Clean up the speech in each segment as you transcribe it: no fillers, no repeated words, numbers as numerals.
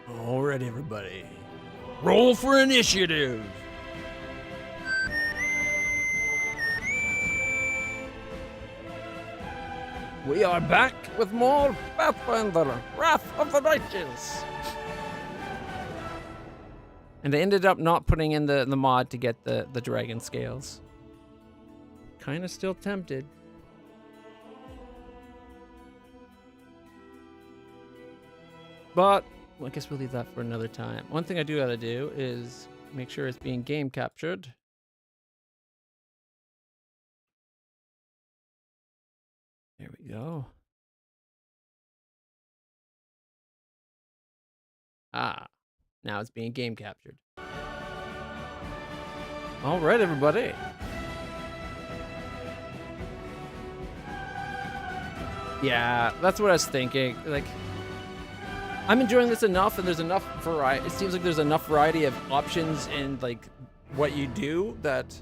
All right, everybody. Roll for initiative. We are back with more Pathfinder, Wrath of the Righteous. And I ended up not putting in the mod to get the dragon scales. Kind of still tempted. But well, I guess we'll leave that for another time. One thing I do gotta do is make sure it's being game captured. There we go. Ah, now it's being game captured. All right, everybody. Yeah, that's what I was thinking. Like, I'm enjoying this enough, and there's enough variety. It seems like there's enough variety of options in like what you do that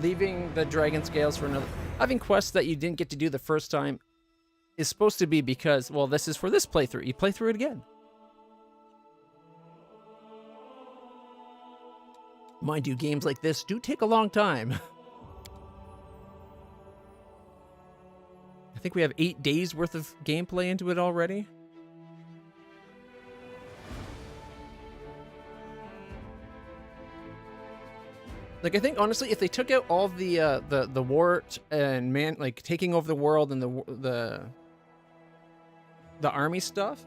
leaving the dragon scales for another, having quests that you didn't get to do the first time, is supposed to be because, well, this is for this playthrough. You play through it again. Mind you, games like this do take a long time. I think we have 8 days worth of gameplay into it already. Like, I think honestly, if they took out all the war and man, like taking over the world and the army stuff,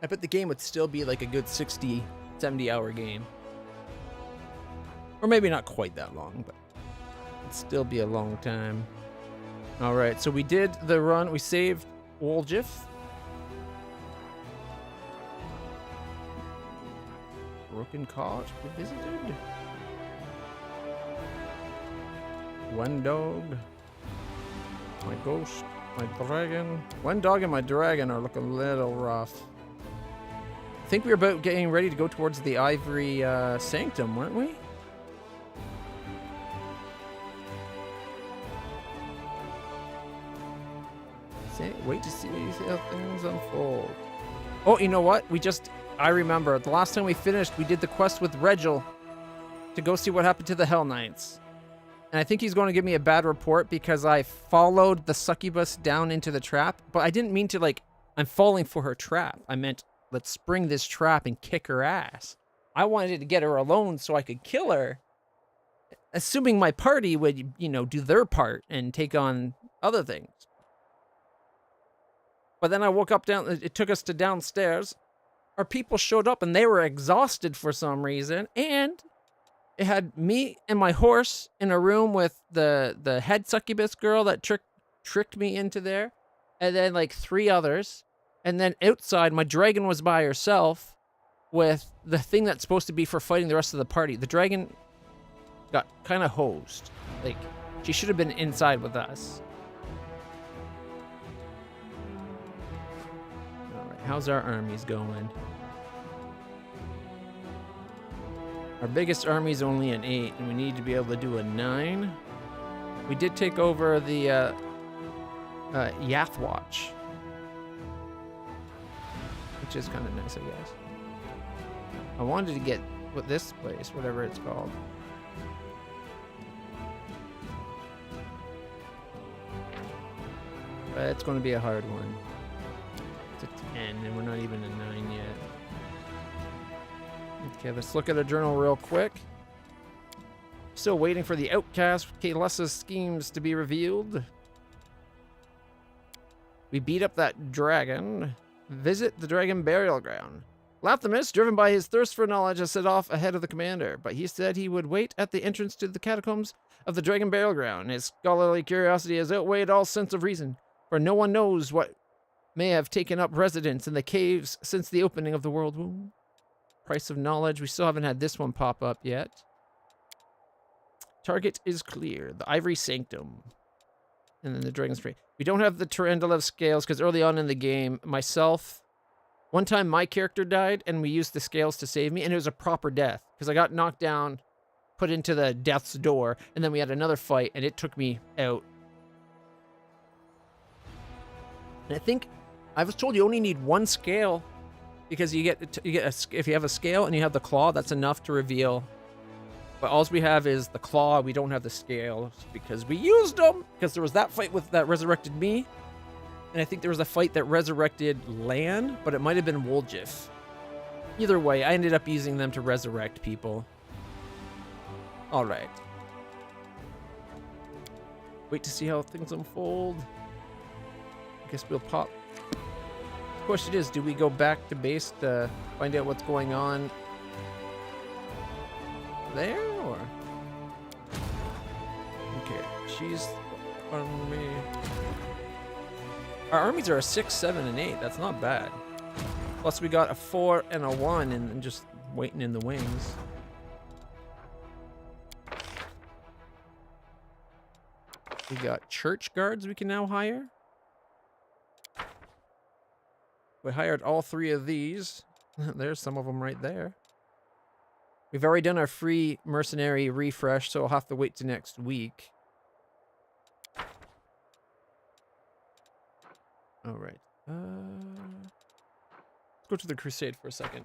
I bet the game would still be like a good 60, 70-hour game. Or maybe not quite that long, but it'd still be a long time. All right, so we did the run. We saved Woljif. Broken Cart we visited. One dog. My ghost. My dragon. One dog and my dragon are looking a little rough. I think we were about getting ready to go towards the Ivory Sanctum, weren't we? Wait to see how things unfold. Oh, you know what? I remember. The last time we finished, we did the quest with Regil to go see what happened to the Hell Knights. And I think he's going to give me a bad report because I followed the succubus down into the trap. But I didn't mean to, like, I'm falling for her trap. I meant, let's spring this trap and kick her ass. I wanted to get her alone so I could kill her. Assuming my party would, you know, do their part and take on other things. But then I woke up it took us to downstairs. Our people showed up and they were exhausted for some reason. And it had me and my horse in a room with the head succubus girl that tricked me into there. And then like 3 others. And then outside, my dragon was by herself with the thing that's supposed to be for fighting the rest of the party. The dragon got kind of hosed. Like, she should have been inside with us. How's our armies going? Our biggest army is only an 8, and we need to be able to do a 9. We did take over the Yathwatch, which is kind of nice, I guess. I wanted to get this place, whatever it's called. But it's going to be a hard one. 10, and we're not even a 9 yet. Okay, let's look at a journal real quick. Still waiting for the outcast Kalessa's schemes to be revealed. We beat up that dragon. Visit the dragon burial ground. Lathamus, driven by his thirst for knowledge, has set off ahead of the commander, but he said he would wait at the entrance to the catacombs of the dragon burial ground. His scholarly curiosity has outweighed all sense of reason, for no one knows what may have taken up residence in the caves since the opening of the world womb. Price of knowledge. We still haven't had this one pop up yet. Target is clear. The Ivory Sanctum. And then the Dragon's Tree. We don't have the Tarandalev scales because early on in the game, one time my character died and we used the scales to save me, and it was a proper death because I got knocked down, put into the death's door, and then we had another fight and it took me out. And I think I was told you only need 1 scale because if you have a scale and you have the claw, that's enough to reveal. But all we have is the claw. We don't have the scales because we used them. Because there was that fight that resurrected me, and I think there was a fight that resurrected Lan, but it might have been Woljif. Either way, I ended up using them to resurrect people. All right. Wait to see how things unfold. I guess we'll pop. The question is, do we go back to base to find out what's going on there, or? Okay, she's army. Our armies are a 6, 7, and 8. That's not bad. Plus we got a 4 and a 1 and just waiting in the wings. We got church guards we can now hire. We hired all 3 of these. There's some of them right there. We've already done our free mercenary refresh, so I'll have to wait till next week. All right. Let's go to the crusade for a second.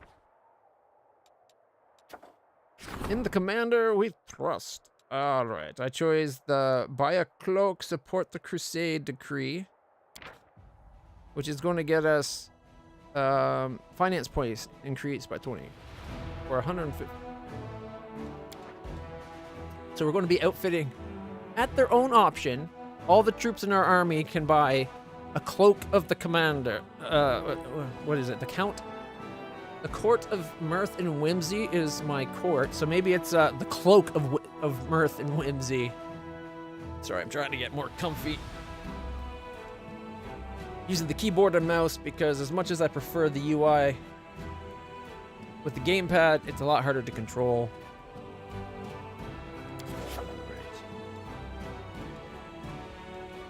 In the commander we trust. All right. I chose the buy a cloak, support the crusade decree, which is going to get us finance points increased by 20 or 150. So we're going to be outfitting at their own option. All the troops in our army can buy a cloak of the commander. What is it? The count? The court of mirth and whimsy is my court, so maybe it's the cloak of mirth and whimsy. Sorry, I'm trying to get more comfy. Using the keyboard and mouse because as much as I prefer the UI with the gamepad, it's a lot harder to control.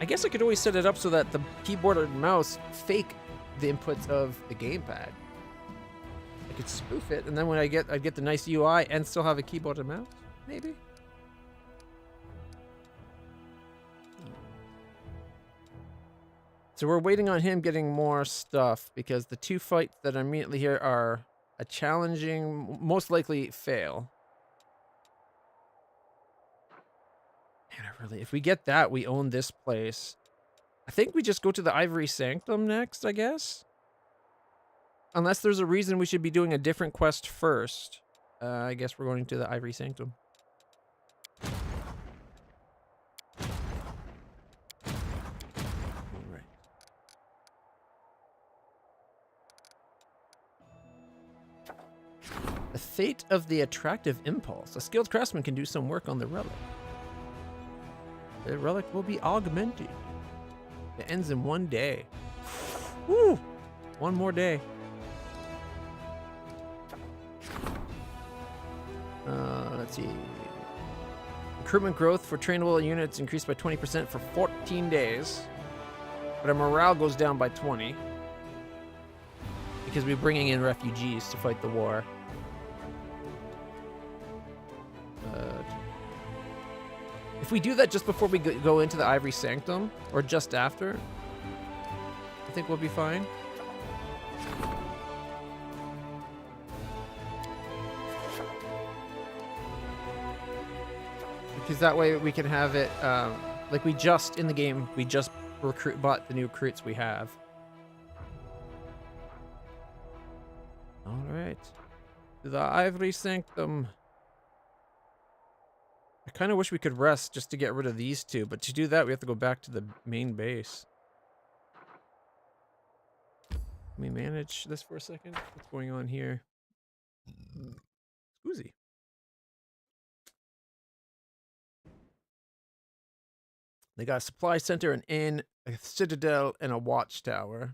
I guess I could always set it up so that the keyboard and mouse fake the inputs of the gamepad. I could spoof it, and then when I'd get the nice UI and still have a keyboard and mouse, maybe. So we're waiting on him getting more stuff because the 2 fights that are immediately here are a challenging, most likely fail. Man, if we get that, we own this place. I think we just go to the Ivory Sanctum next, I guess. Unless there's a reason we should be doing a different quest first. I guess we're going to the Ivory Sanctum. All right. The Fate of the Attractive Impulse. A skilled craftsman can do some work on the relic. The relic will be augmented. It ends in 1 day. Woo! 1 more day. Let's see. Recruitment growth for trainable units increased by 20% for 14 days. But our morale goes down by 20. Because we're bringing in refugees to fight the war. If we do that just before we go into the Ivory Sanctum, or just after, I think we'll be fine. Because that way we can have it, like we just, in the game, we just bought the new recruits we have. Alright. To the Ivory Sanctum. I kind of wish we could rest just to get rid of these 2, but to do that, we have to go back to the main base. Let me manage this for a second. What's going on here? Scoozy. They got a supply center, an inn, a citadel, and a watchtower.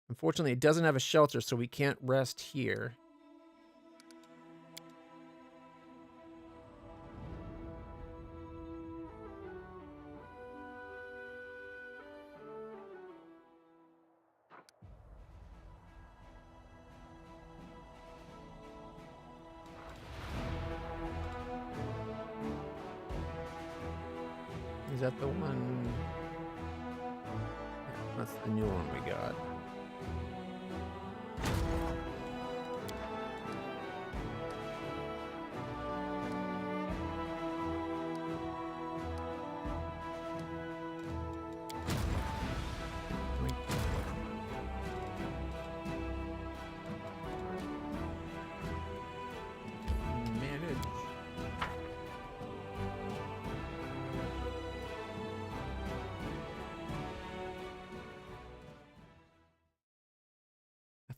Unfortunately, it doesn't have a shelter, so we can't rest here. Is that the one? Yeah, that's the new one we got.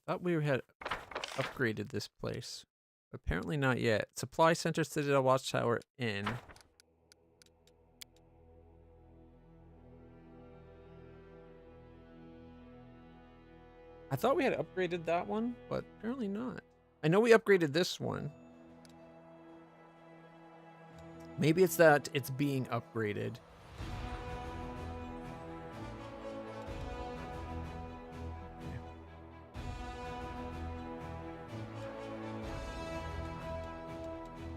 Thought we had upgraded this place. Apparently not yet. Supply Center, Citadel, Watchtower, Inn. I thought we had upgraded that one, but apparently not. I know we upgraded this one. Maybe it's that it's being upgraded.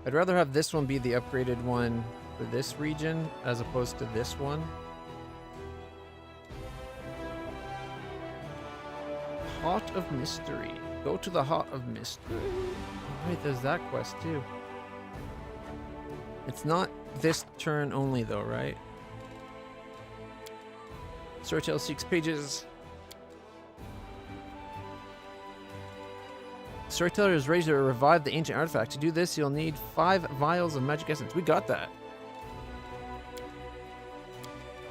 I'd rather have this one be the upgraded one for this region as opposed to this one. Heart of Mystery. Go to the Heart of Mystery. Right, there's that quest too. It's not this turn only though, right? Storytell seeks pages. Storyteller is ready to revive the ancient artifact. To do this, you'll need 5 vials of magic essence. We got that.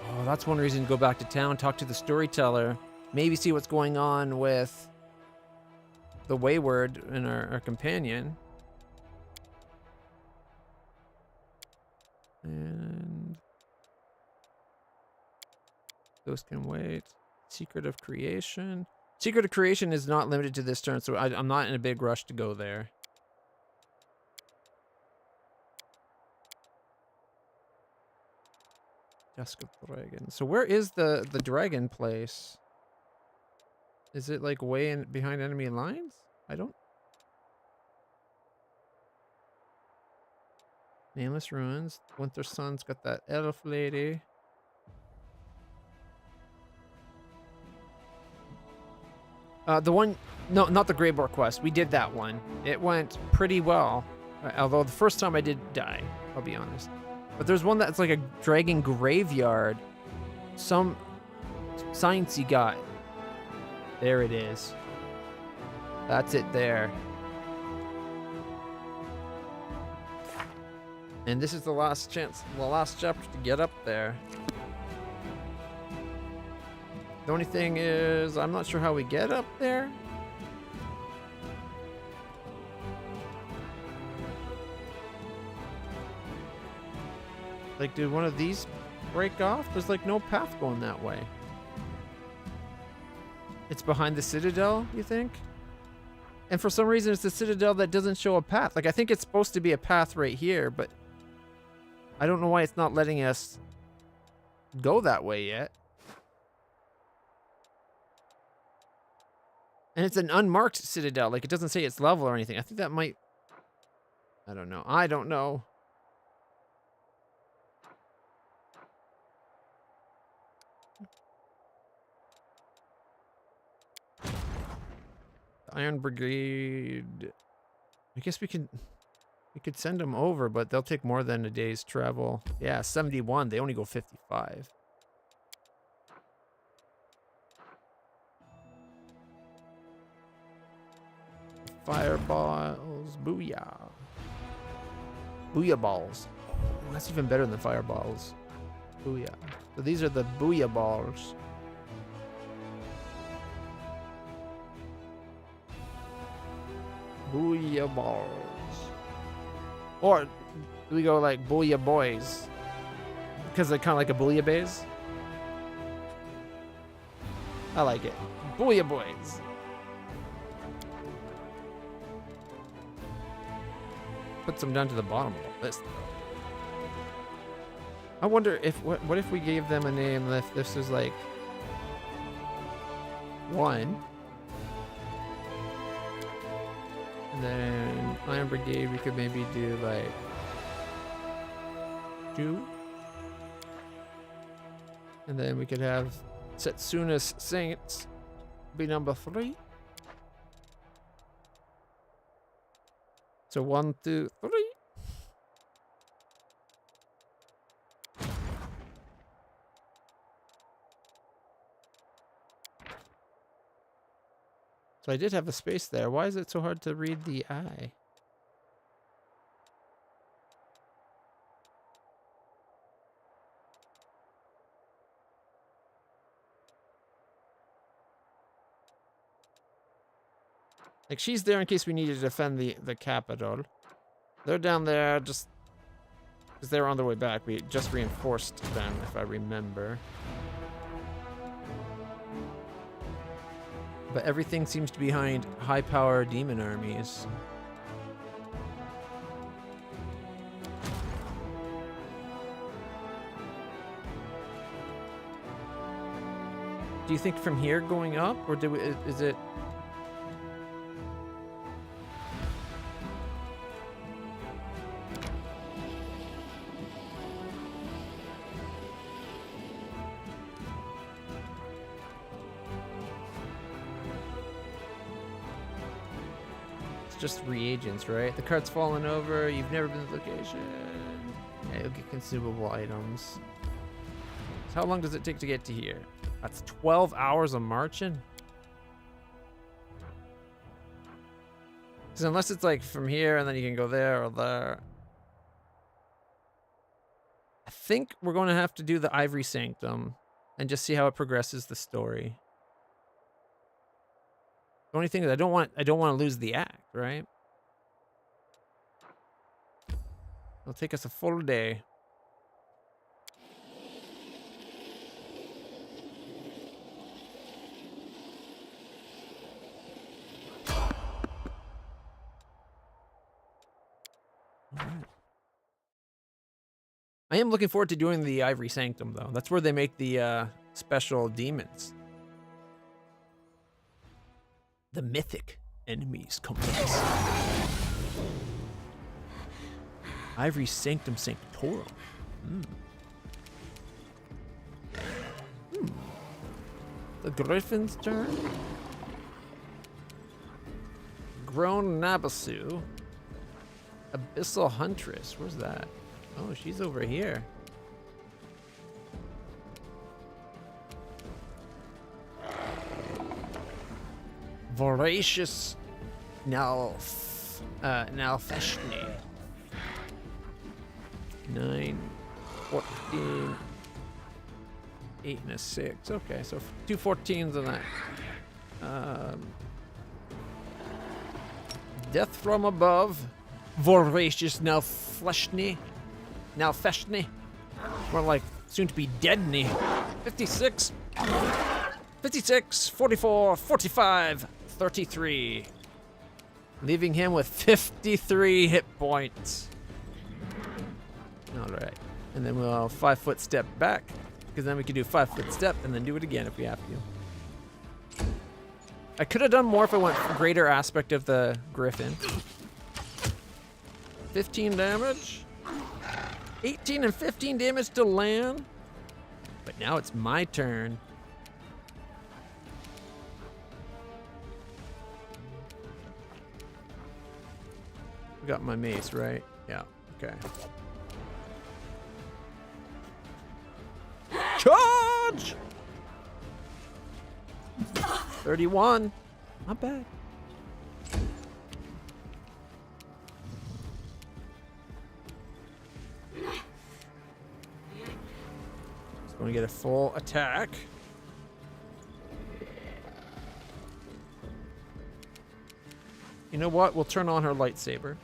Oh, that's one reason to go back to town, talk to the storyteller, maybe see what's going on with the Wayward and our companion. And those can wait. Secret of Creation. Secret of Creation is not limited to this turn, so I'm not in a big rush to go there. Dusk of Dragon. So where is the dragon place? Is it like way in behind enemy lines? I don't. Nameless Ruins. Winter Sun's got that elf lady. The one, no, not the Greyboar quest. We did that one. It went pretty well. Although the first time I did die, I'll be honest. But there's one that's like a dragon graveyard. Some sciencey guy. There it is. That's it there. And this is the last chance, the last chapter to get up there. The only thing is, I'm not sure how we get up there. Like, did one of these break off? There's like no path going that way. It's behind the Citadel, you think? And for some reason, it's the Citadel that doesn't show a path. Like, I think it's supposed to be a path right here, but I don't know why it's not letting us go that way yet. And it's an unmarked Citadel. Like, it doesn't say its level or anything. I think that might... I don't know. I don't know. Iron Brigade. I guess we could send them over, but they'll take more than a day's travel. Yeah, 71. They only go 55. Fireballs. Booyah. Booyah balls. Oh, that's even better than fireballs. Booyah. So these are the booyah balls. Booyah balls. Or do we go like booyah boys? Because they're kind of like a booyah bays. I like it. Booyah boys. Put some down to the bottom of the list. I wonder if what if we gave them a name if this is like 1. And then Iron Brigade, we could maybe do like 2. And then we could have Setsuna's Saints be number 3. So 1, 2, 3. So I did have a space there. Why is it so hard to read the I? Like, she's there in case we need to defend the capital. They're down there just because they were on their way back. We just reinforced them, if I remember. But everything seems to be behind high-power demon armies. Do you think from here going up, or is it? It's just reagents, right? The cart's fallen over. You've never been to the location. Yeah, you'll get consumable items. So how long does it take to get to here? That's 12 hours of marching? Because unless it's like from here and then you can go there or there. I think we're going to have to do the Ivory Sanctum and just see how it progresses the story. The only thing is I don't want to lose the act, right? It'll take us a full day. I am looking forward to doing the Ivory Sanctum, though. That's where they make the special demons. The mythic enemies complex. Ivory Sanctum Sanctorum. The Griffin's turn. Grown Nabasu. Abyssal Huntress. Where's that? Oh, she's over here. Voracious Nalfeshni. 9, 14, 8 and a 6. Okay, so 2 14s on that. Death from above. Voracious Nalfeshni. More like soon to be deadny. 56. 56, 44, 45, 33. Leaving him with 53 hit points. All right. And then we'll 5-foot step back, because then we can do 5-foot step and then do it again if we have to. I could have done more if I went for greater aspect of the Griffin. 15 damage. 18 and 15 damage to land. But now it's my turn. I got my mace, right? Yeah, okay. Charge! 31. Not bad. Just going to get a full attack. You know what? We'll turn on her lightsaber.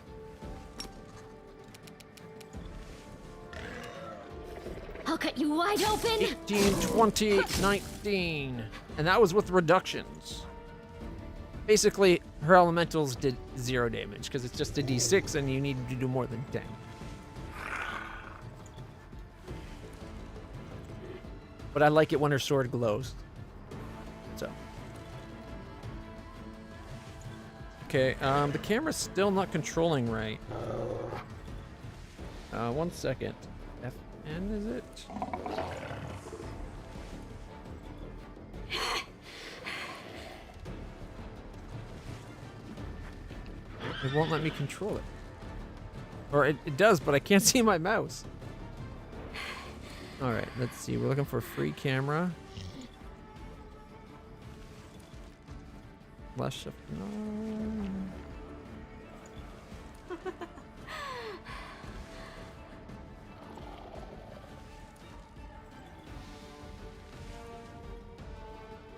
I'll cut you wide open. 18, 20, 19. And that was with reductions. Basically, her elementals did 0 damage because it's just a d6 and you need to do more than 10. But I like it when her sword glows. So. Okay, the camera's still not controlling right. 1 second. FN, is it? It won't let me control it. Or it does, but I can't see my mouse. Alright, let's see. We're looking for a free camera. Flash up. No.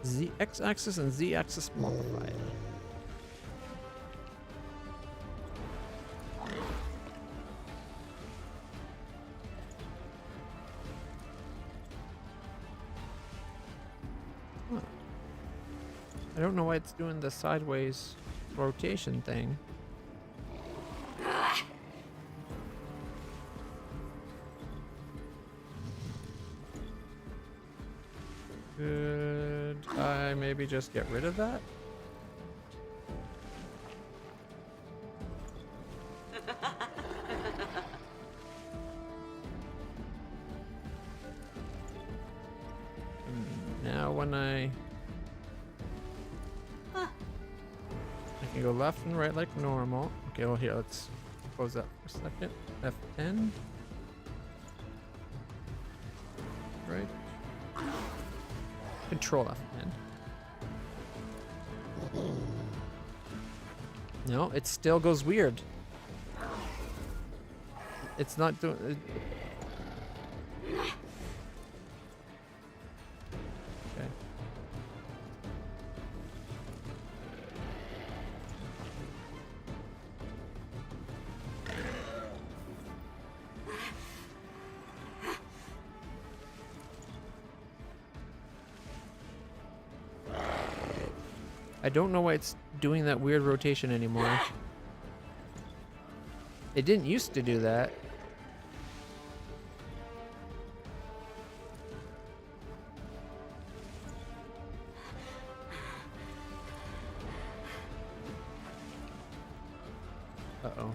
Z x-axis and z-axis modifier. I don't know why it's doing the sideways rotation thing. Could I maybe just get rid of that? Now when I can go left and right like normal. Okay, well here, let's close that for a second. F10. Right. Control F10. No, it still goes weird. It's not doing it. Okay. I don't know why it's doing that weird rotation anymore. It didn't used to do that. Uh-oh.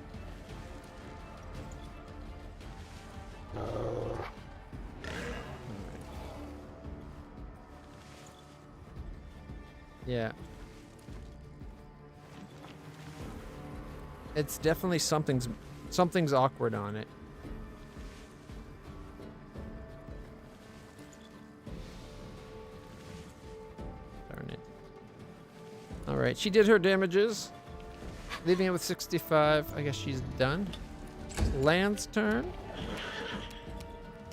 Yeah. It's definitely something's awkward on it. Darn it. All right, she did her damages, leaving it with 65. I guess she's done. Land's turn.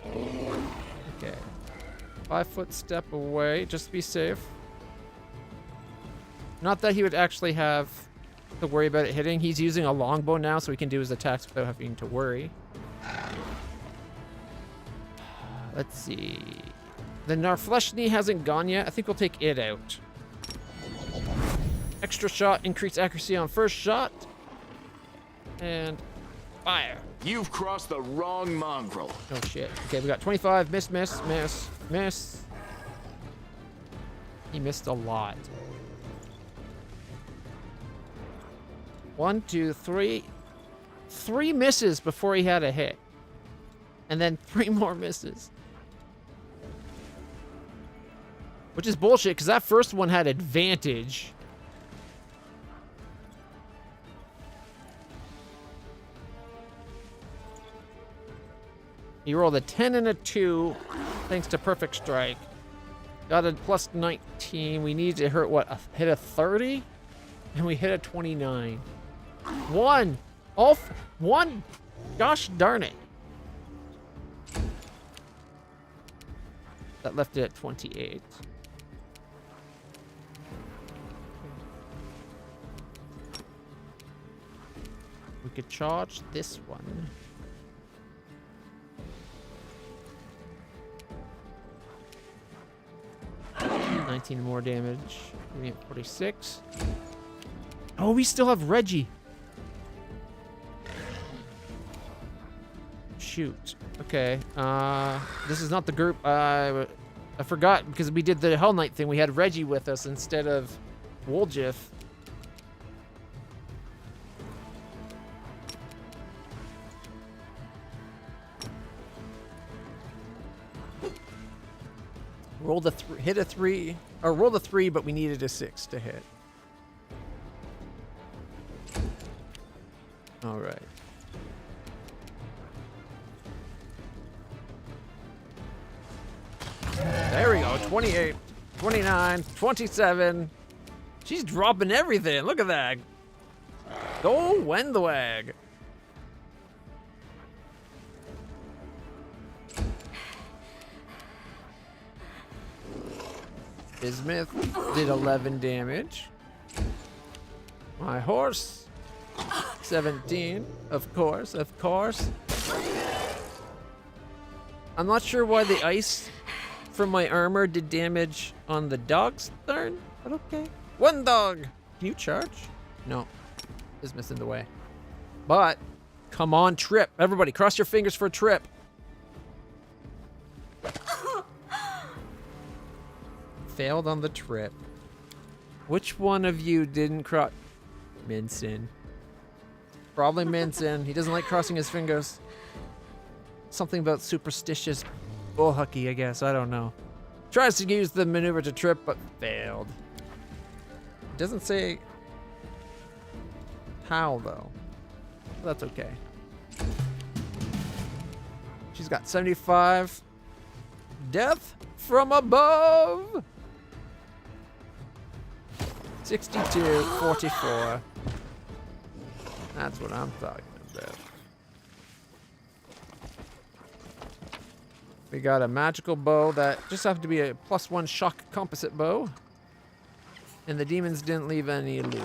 Okay. 5-foot step away, just to be safe. Not that he would actually have to worry about it hitting. He's using a longbow now, so he can do his attacks without having to worry. Let's see. The Narfleshni hasn't gone yet. I think we'll take it out. Extra shot, increased accuracy on first shot. And fire. You've crossed the wrong mongrel. Oh shit. Okay, we got 25. Miss, miss, miss, miss. He missed a lot. 1, 2, 3. 3 misses before he had a hit. And then 3 more misses. Which is bullshit, because that first one had advantage. He rolled a 10 and a 2, thanks to Perfect Strike. Got a plus 19. We need to hit a 30? And we hit a 29. 1! One! Gosh darn it. That left it at 28. We could charge this one. $19 more damage. We get 46. Oh, we still have Reggie. Shoot. Okay. This is not the group. I forgot because we did the Hell Knight thing. We had Reggie with us instead of Woljif. Roll the hit a 3, or roll the 3, but we needed a 6 to hit. All right. There we go. 28, 29, 27. She's dropping everything. Look at that. Go Wendwag. Bismuth did 11 damage. My horse, 17. Of course, of course. I'm not sure why the ice from my armor did damage on the dog's turn, but okay. One dog. Can you charge? No. Is missing the way. But, come on, Trip. Everybody, cross your fingers for Trip. Failed on the trip. Which one of you didn't cross? Minson. Probably Minson. He doesn't like crossing his fingers. Something about superstitious bull hockey, I guess. I don't know. Tries to use the maneuver to trip, but failed. It doesn't say how, though. That's okay. She's got 75. Death from above. 62, 44. That's what I'm talking about. We got a magical bow that just happened to be a +1 shock composite bow. And the demons didn't leave any loot.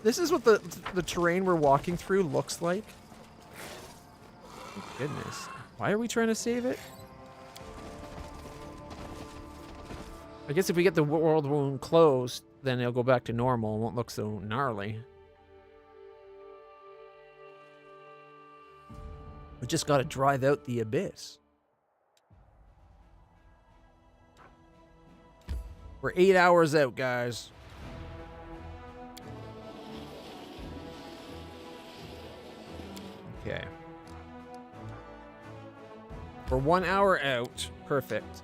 This is what the terrain we're walking through looks like. Oh, goodness. Why are we trying to save it? I guess if we get the world wound closed, then it'll go back to normal and won't look so gnarly. We just gotta drive out the abyss. We're 8 hours out, guys. Okay. We're 1 hour out. Perfect.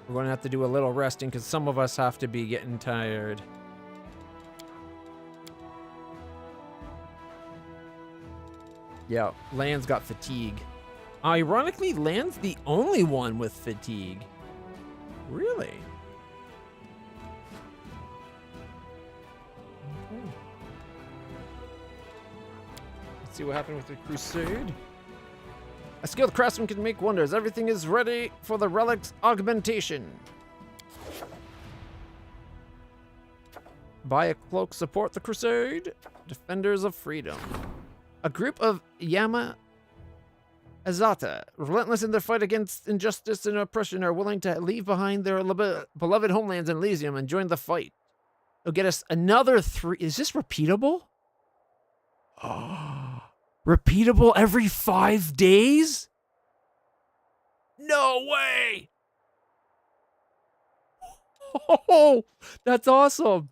We're going to have to do a little resting because some of us have to be getting tired. Yeah, Land's got fatigue. Ironically, Land's the only one with fatigue. Really? Okay. Let's see what happened with the crusade. A skilled craftsman can make wonders. Everything is ready for the relic's augmentation. Buy a cloak, support the crusade. Defenders of freedom. A group of Yama Azata, relentless in their fight against injustice and oppression, are willing to leave behind their beloved homelands in Elysium and join the fight. They'll get us another 3. Is this repeatable? Oh, repeatable every 5 days? No way! Oh, that's awesome.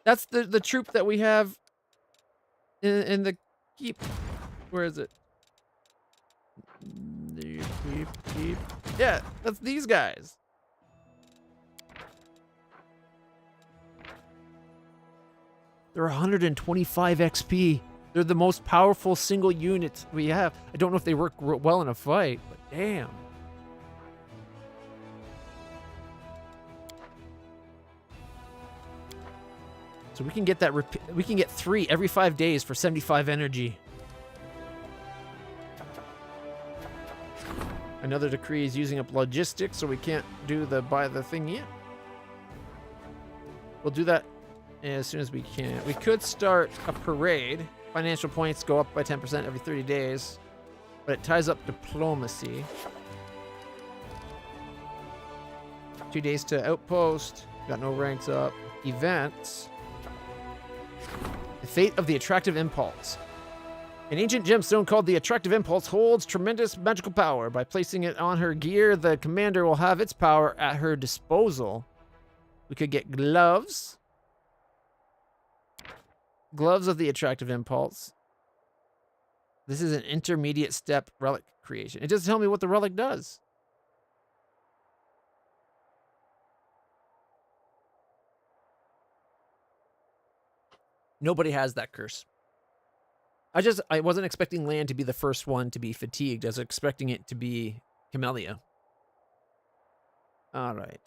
That's the troop that we have in the keep. Where is it? Keep. Yeah, that's these guys. They're 125 XP. They're the most powerful single units we have. I don't know if they work well in a fight, but damn. So we can get that. We can get 3 every 5 days for 75 energy. Another decree is using up logistics, so we can't do buy the thing yet. We'll do that as soon as we can. We could start a parade. Financial points go up by 10% every 30 days, but it ties up diplomacy. 2 days to outpost. Got no ranks up. Events. The fate of the attractive impulse. An ancient gemstone called the Attractive Impulse holds tremendous magical power. By placing it on her gear, the commander will have its power at her disposal. We could get gloves. Gloves of the Attractive Impulse. This is an intermediate step relic creation. It doesn't tell me what the relic does. Nobody has that curse. I wasn't expecting Land to be the first one to be fatigued. I was expecting it to be Camellia. All right.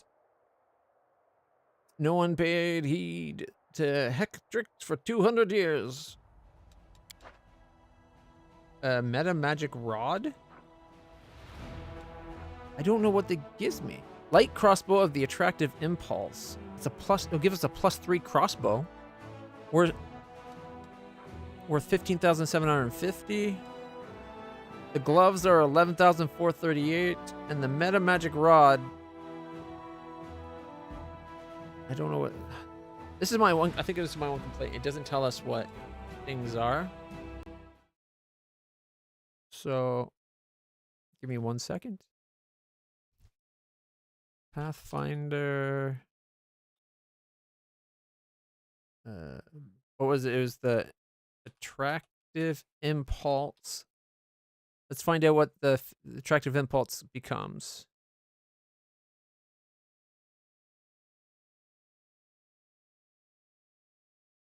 No one paid heed to Hectrix for 200 years. Meta magic rod? I don't know what that gives me. Light crossbow of the Attractive Impulse. It's a plus. It'll give us a +3 crossbow. We're worth 15,750. The gloves are 11,438, and the meta magic rod. I don't know what. This is my one. I think this is my one complaint. It doesn't tell us what things are. So, give me 1 second. Pathfinder. What was it? It was the attractive impulse. Let's find out what the attractive impulse becomes.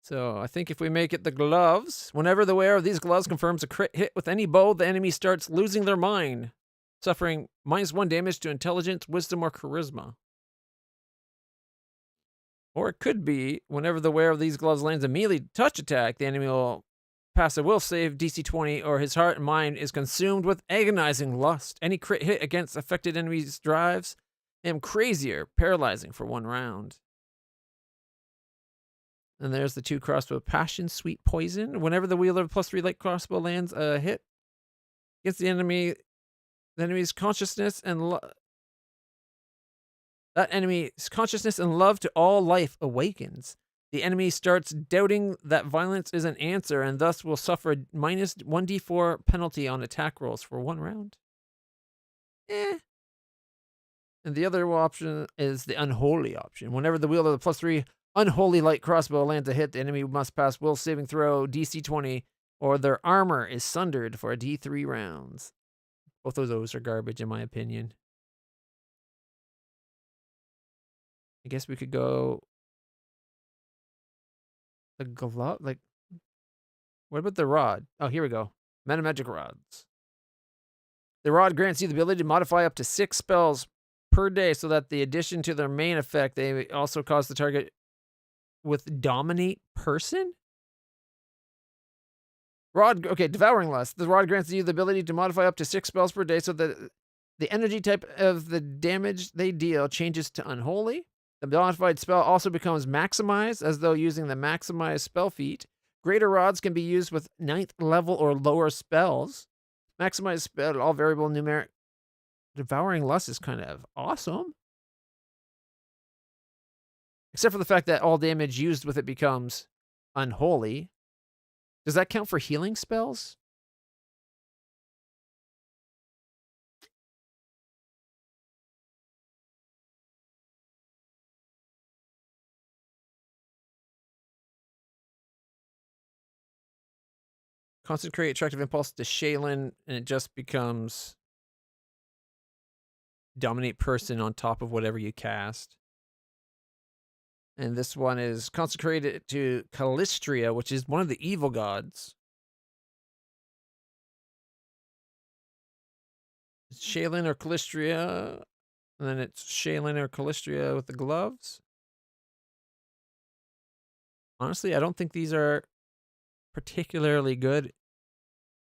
So I think if we make it the gloves, whenever the wearer of these gloves confirms a crit hit with any bow, the enemy starts losing their mind, suffering -1 damage to intelligence, wisdom, or charisma. Or it could be whenever the wearer of these gloves lands a melee touch attack, the enemy will pass a will save DC 20, or his heart and mind is consumed with agonizing lust. Any crit hit against affected enemies drives him crazier, paralyzing for 1 round. And there's the 2 crossbow passion, sweet poison. Whenever the wielder of +3 light crossbow lands a hit against the enemy's consciousness and that enemy's consciousness and love to all life awakens. The enemy starts doubting that violence is an answer and thus will suffer a -1d4 penalty on attack rolls for 1 round. And the other option is the unholy option. Whenever the wielder of the +3 unholy light crossbow lands a hit, the enemy must pass will saving throw DC 20 or their armor is sundered for a D3 rounds. Both of those are garbage in my opinion. I guess we could go the glove, like, what about the rod? Oh, here we go. Meta magic rods. The rod grants you the ability to modify up to 6 spells per day so that the addition to their main effect, they also cause the target with dominate person? Rod, okay, devouring lust. The rod grants you the ability to modify up to 6 spells per day so that the energy type of the damage they deal changes to unholy. The modified spell also becomes maximized as though using the maximized spell feat. Greater rods can be used with 9th level or lower spells. Maximized spell, all variable numeric. Devouring lust is kind of awesome. Except for the fact that all damage used with it becomes unholy. Does that count for healing spells? Concentrate attractive impulse to Shaylin, and it just becomes dominate person on top of whatever you cast. And this one is consecrated to Callistria, which is one of the evil gods. It's Shaylin or Callistria, and then it's Shaylin or Callistria with the gloves. Honestly, I don't think these are particularly good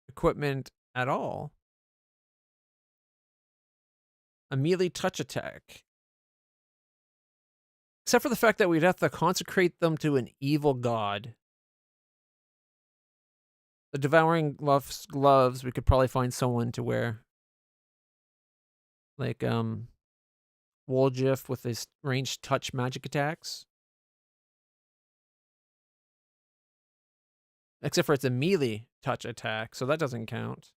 equipment at all. A melee touch attack. Except for the fact that we'd have to consecrate them to an evil god. The devouring gloves, we could probably find someone to wear. Like, Woljif with his ranged touch magic attacks. Except for it's a melee touch attack, so that doesn't count.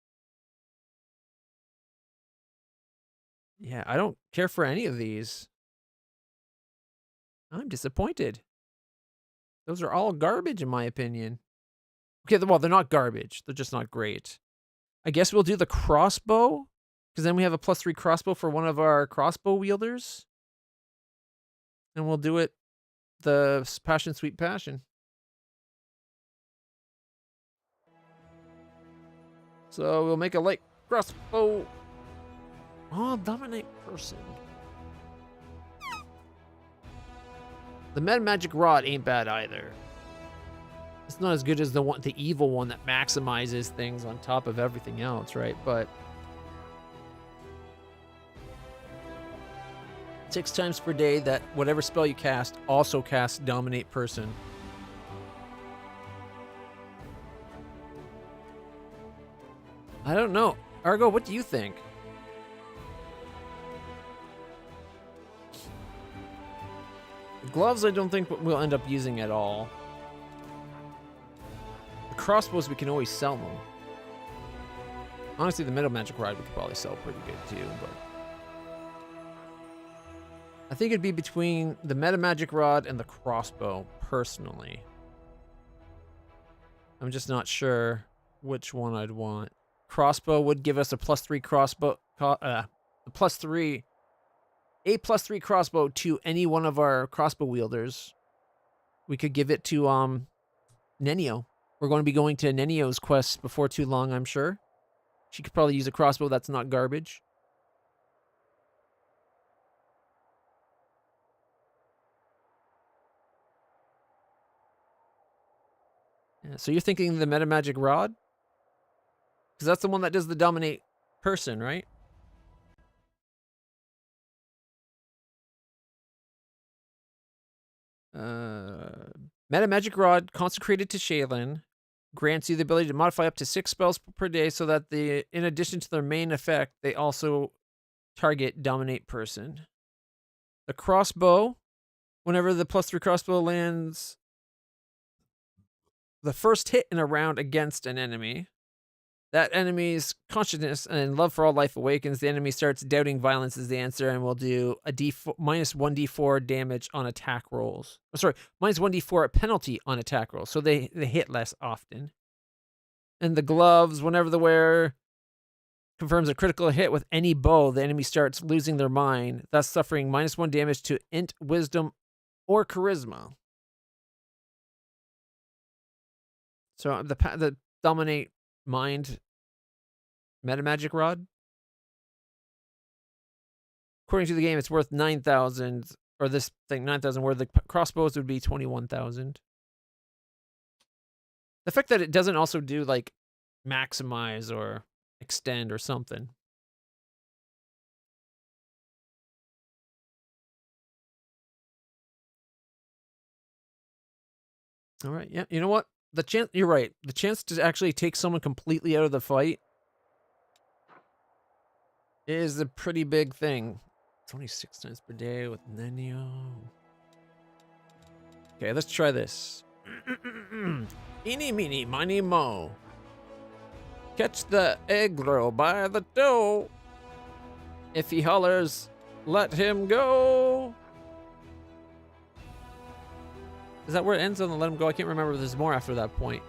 Yeah, I don't care for any of these. I'm disappointed. Those are all garbage in my opinion. Okay, well, they're not garbage. They're just not great. I guess we'll do the crossbow, because then we have a +3 crossbow for one of our crossbow wielders. And we'll do it the Passion Sweet Passion. So we'll make a light crossbow. Oh, dominate person. The meta magic rod ain't bad either. It's not as good as the evil one that maximizes things on top of everything else, right? But 6 times per day, that whatever spell you cast also casts dominate person. I don't know. Argo, what do you think? Gloves, I don't think we'll end up using at all. The crossbows, we can always sell them. Honestly, the metal magic rod we could probably sell pretty good too, but I think it'd be between the meta magic rod and the crossbow, personally. I'm just not sure which one I'd want. Crossbow would give us a +3 crossbow, a +3 crossbow to any one of our crossbow wielders. We could give it to Nenio. We're going to be going to Nenio's quest before too long, I'm sure. She could probably use a crossbow that's not garbage. Yeah, so you're thinking the meta magic rod? Because that's the one that does the dominate person, right? Meta magic rod consecrated to Shaylin grants you the ability to modify up to 6 spells per day so that in addition to their main effect, they also target dominate person. The crossbow, whenever the +3 crossbow lands the first hit in a round against an enemy, that enemy's consciousness and love for all life awakens. The enemy starts doubting violence as the answer and will do a -1d4 damage on attack rolls. Oh, sorry, -1d4 penalty on attack rolls. So they hit less often. And the gloves, whenever the wearer confirms a critical hit with any bow, the enemy starts losing their mind, thus suffering -1 damage to int, wisdom, or charisma. So the dominate mind meta magic rod, according to the game, it's worth 9,000, or this thing 9,000, where the crossbows would be 21,000. The fact that it doesn't also do like maximize or extend or something. All right, yeah, you know what? You're right. The chance to actually take someone completely out of the fight is a pretty big thing. 26 times per day with Nenio. Okay, let's try this. Eeny, meeny, miny, mo. Catch the aggro by the toe. If he hollers, let him go. Is that where it ends on the let him go? I can't remember if there's more after that point.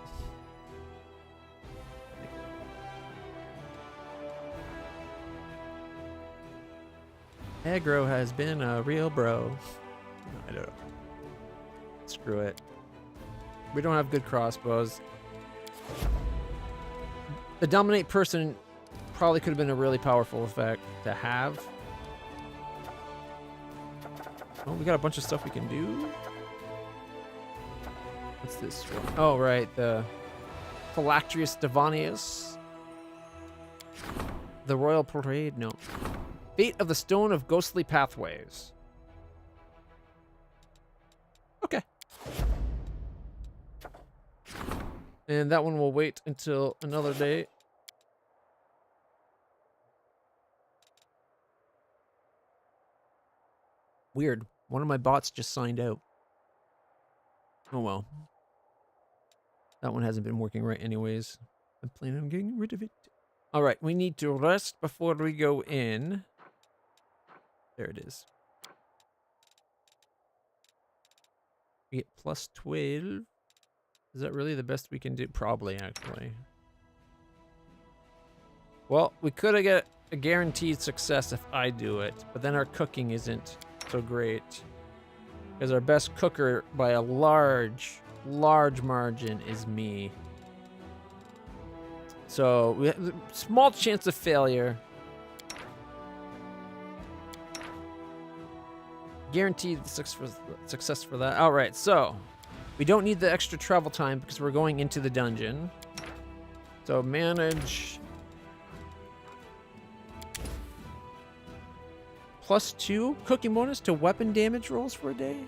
Aggro has been a real bro. I don't know. Screw it. We don't have good crossbows. The dominate person probably could have been a really powerful effect to have. Oh, we got a bunch of stuff we can do. What's this one? Oh, right. The Phylactrius Divanius. The Royal Parade? No. Fate of the Stone of Ghostly Pathways. Okay. And that one will wait until another day. Weird. One of my bots just signed out. Oh well. That one hasn't been working right anyways. I'm planning on getting rid of it. Alright, we need to rest before we go in. There it is. We get +12. Is that really the best we can do? Probably, actually. Well, we could have got a guaranteed success if I do it, but then our cooking isn't so great. Because our best cooker by a large margin is me. So, we have a small chance of failure. Guaranteed success for that. All right, so we don't need the extra travel time because we're going into the dungeon. So manage +2 cooking bonus to weapon damage rolls for a day.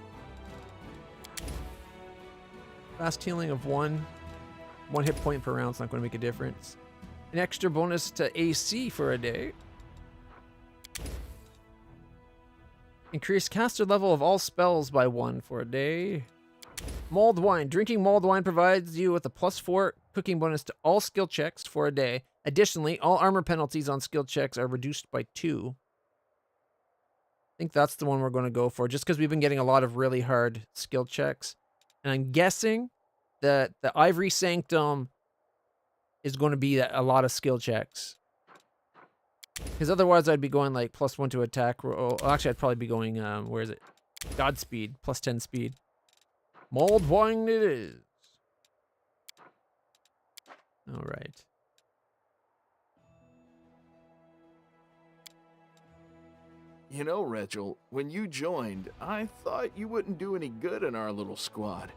Fast healing of 1 hit point per round is not going to make a difference. An extra bonus to AC for a day. Increase caster level of all spells by 1 for a day. Mulled wine. Drinking mulled wine provides you with a +4 cooking bonus to all skill checks for a day. Additionally, all armor penalties on skill checks are reduced by 2. I think that's the one we're going to go for, just because we've been getting a lot of really hard skill checks. And I'm guessing that the Ivory Sanctum is going to be a lot of skill checks. Because otherwise I'd be going like +1 to attack roll. Actually, I'd probably be going, where is it? Godspeed, +10 speed. Mulled wine it is. All right. You know, Rachel, when you joined, I thought you wouldn't do any good in our little squad.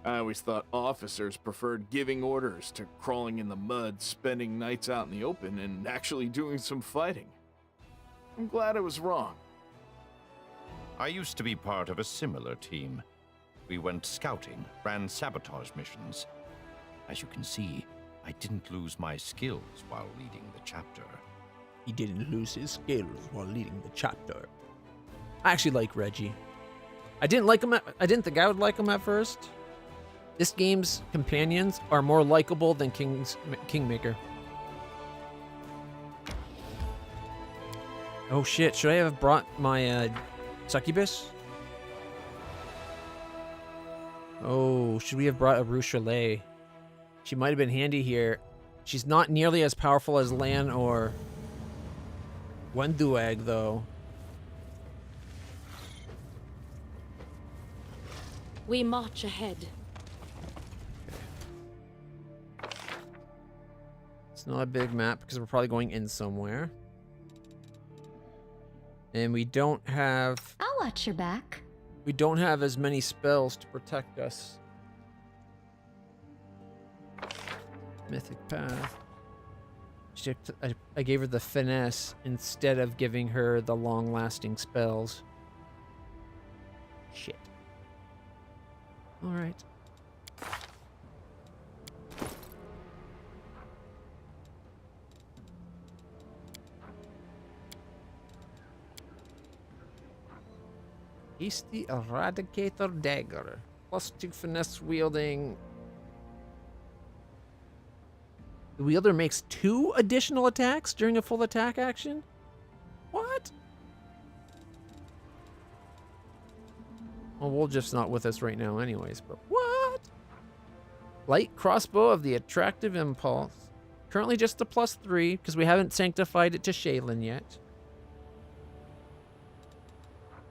I always thought officers preferred giving orders to crawling in the mud, spending nights out in the open, and actually doing some fighting. I'm glad I was wrong. I used to be part of a similar team. We went scouting, ran sabotage missions. As you can see, I didn't lose my skills while leading the chapter. He didn't lose his skills while leading the chapter. I actually like Reggie. I didn't think I would like him at first. This game's companions are more likable than Kingmaker. Oh shit, should I have brought my succubus? Oh, should we have brought a Rue Chalet? She might have been handy here. She's not nearly as powerful as Lan or Wenduag, though. We march ahead. It's not a big map because we're probably going in somewhere. And we don't have... I'll watch your back. We don't have as many spells to protect us. Mythic Path. I gave her the finesse instead of giving her the long-lasting spells. Shit. All right. He's the Eradicator Dagger. +2 finesse wielding. The wielder makes 2 additional attacks during a full attack action? What? Well, Wolf's not with us right now anyways, but what? Light crossbow of the attractive impulse. Currently just a +3, because we haven't sanctified it to Shaylin yet.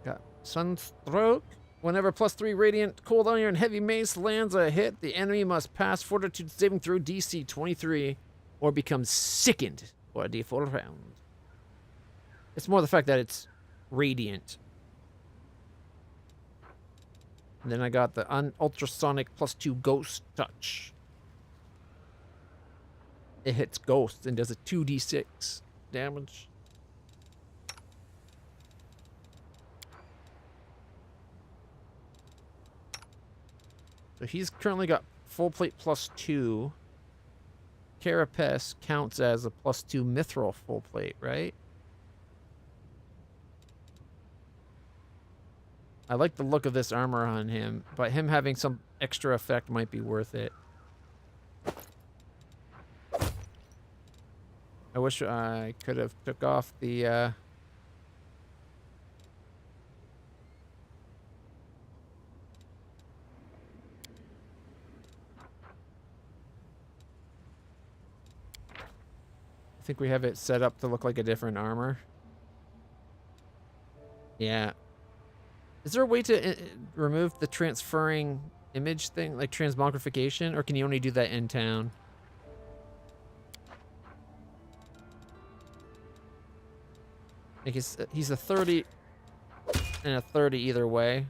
Got Sunstroke. Whenever +3 Radiant, Cold Iron, Heavy Mace lands a hit, the enemy must pass Fortitude saving throw DC 23 or become sickened for a D4 round. It's more the fact that it's Radiant. And then I got the Ultrasonic +2 Ghost Touch. It hits Ghosts and does a 2d6 damage. So he's currently got full plate +2. Carapace counts as a +2 mithril full plate, right? I like the look of this armor on him, but him having some extra effect might be worth it. I wish I could have took off the I think we have it set up to look like a different armor. Yeah. Is there a way to remove the transferring image thing, like transmogrification, or can you only do that in town? Like he's a 30 and a 30 either way.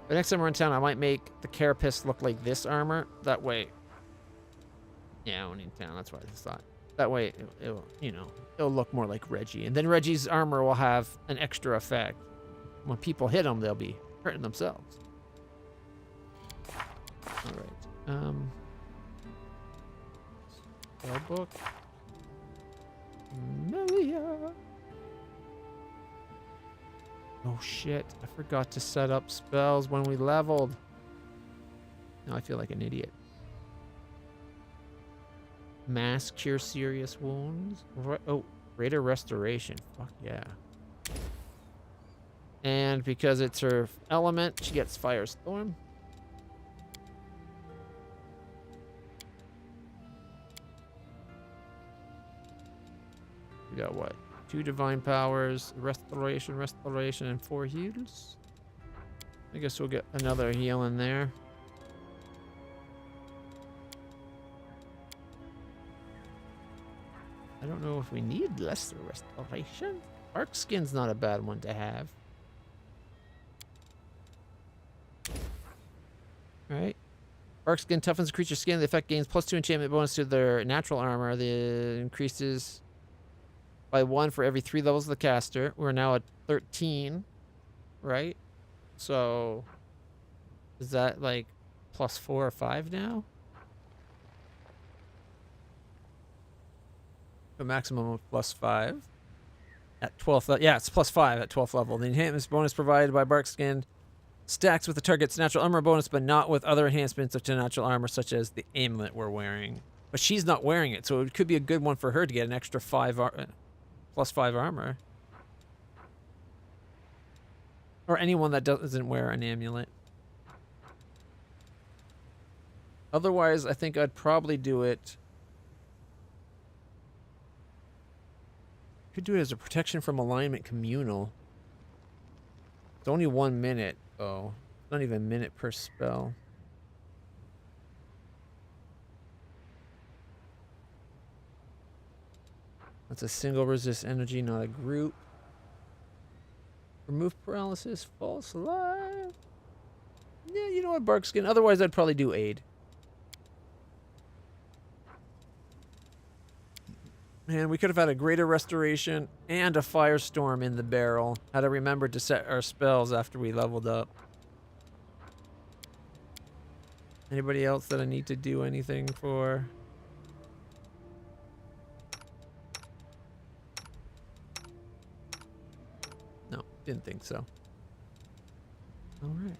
But next time we're in town, I might make the carapace look like this armor. That way. Yeah, when in town, that's what I just thought. That way, it'll, you know, it'll look more like Reggie. And then Reggie's armor will have an extra effect. When people hit him, they'll be hurting themselves. All right. Spellbook. Melia. Oh shit, I forgot to set up spells when we leveled. Now I feel like an idiot. Mass cure serious wounds. Oh, greater restoration. Fuck yeah. And because it's her element, she gets Firestorm. We got what? 2 divine powers, restoration, and 4 heals. I guess we'll get another heal in there. I don't know if we need lesser restoration. Arc skin's not a bad one to have. Alright. Arc skin toughens a creature's skin. The effect gains +2 enchantment bonus to their natural armor. The increases by 1 for every 3 levels of the caster. We're now at 13, right? So is that like +4 or 5 now? A maximum of +5 at 12th. Yeah, it's +5 at 12th level. The enhancements bonus provided by Bark Skin stacks with the target's natural armor bonus, but not with other enhancements to natural armor, such as the amulet we're wearing. But she's not wearing it, so it could be a good one for her to get an extra +5 armor. Or anyone that doesn't wear an amulet. Otherwise, I think I'd probably do it. Could do it as a protection from alignment communal. It's only 1 minute, though. Not even a minute per spell. That's a single resist energy, not a group. Remove paralysis, false alive. Yeah, you know what, Barkskin. Otherwise, I'd probably do aid. Man, we could have had a greater restoration and a firestorm in the barrel. Had to remember to set our spells after we leveled up. Anybody else that I need to do anything for? No, didn't think so. All right.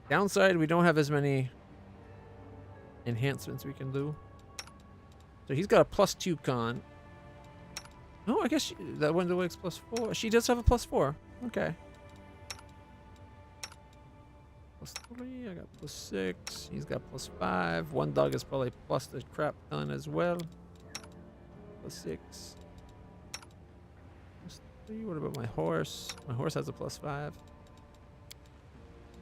Downside, we don't have as many enhancements we can do. So he's got a +2 con. Oh, I guess that window wakes +4. She does have a +4. Okay. +3. I got +6. He's got +5. One dog is probably plus the crap ton as well. +6. +3. What about my horse? My horse has a +5.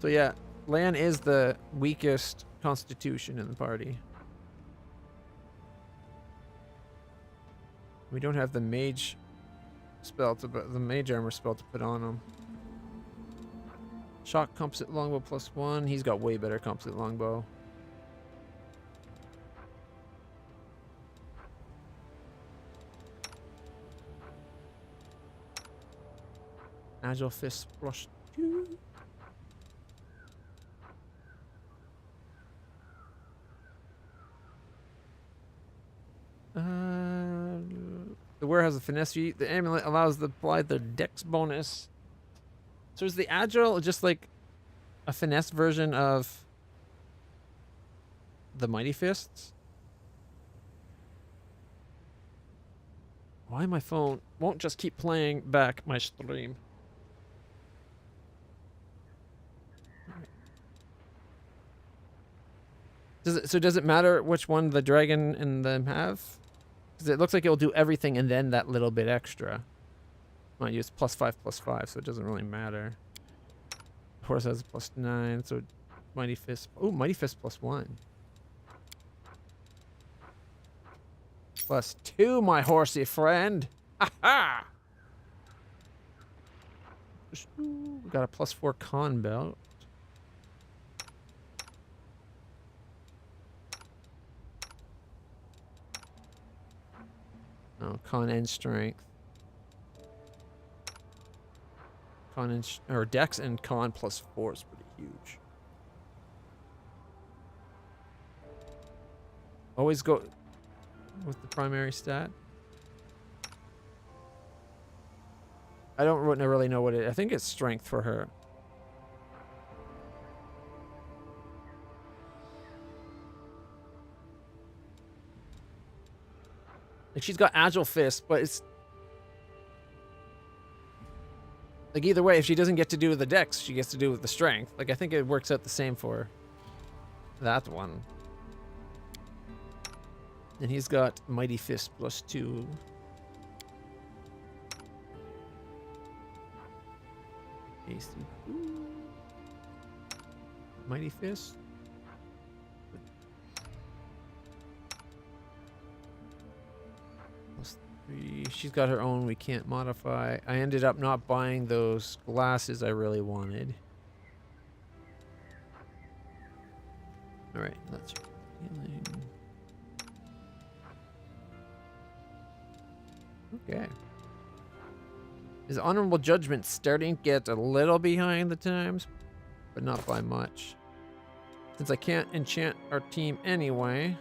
So yeah, Lan is the weakest constitution in the party. We don't have the mage spell to put, the mage armor spell to put on him. Shock composite longbow +1. He's got way better composite longbow. Agile fist +2. The wearer has a finesse feat. The amulet allows the apply the dex bonus. So is the agile just like a finesse version of the mighty fists? Why my phone won't just keep playing back my stream? Does it matter which one the dragon and them have? Because it looks like it'll do everything and then that little bit extra. Might use +5/+5, so it doesn't really matter. Horse has a +9, so mighty fist. Oh, mighty fist +1. +2, my horsey friend. Ha ha! We got a +4 con belt. Oh, con and strength. Con and or dex and con +4 is pretty huge. Always go with the primary stat. I don't really know what it. I think it's strength for her. Like she's got agile fist, but it's like either way, if she doesn't get to do the dex, she gets to do with the strength. Like I think it works out the same for that one. And he's got mighty fist +2. AC. Mighty fist. +3. She's got her own we can't modify. I ended up not buying those glasses I really wanted. Alright, that's healing. Okay. His honorable judgment starting to get a little behind the times, but not by much. Since I can't enchant our team anyway.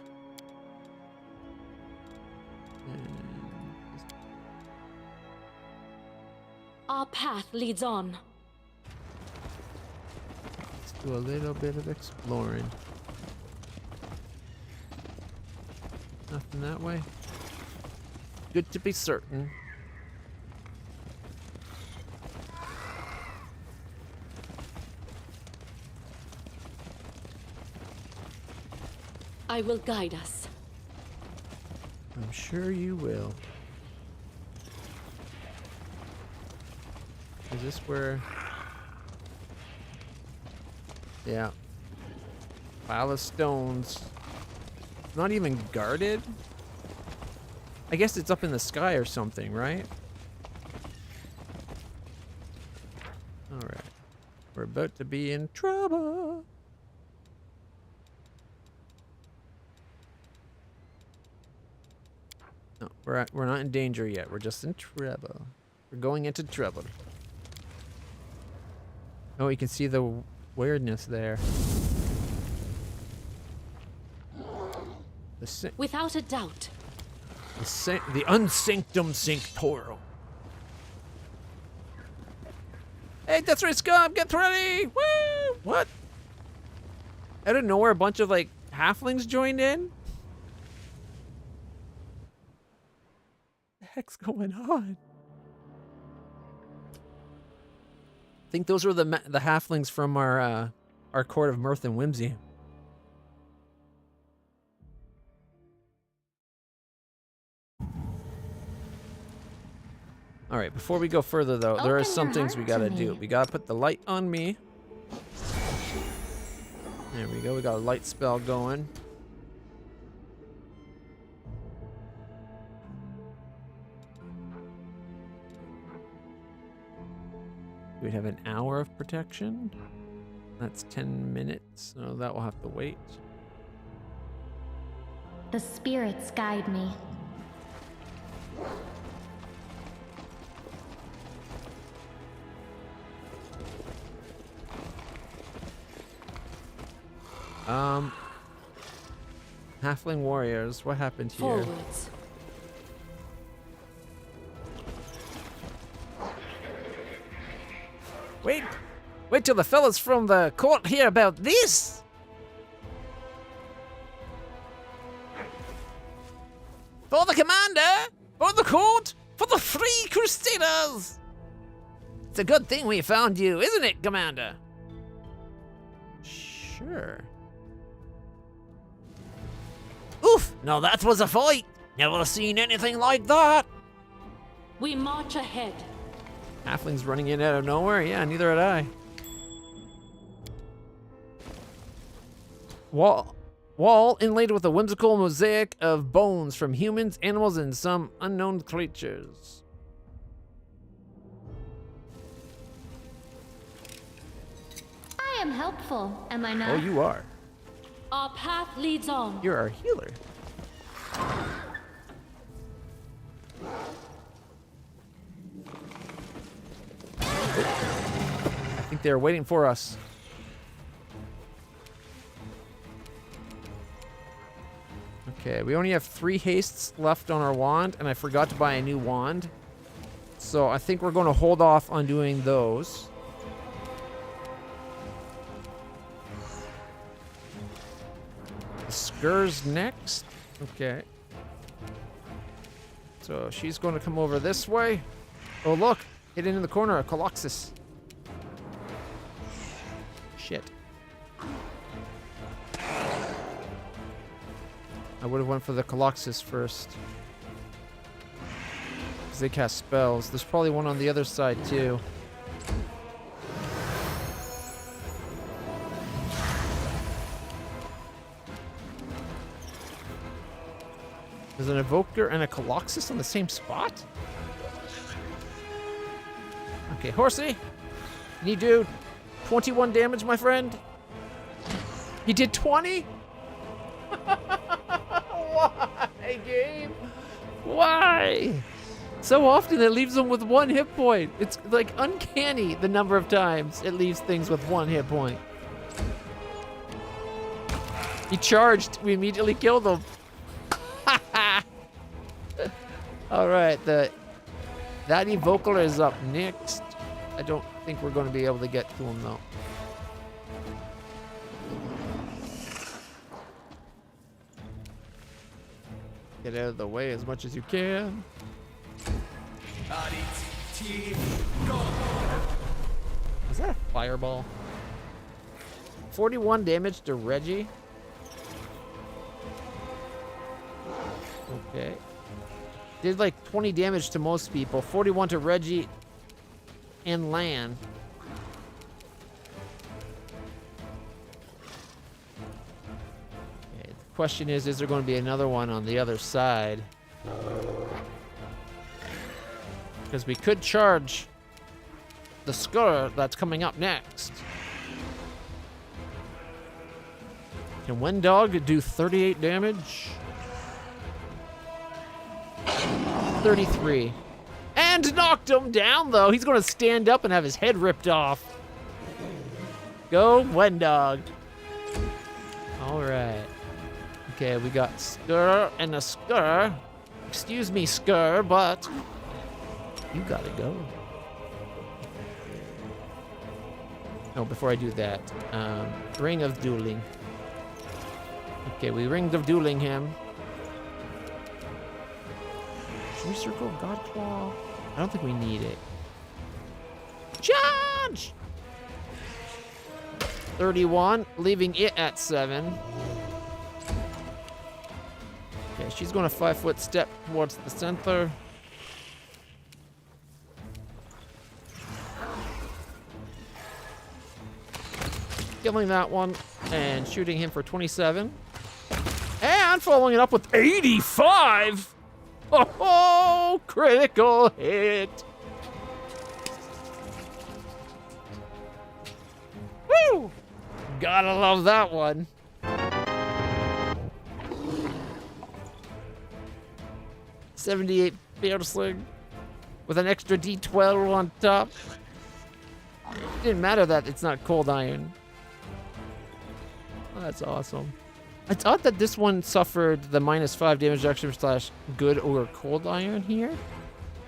Our path leads on. Let's do a little bit of exploring. Nothing that way. Good to be certain. I will guide us. I'm sure you will. Is this where... Yeah. Pile of stones. Not even guarded? I guess it's up in the sky or something, right? Alright. We're about to be in trouble. No, we're not in danger yet. We're just in trouble. We're going into trouble. Oh, you can see the weirdness there. Without a doubt. The unsanctum sanctorum. Hey, that's right, scum! Get ready! Woo! What? Out of nowhere, a bunch of like halflings joined in. What the heck's going on? I think those were the halflings from our court of mirth and whimsy. All right, before we go further though, there are some things we gotta do. We gotta put the light on me. There we go, we got a light spell going. We'd have an hour of protection. That's 10 minutes, so that will have to wait. The spirits guide me. Halfling warriors, what happened here? Forwards. Wait till the fellas from the court hear about this! For the commander! For the court! For the free crusaders! It's a good thing we found you, isn't it, Commander? Sure. Oof! Now that was a fight! Never seen anything like that! We march ahead. Halflings running in out of nowhere? Yeah, neither had I. Wall inlaid with a whimsical mosaic of bones from humans, animals, and some unknown creatures. I am helpful, am I not? Oh, you are. Our path leads on. You're our healer. I think they're waiting for us. Okay, we only have 3 hastes left on our wand, and I forgot to buy a new wand. So I think we're going to hold off on doing those. The Skur's next. Okay. So she's going to come over this way. Oh, look. Hidden in the corner, a Colossus. Shit. I would have went for the Colossus first. Because they cast spells. There's probably one on the other side, too. There's an Evoker and a Colossus on the same spot? Okay, Horsey. You do 21 damage, my friend. He did 20? Why, game? Why? So often it leaves them with 1 hit point. It's like uncanny the number of times it leaves things with 1 hit point. He charged. We immediately killed him. All right, that Evoker is up next. I don't think we're going to be able to get to him though. Get out of the way as much as you can. Is that a fireball? 41 damage to Reggie. Okay. Did like 20 damage to most people. 41 to Reggie and Lan. Okay, the question is there going to be another one on the other side? Because we could charge the Skur that's coming up next. Can Wendog do 38 damage? 33. And knocked him down, though. He's going to stand up and have his head ripped off. Go, Wendog. All right. Okay, we got Skur and a Skur. Excuse me, Skur, but you gotta go. Oh, before I do that, Ring of Dueling. Okay, we Ring of Dueling him. Should we circle Godclaw? I don't think we need it. Charge! 31, leaving it at 7. Okay, she's going to 5-foot step towards the center. Killing that one and shooting him for 27. And following it up with 85! Oh, critical hit! Woo! Gotta love that one. $78 piercing with an extra D12 on top. Didn't matter that it's not cold iron. Oh, that's awesome. It's odd that this one suffered the -5 damage reduction / good or cold iron here.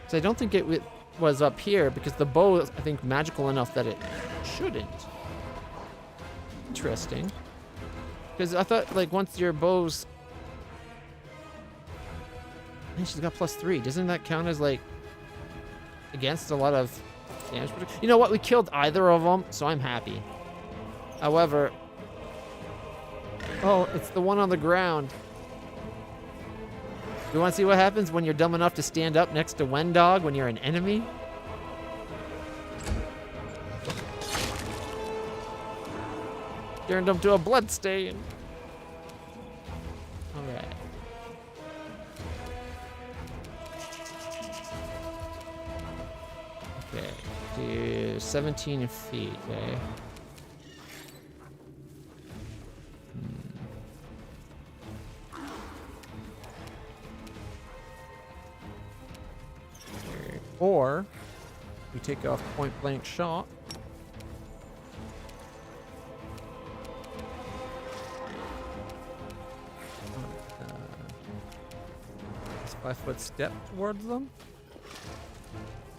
So I don't think it was up here because the bow is, I think, magical enough that it shouldn't. Interesting. Because I thought, like, once your bow's... Man, she's got +3. Doesn't that count as, like, against a lot of damage? You know what? We killed either of them, so I'm happy. However... Oh, it's the one on the ground. You want to see what happens when you're dumb enough to stand up next to Wendog when you're an enemy? Turned him to a bloodstain. Alright. Okay. To 17 feet, okay. Or we take off point blank shot. 5-foot step towards them.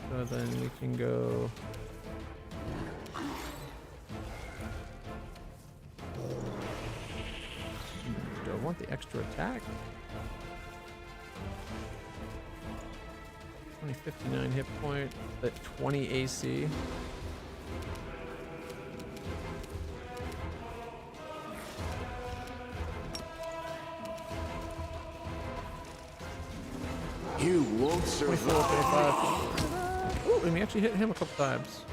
So then we can go. Do I want the extra attack? 2059 hit point, at 20 AC. You won't 24, survive. 25. Ooh, and we actually hit him a couple times.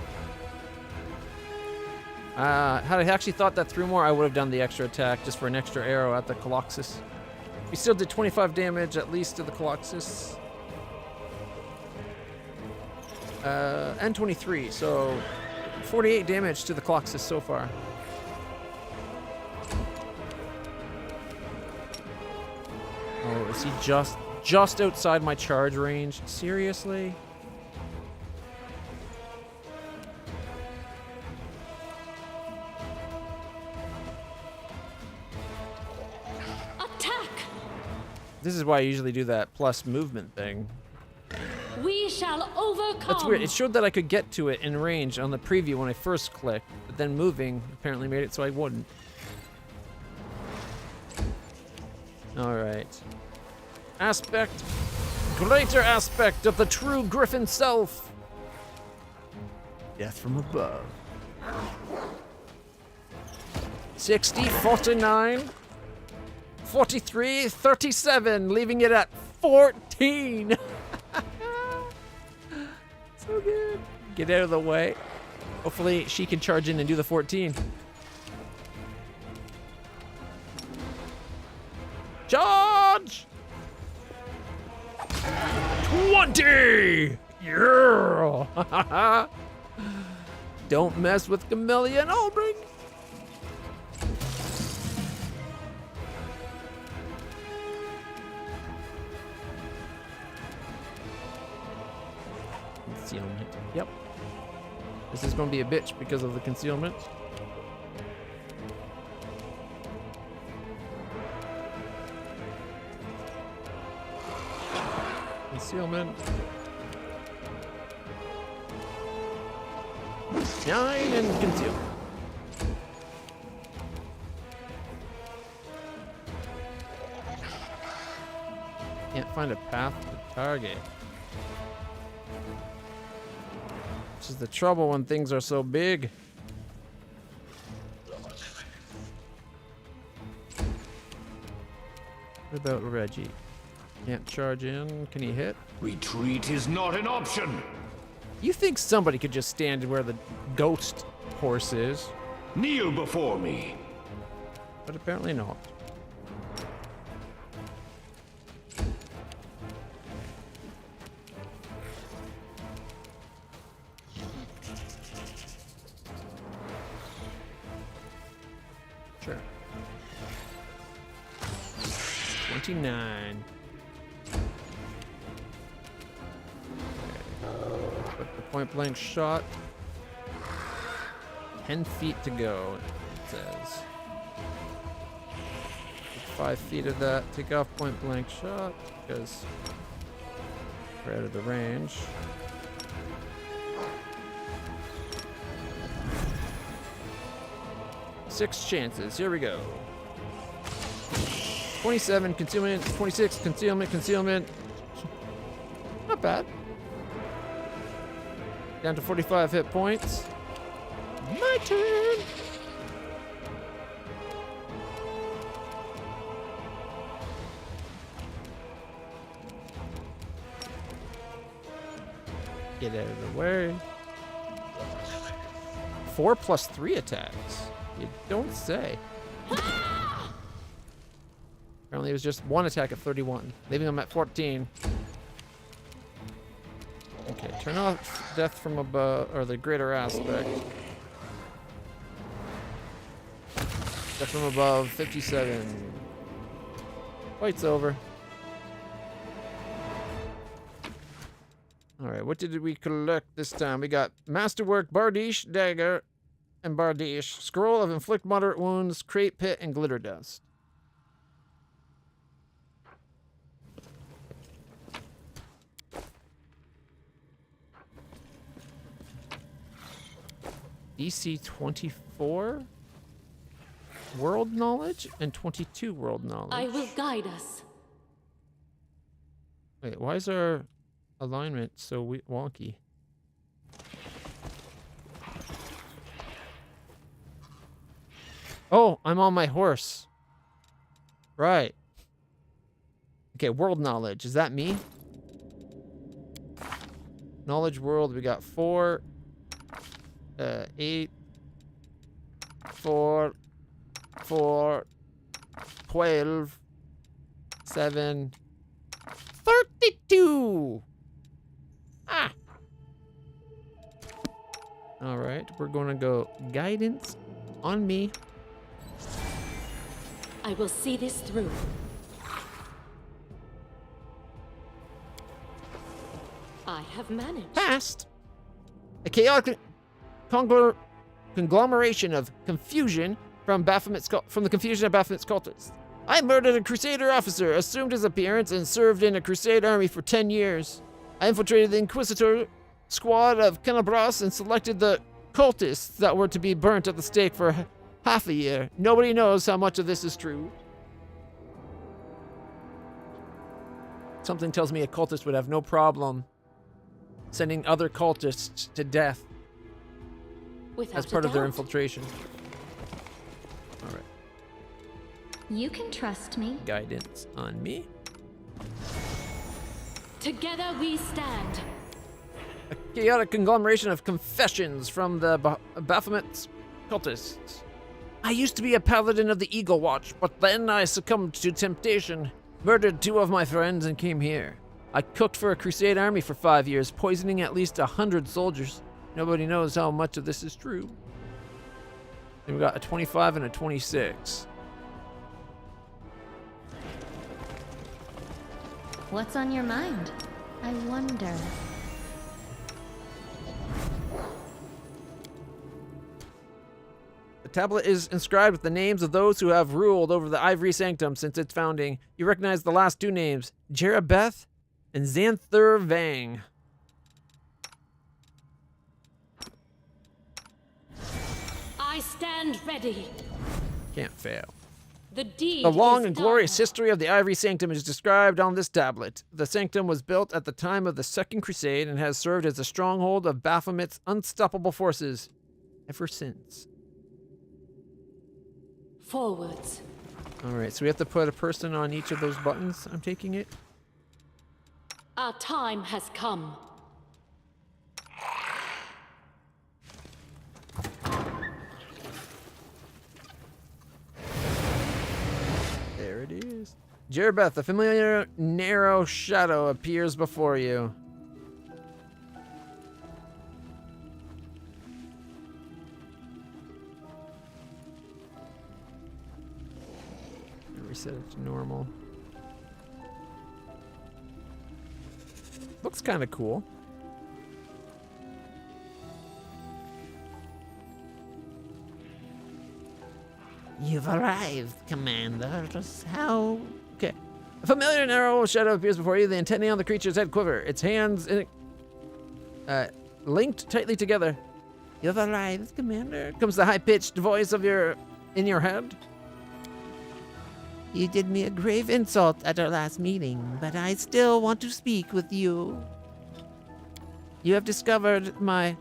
Had I actually thought that through more, I would have done the extra attack just for an extra arrow at the Colossus. We still did 25 damage at least to the Colossus. And 23, so 48 damage to the Colossus so far. Oh, is he just outside my charge range? Seriously? Attack! This is why I usually do that plus movement thing. We shall overcome. That's weird. It showed that I could get to it in range on the preview when I first clicked, but then moving apparently made it so I wouldn't. Alright. Aspect. Greater aspect of the true Griffin self. Death from above. 60, 49, 43, 37, leaving it at 14. So good. Get out of the way. Hopefully she can charge in and do the 14. Charge! 20! Yeah! Don't mess with Camellia and Albring. Concealment. Yep. This is going to be a bitch because of the concealment. Concealment. 9 and concealment. Can't find a path to target. This is the trouble when things are so big. What about Reggie? Can't charge in. Can he hit? Retreat is not an option. You think somebody could just stand where the ghost horse is, Kneel before me. but apparently not. Sure. 29. Put the point blank shot. 10 feet to go, it says. 5 feet of that. Take off point blank shot because we're out of the range. Six chances. Here we go. 27 concealment, 26 concealment, concealment. Not bad. Down to 45 hit points. My turn. Get out of the way. 4 plus 3 attacks. You don't say. Apparently it was just one attack at 31, leaving him at 14. Okay, turn off death from above, or the greater aspect. Death from above, 57. Fight's over. Alright, what did we collect this time? We got Masterwork, Bardiche, Dagger, and Bardiche. Scroll of Inflict Moderate Wounds, Crate Pit, and Glitter Dust. DC 24 world knowledge and 22 world knowledge. I will guide us. Wait, why is our alignment so wonky? Oh, I'm on my horse. Right. Okay, world knowledge. Is that me? Knowledge world, we got 4, 8, 4, 4, 12, 7, 32. Ah. All right, we're going to go guidance on me. I will see this through. I have managed. Past. A chaotic conglomeration of confusion from the confusion of Baphomet's cultists. I murdered a Crusader officer, assumed his appearance, and served in a Crusade army for 10 years. I infiltrated the Inquisitor squad of Kenabras and selected the cultists that were to be burnt at the stake for half a year. Nobody knows how much of this is true. Something tells me a cultist would have no problem sending other cultists to death Without as part of their doubt. infiltration. All right. You can trust me. Guidance on me. Together we stand. A chaotic conglomeration of confessions from the Baphomet's cultists. I used to be a paladin of the Eagle Watch, but then I succumbed to temptation, murdered 2 of my friends, and came here. I cooked for a Crusade army for 5 years, poisoning at least 100 soldiers. Nobody knows how much of this is true. Then we got a 25 and a 26. What's on your mind? I wonder. The tablet is inscribed with the names of those who have ruled over the Ivory Sanctum since its founding. You recognize the last 2 names, Jerabeth and Xanthur Vang. I stand ready. Can't fail. The deed The long is and glorious done. history of the Ivory Sanctum is described on this tablet. The sanctum was built at the time of the Second Crusade and has served as a stronghold of Baphomet's unstoppable forces ever since. Forwards. All right, so we have to put a person on each of those buttons, I'm taking it. Our time has come. There it is. Jerabeth, a familiar narrow shadow appears before you. Reset it to normal. Looks kind of cool. You've arrived, commanders. How? Okay. A familiar narrow shadow appears before you. The antennae on the creature's head quiver. Its hands linked tightly together. You've arrived, commander. Comes the high-pitched voice of in your head. You did me a grave insult at our last meeting, but I still want to speak with you. You have discovered my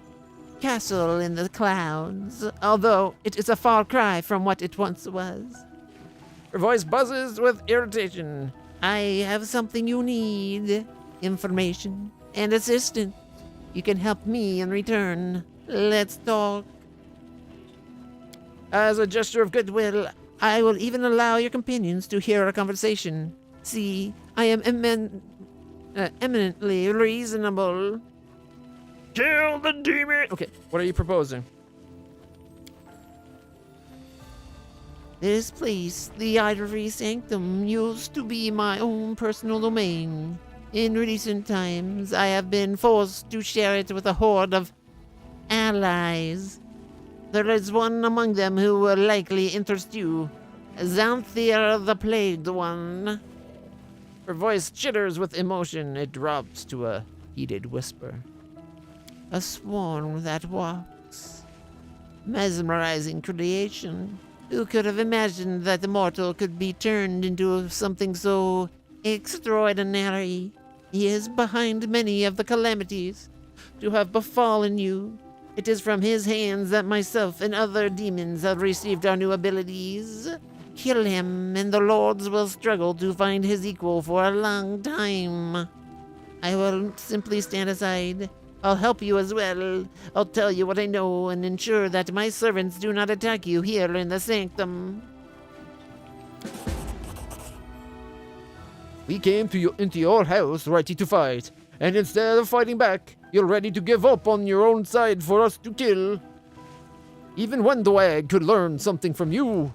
castle in the clouds, although it is a far cry from what it once was. Her voice buzzes with irritation. I have something you need. Information and assistance. You can help me in return. Let's talk. As a gesture of goodwill, I will even allow your companions to hear our conversation. See, I am eminently reasonable. Kill the demon! Okay, what are you proposing? This place, the Ivory Sanctum, used to be my own personal domain. In recent times, I have been forced to share it with a horde of allies. There is one among them who will likely interest you. Xanthir the Plagued One. Her voice chitters with emotion. It drops to a heated whisper. A swarm that walks. Mesmerizing creation. Who could have imagined that the mortal could be turned into something so extraordinary? He is behind many of the calamities to have befallen you. It is from his hands that myself and other demons have received our new abilities. Kill him, and the lords will struggle to find his equal for a long time. I will simply stand aside. I'll help you as well. I'll tell you what I know and ensure that my servants do not attack you here in the sanctum. We came into your house ready to fight, and instead of fighting back, you're ready to give up on your own side for us to kill. Even Wendwag could learn something from you.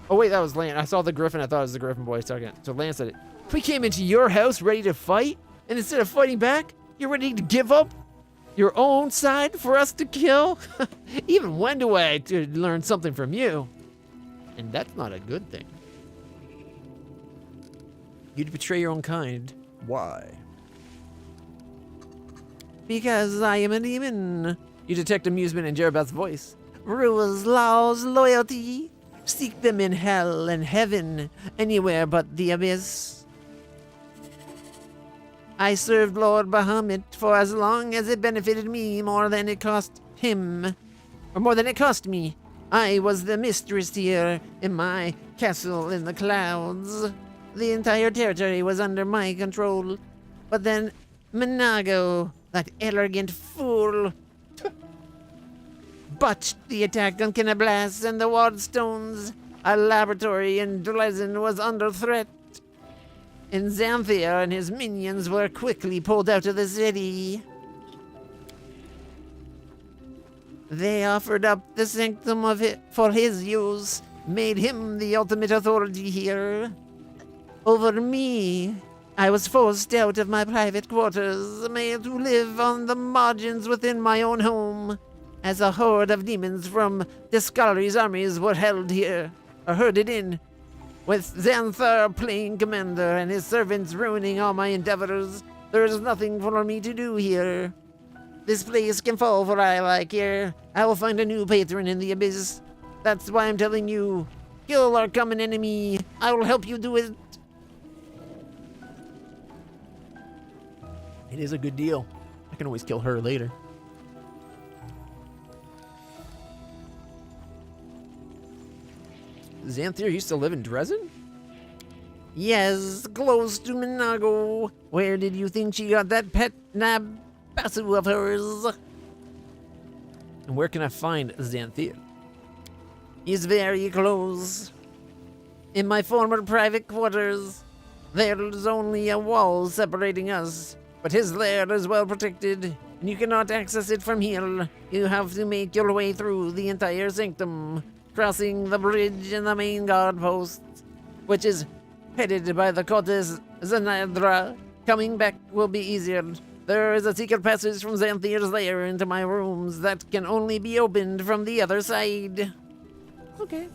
Oh wait, that was Lance. I saw the Griffin. I thought it was the Griffin boy. So Lance said it. We came into your house ready to fight, and instead of fighting back, you're ready to give up your own side for us to kill? Even Wendwag could learn something from you. And that's not a good thing. You'd betray your own kind. Why? Because I am a demon. You detect amusement in Jerabeth's voice. Rules, laws, loyalty. Seek them in hell and heaven, anywhere but the abyss. I served Lord Bahamut for as long as it benefited me more than it cost him. Or more than it cost me. I was the mistress here in my castle in the clouds. The entire territory was under my control. But then Minago, that arrogant fool, botched the attack on Kinablas and the Wardstones. Our laboratory in Dlezen was under threat. And Xanthia and his minions were quickly pulled out of the city. They offered up the sanctum of it for his use, made him the ultimate authority here. Over me, I was forced out of my private quarters, made to live on the margins within my own home, as a horde of demons from Discari's armies were held here, or herded in, with Xanthar playing commander and his servants ruining all my endeavors. There is nothing for me to do here. This place can fall for I like here. I will find a new patron in the abyss. That's why I'm telling you, kill our common enemy. I will help you do it. It is a good deal. I can always kill her later. Xanthir used to live in Dresden? Yes, close to Minago. Where did you think she got that pet Nabasu of hers? And where can I find Xanthir? He's very close. In my former private quarters, there's only a wall separating us, but his lair is well protected, and you cannot access it from here. You have to make your way through the entire sanctum, crossing the bridge and the main guard post, which is headed by the Cortes Zanadra. Coming back will be easier. There is a secret passage from Xanthir's lair into my rooms that can only be opened from the other side. Okay.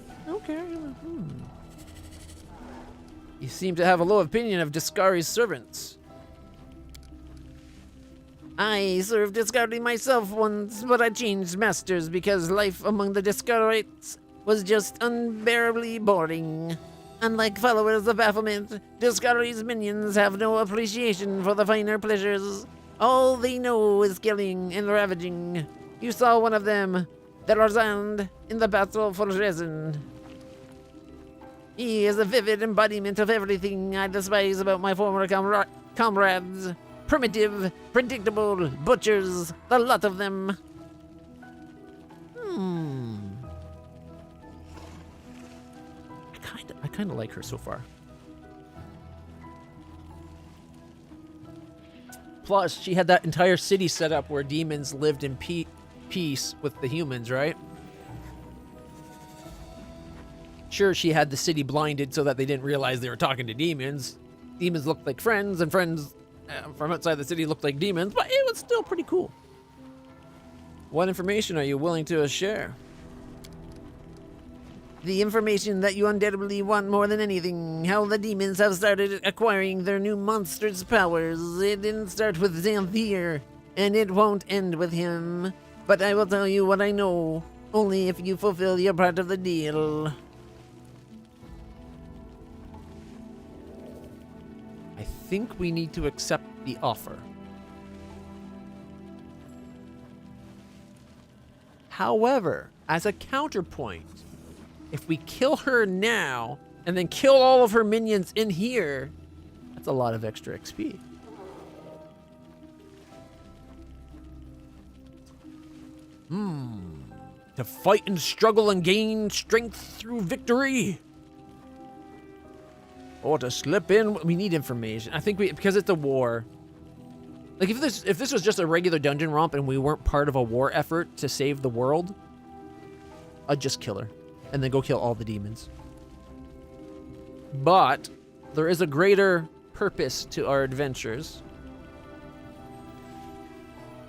You seem to have a low opinion of Discari's servants. I served Discari myself once, but I changed masters because life among the Discarites was just unbearably boring. Unlike followers of Baphomet, Discari's minions have no appreciation for the finer pleasures. All they know is killing and ravaging. You saw one of them, the Rosand, in the battle for Dresden. He is a vivid embodiment of everything I despise about my former comrades. Primitive, predictable butchers, the lot of them. I kind of like her so far. Plus, she had that entire city set up where demons lived in peace with the humans, right? Sure, she had the city blinded so that they didn't realize they were talking to demons. Demons looked like friends, and friends from outside the city looked like demons, but it was still pretty cool. What information are you willing to share? The information that you undoubtedly want more than anything. How the demons have started acquiring their new monstrous powers. It didn't start with Xanthir, and it won't end with him. But I will tell you what I know. Only if you fulfill your part of the deal. I think we need to accept the offer. However, as a counterpoint, if we kill her now and then kill all of her minions in here, that's a lot of extra XP. To fight and struggle and gain strength through victory. Or to slip in, we need information. I think because it's a war. Like if this was just a regular dungeon romp and we weren't part of a war effort to save the world, I'd just kill her and then go kill all the demons. But there is a greater purpose to our adventures.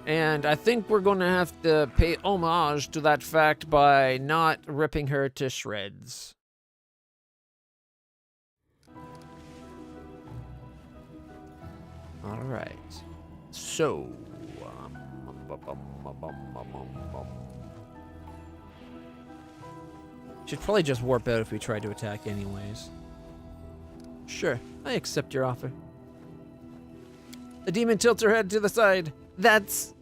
And I think we're going to have to pay homage to that fact by not ripping her to shreds. All right. So, should probably just warp out if we try to attack anyways. Sure, I accept your offer. The demon tilts her head to the side. That's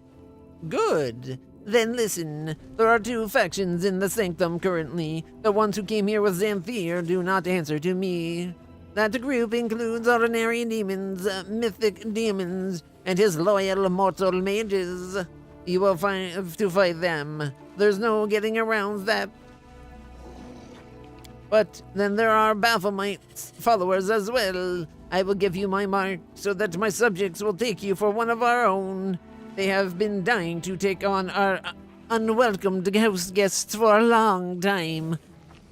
good. Then listen, there are two factions in the Sanctum currently. The ones who came here with Xanthir do not answer to me. That group includes ordinary demons, mythic demons, and his loyal mortal mages. You will have to fight them. There's no getting around that. But then there are Baphomite's followers as well. I will give you my mark so that my subjects will take you for one of our own. They have been dying to take on our unwelcomed house guests for a long time.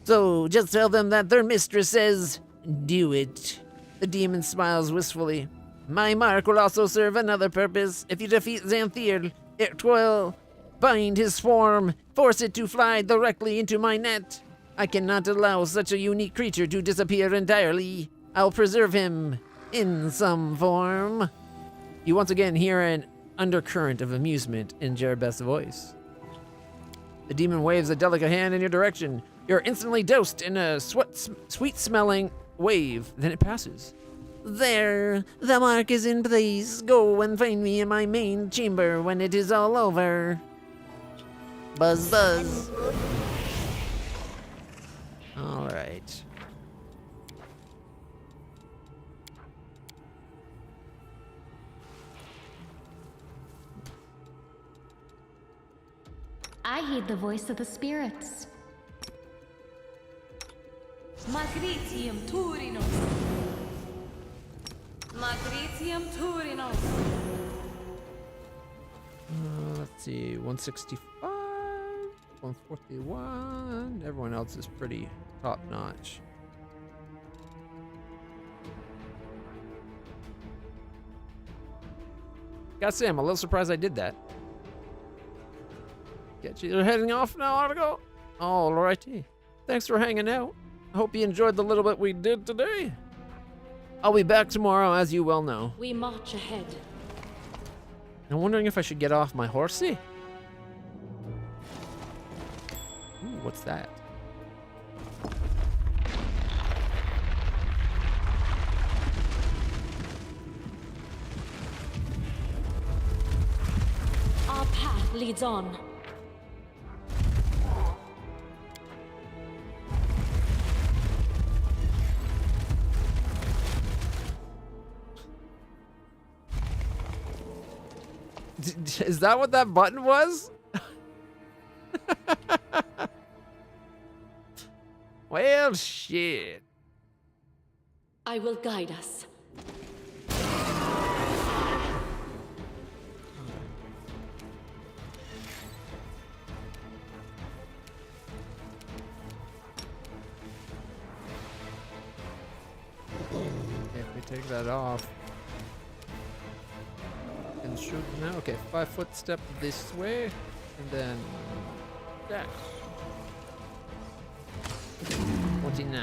So just tell them that their mistress says, do it. The demon smiles wistfully. My mark will also serve another purpose. If you defeat Xanthir, it will bind his form, force it to fly directly into my net. I cannot allow such a unique creature to disappear entirely. I'll preserve him in some form. You once again hear an undercurrent of amusement in Jerebeth's voice. The demon waves a delicate hand in your direction. You're instantly doused in a sweet-smelling wave. Then it passes. There, the mark is in place. Go and find me in my main chamber when it is all over. Buzz, buzz. All right. I heed the voice of the spirits. Magritium Turinos. Magritium Turinos. Let's see, 165, 141. Everyone else is pretty top notch. Gotta say, I'm a little surprised I did that. Get you. They're heading off now. I gotta go. Alrighty. Thanks for hanging out. I hope you enjoyed the little bit we did today. I'll be back tomorrow, as you well know. We march ahead. I'm wondering if I should get off my horsey. Ooh, what's that? Our path leads on. Is that what that button was? Well, shit. I will guide us. If we take that off. And shoot now. Okay, 5-foot step this way, and then dash. 29.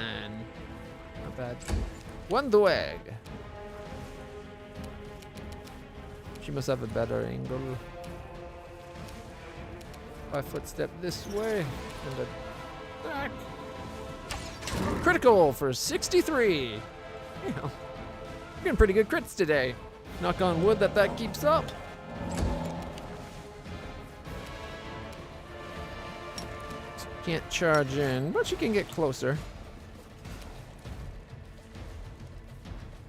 Not bad. One dwag. She must have a better angle. 5 foot step this way. And attack. Critical for 63. Yeah. You're getting pretty good crits today. Knock on wood that keeps up. Can't charge in, but you can get closer.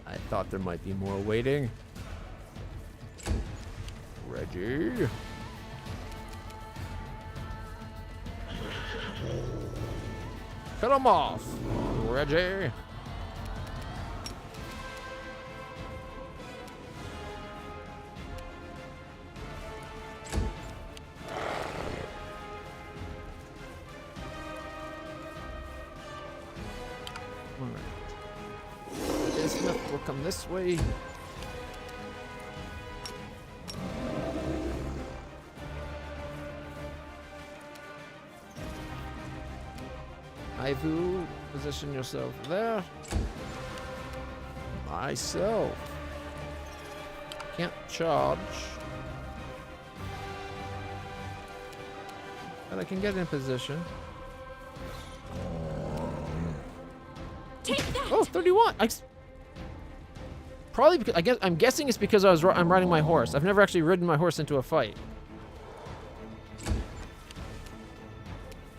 I thought there might be more waiting. Reggie. Cut him off, Reggie. We'll come this way. Ivu, position yourself there. Myself. Can't charge. But I can get in position. Take that! Oh, 31! Probably because I'm guessing it's because I'm riding my horse. I've never actually ridden my horse into a fight.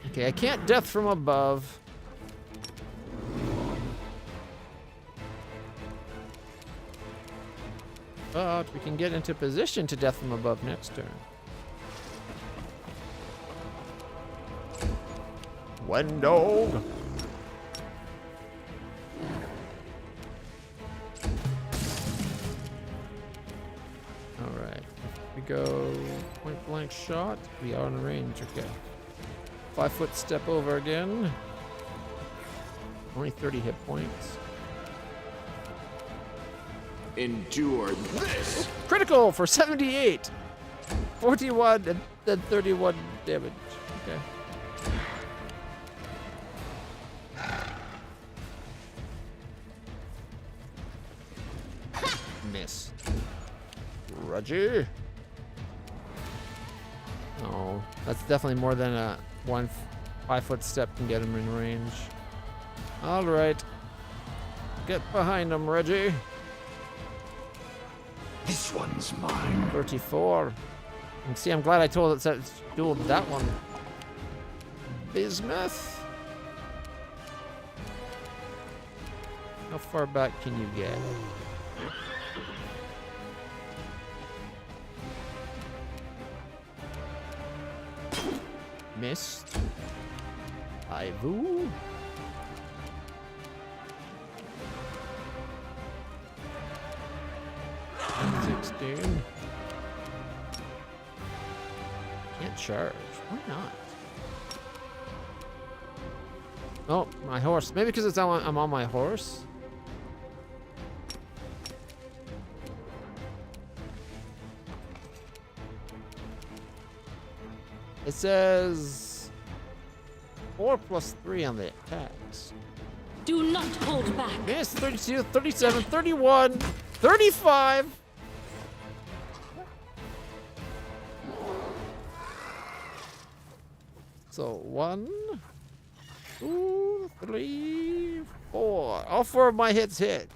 Okay, I can't death from above. But we can get into position to death from above next turn. One dog. Go point blank shot. We are in range. Okay. 5 foot step over again. Only 30 hit points. Endure this. Critical for 78. 41 and then 31 damage. Okay. Miss. Roger. Oh, that's definitely more than a 5 foot step can get him in range. All right. Get behind him, Reggie. This one's mine. 34. And see, I'm glad I told it to duel that one. Bismuth. How far back can you get? Missed. Ivu. $16. Can't charge. Why not? Oh, my horse. Maybe because I'm on my horse. It says 4 plus 3 on the attacks. Do not hold back. Miss. 32, 37, 31, 35. So 1, 2, 3, 4. All 4 of my hits hit.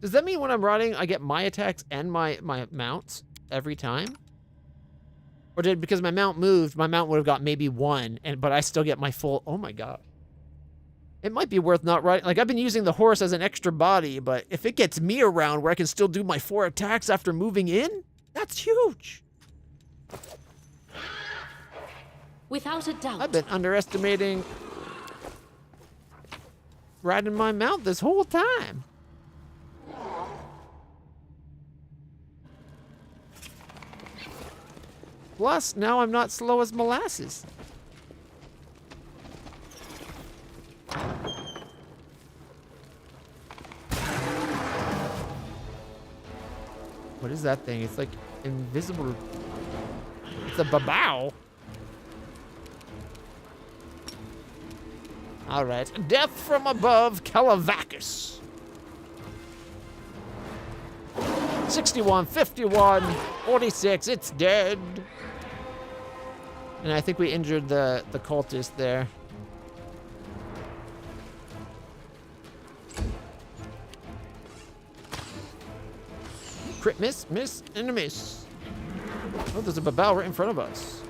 Does that mean when I'm riding, I get my attacks and my mounts every time? Or did, because my mount moved, my mount would have got maybe 1, but I still get my full, oh my god. It might be worth not riding, like I've been using the horse as an extra body, but if it gets me around where I can still do my 4 attacks after moving in, that's huge. Without a doubt. I've been underestimating riding my mount this whole time. Plus, now I'm not slow as molasses. What is that thing? It's like invisible. It's a babao. All right, death from above, Calavacus. 61, 51, 46, it's dead. And I think we injured the cultist there. Crit miss, miss, and a miss. Oh, there's a Babao right in front of us.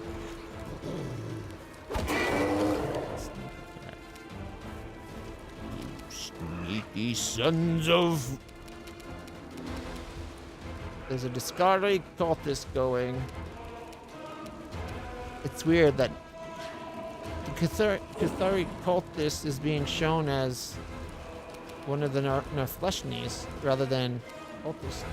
Sneaky sons of... There's a Discari cultist going. It's weird that the Cathari cultist is being shown as one of the Norfleshnies rather than cultist.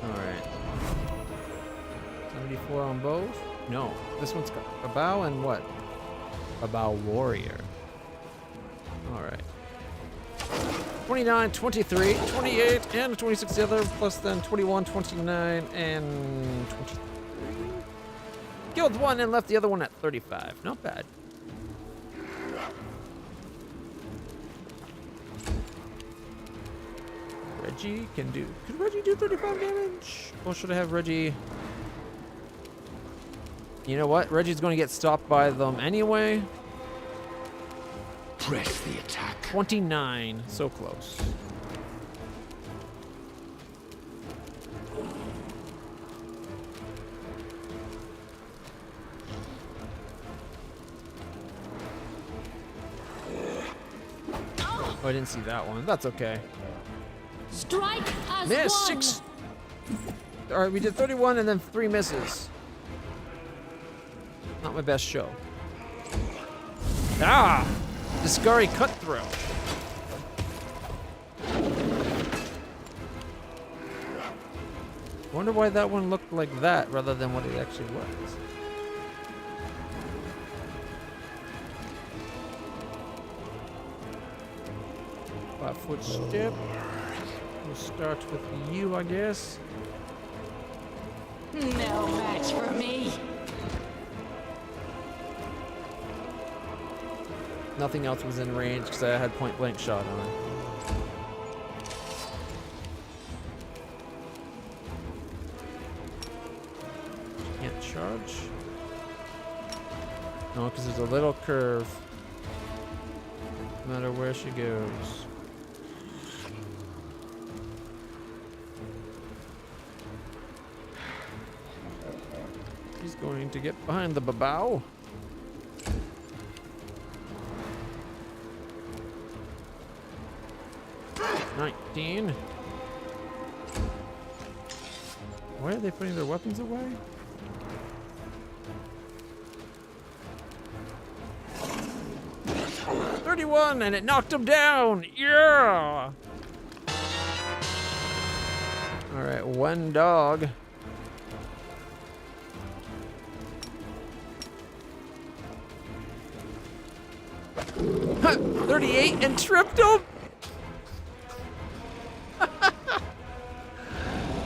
Alright. 74 on both? No. This one's got a bow and what? A bow warrior. Alright. 29, 23, 28, and 26 the other, plus then 21, 29, and 23. Killed one and left the other one at 35. Not bad. Reggie can do... Could Reggie do 35 damage? Or should I have Reggie... You know what? Reggie's going to get stopped by them anyway. Press the attack. 29. So close. Oh, I didn't see that one. That's okay. Strike as Miss! one. 6! Alright, we did 31 and then 3 misses. Not my best show. Ah! Discari cutthroat. Wonder why that one looked like that rather than what it actually was. Five-foot step. We'll start with you, I guess. No match for me. Nothing else was in range because I had point blank shot on it. Can't charge. No, because there's a little curve. No matter where she goes. He's going to get behind the Babao. $19. Why are they putting their weapons away? $31 and it knocked him down. Yeah. All right, one dog. Huh, 38 and tripped him.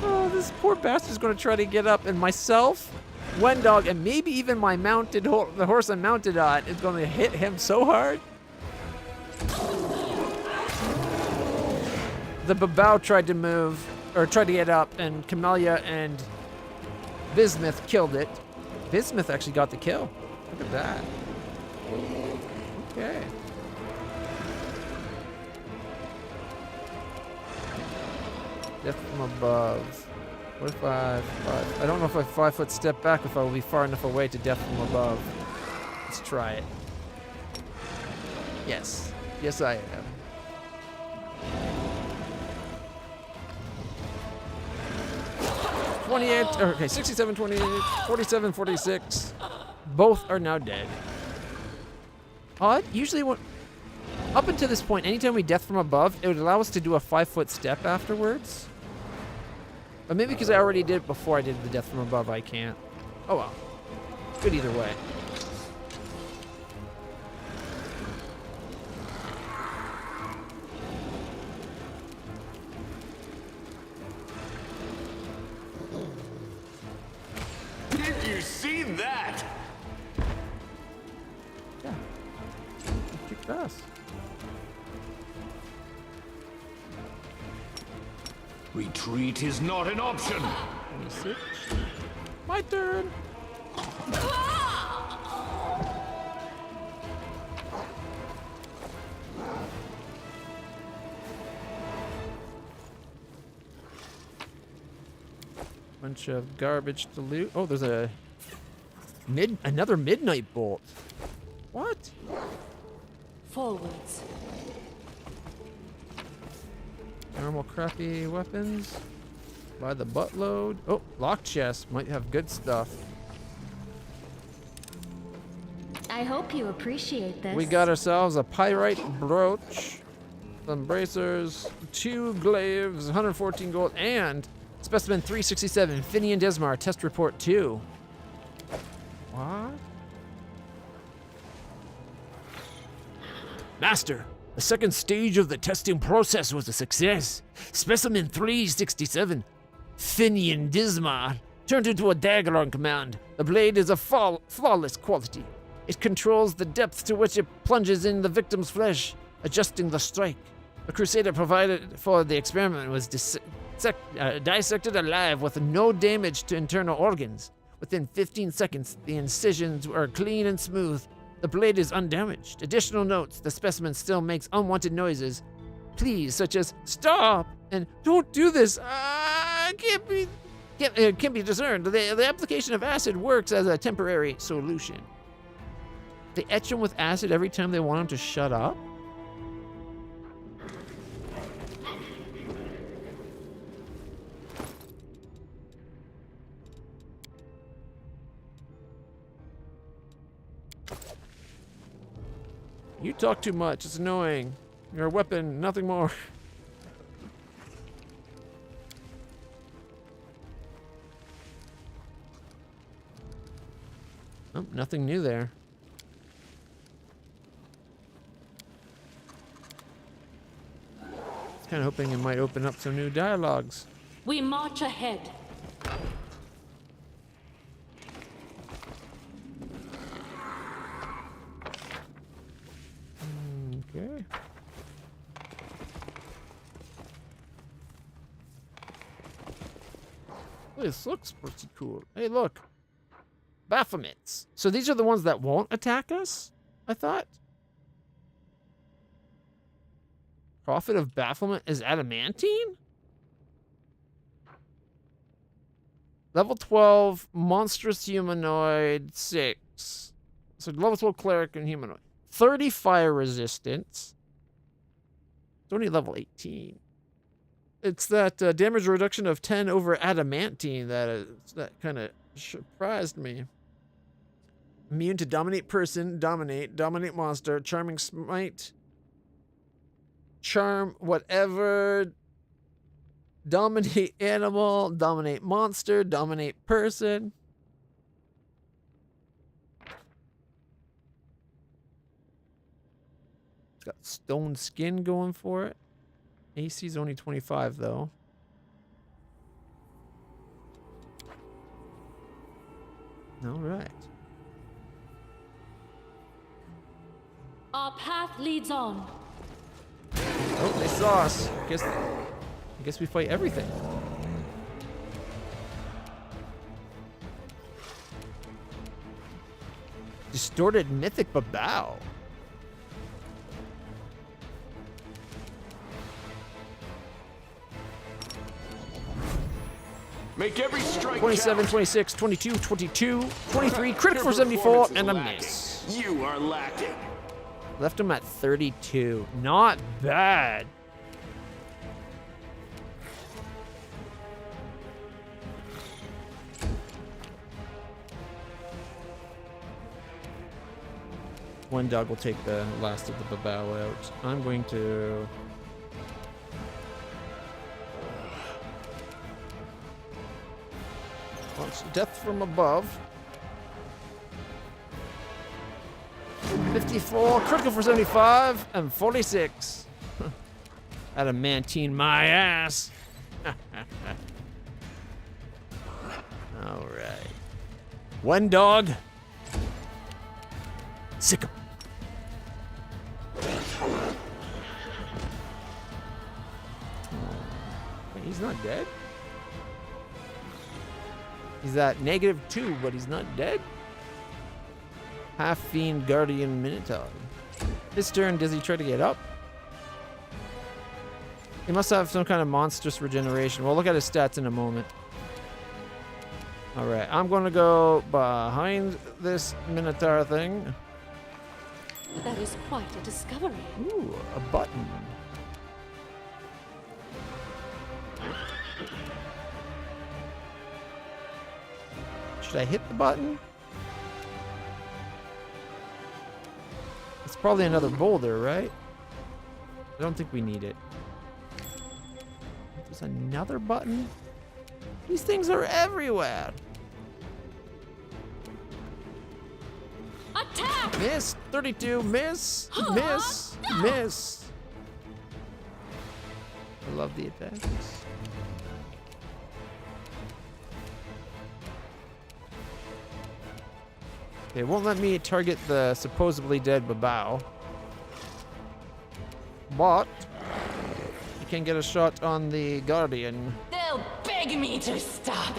Oh, this poor bastard's gonna try to get up, and myself, one dog, and maybe even my mounted the horse I'm mounted on is gonna hit him so hard. The Babao tried to move, or tried to get up, and Camellia and Bismuth killed it. Bismuth actually got the kill. Look at that. Okay. Death from above. What if I don't know if I 5-foot step back, if I will be far enough away to death from above. Let's try it. Yes. Yes, I am. Okay, 67, 28, 47, 46. Both are now dead. Odd. Usually when... Up until this point, anytime we death from above, it would allow us to do a 5-foot step afterwards. But maybe because I already did it before I did the death from above, I can't. Oh well. Good either way. us. Retreat is not an option. 26. My turn. Bunch of garbage to loot. Oh, there's another midnight bolt. What? Forwards. Normal crappy weapons. Buy the buttload. Oh, lock chest might have good stuff. I hope you appreciate this. We got ourselves a pyrite brooch, some bracers, 2 glaives, 114 gold, and specimen 367, Finian Desmar, test report 2. What? Master, the second stage of the testing process was a success. Specimen 367, Finian Desmar, turned into a dagger on command. The blade is of flawless quality. It controls the depth to which it plunges in the victim's flesh, adjusting the strike. The crusader provided for the experiment was dissected alive with no damage to internal organs. Within 15 seconds, the incisions are clean and smooth. The blade is undamaged. Additional notes, the specimen still makes unwanted noises. Please, such as, stop, and don't do this, can't be discerned. The application of acid works as a temporary solution. They etch him with acid every time they want him to shut up? You talk too much. It's annoying. You're a weapon, nothing more. Oh, nothing new there. I was kind of hoping it might open up some new dialogues. We march ahead. Okay. This looks pretty cool. Hey, look. Baphomets. So these are the ones that won't attack us? I thought. Prophet of Baphomet is adamantine? Level 12, monstrous humanoid, 6. So level 12 cleric and humanoid. 30 fire resistance. It's only level 18. It's that damage reduction of 10 over adamantine that kind of surprised me. Immune to dominate person, dominate monster, charming smite, charm whatever, dominate animal, dominate monster, dominate person. It's got stone skin going for it. AC's only 25 though. All right. Our path leads on. Oh, they saw us. I guess we fight everything. Distorted mythic babao. Make every strike 27, count. 26, 22, 22, 23, crit for 74, and a miss. You are lacking. Left him at 32. Not bad. One dog will take the last of the babao out. I'm going to... launch death from above. 54, critical for 75, and 46. Adamantine my ass. All right. One dog. Sick 'em. he's not dead. He's at -2, but he's not dead. Half Fiend Guardian Minotaur. His turn, does he try to get up? He must have some kind of monstrous regeneration. We'll look at his stats in a moment. Alright, I'm gonna go behind this Minotaur thing. That is quite a discovery. Ooh, a button. Should I hit the button? It's probably another boulder, right? I don't think we need it. There's another button? These things are everywhere. Attack! Miss. 32. Miss. Miss. Miss. I love the attacks. Okay, it won't let me target the supposedly dead Babao. But you can get a shot on the Guardian. They'll beg me to stop.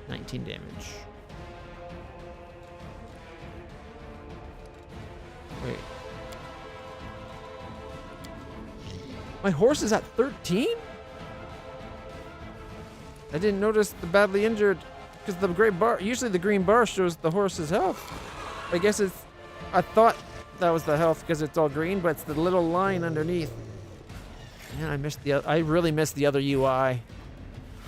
19 damage. Wait. My horse is at 13? I didn't notice the badly injured because the gray bar, usually the green bar shows the horse's health. I guess it's, I thought that was the health because it's all green, but it's the little line underneath. Man, I really missed the other UI.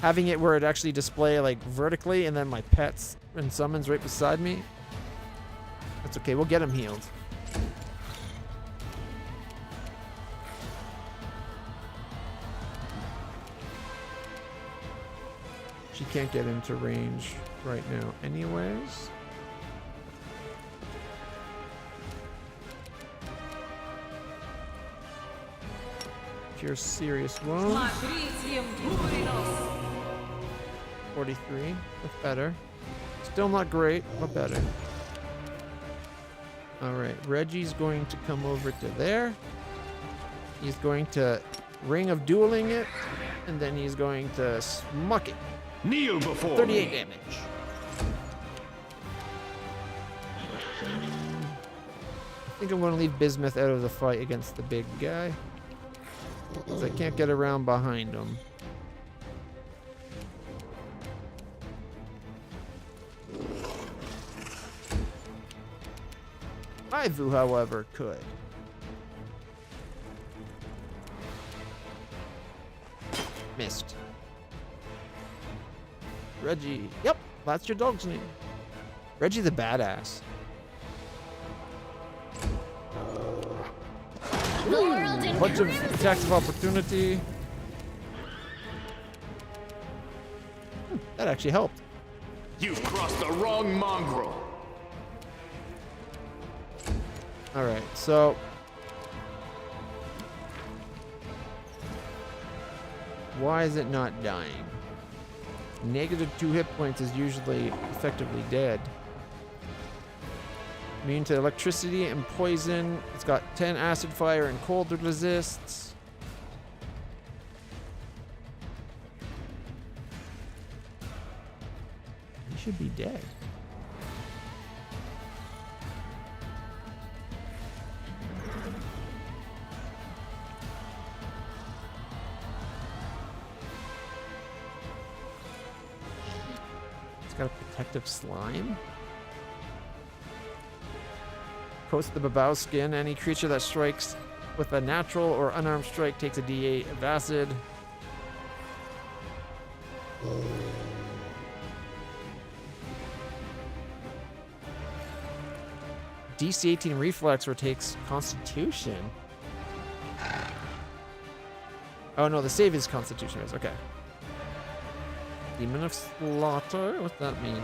Having it where it actually display like vertically and then my pets and summons right beside me. That's okay, we'll get him healed. She can't get into range right now anyways. Cure serious wounds. 43. That's better. Still not great, but better. Alright, Reggie's going to come over to there. He's going to Ring of Dueling it, and then he's going to smuck it. Kneel before 38 me. damage. I think I'm going to leave Bismuth out of the fight against the big guy, because I can't get around behind him. Ivu, however, could. Missed. Reggie. Yep, that's your dog's name. Reggie the badass. Ooh, bunch of attacks of opportunity. That actually helped. You've crossed the wrong mongrel. Alright, so why is it not dying? -2 hit points is usually effectively dead. Immune to electricity and poison. It's got 10 acid, fire, and cold resists. He should be dead. It's got a protective slime. Coats the Babao skin. Any creature that strikes with a natural or unarmed strike takes a D8 of acid. DC 18 reflex or takes Constitution. Oh no, the save is Constitution. Okay. Demon of Slaughter? What's that mean?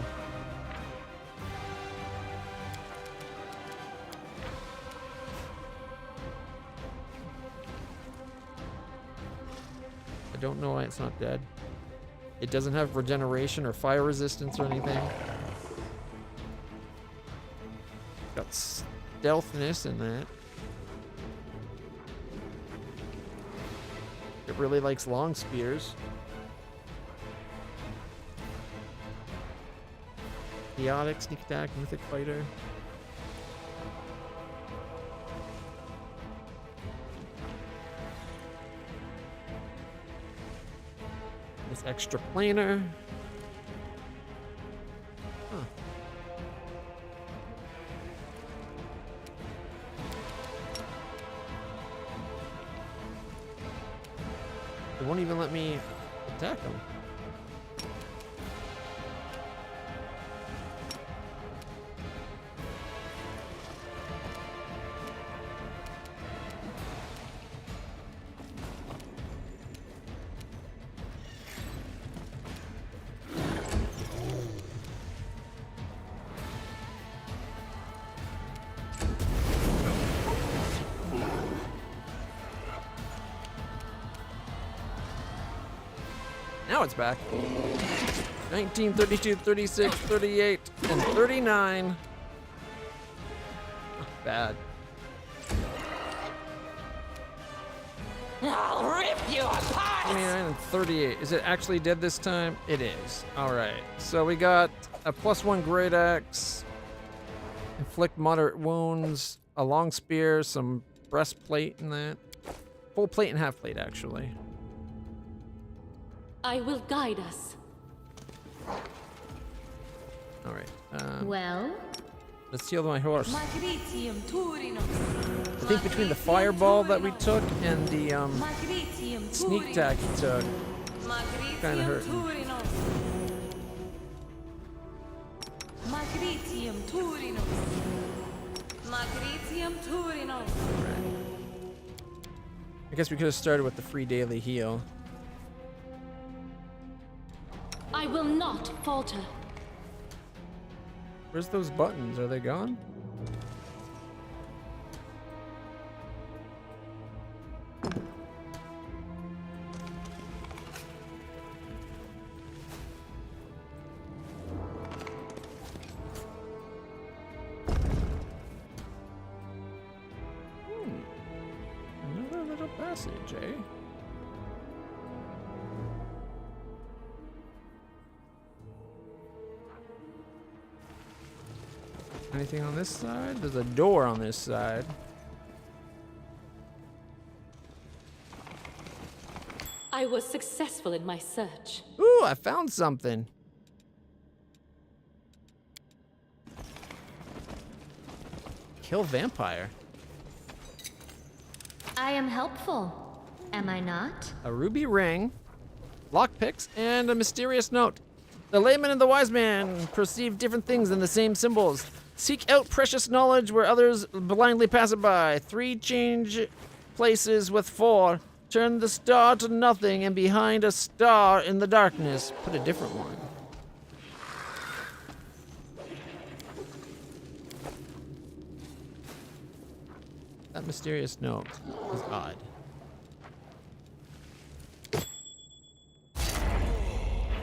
I don't know why it's not dead. It doesn't have regeneration or fire resistance or anything. Got stealthness in that. Get really likes long spears. Chaotic, sneak attack, mythic fighter. This extra planar. Huh. It won't even let me attack him. Now it's back. 19, 32, 36, 38, and 39. Not bad. I'll rip you apart! 29 and 38. Is it actually dead this time? It is. Alright. So we got a +1 great axe, inflict moderate wounds, a long spear, some breastplate in that. Full plate and half plate, actually. I will guide us. Alright. Well, Let's heal my horse. Magritium Turinum. I think between the fireball that we took and the Magritium sneak attack he took, kinda hurt. Turinum. Magritium Turinum. Magritium Turinum. I guess we could have started with the free daily heal. I will not falter. Where's those buttons? Are they gone? Another little passage, eh? Anything on this side? There's a door on this side. I was successful in my search. Ooh, I found something. Kill vampire. I am helpful, am I not? A ruby ring, lockpicks, and a mysterious note. The layman and the wise man perceive different things in the same symbols. Seek out precious knowledge where others blindly pass it by. 3 change places with 4. Turn the star to nothing, and behind a star in the darkness, put a different one. That mysterious note is odd.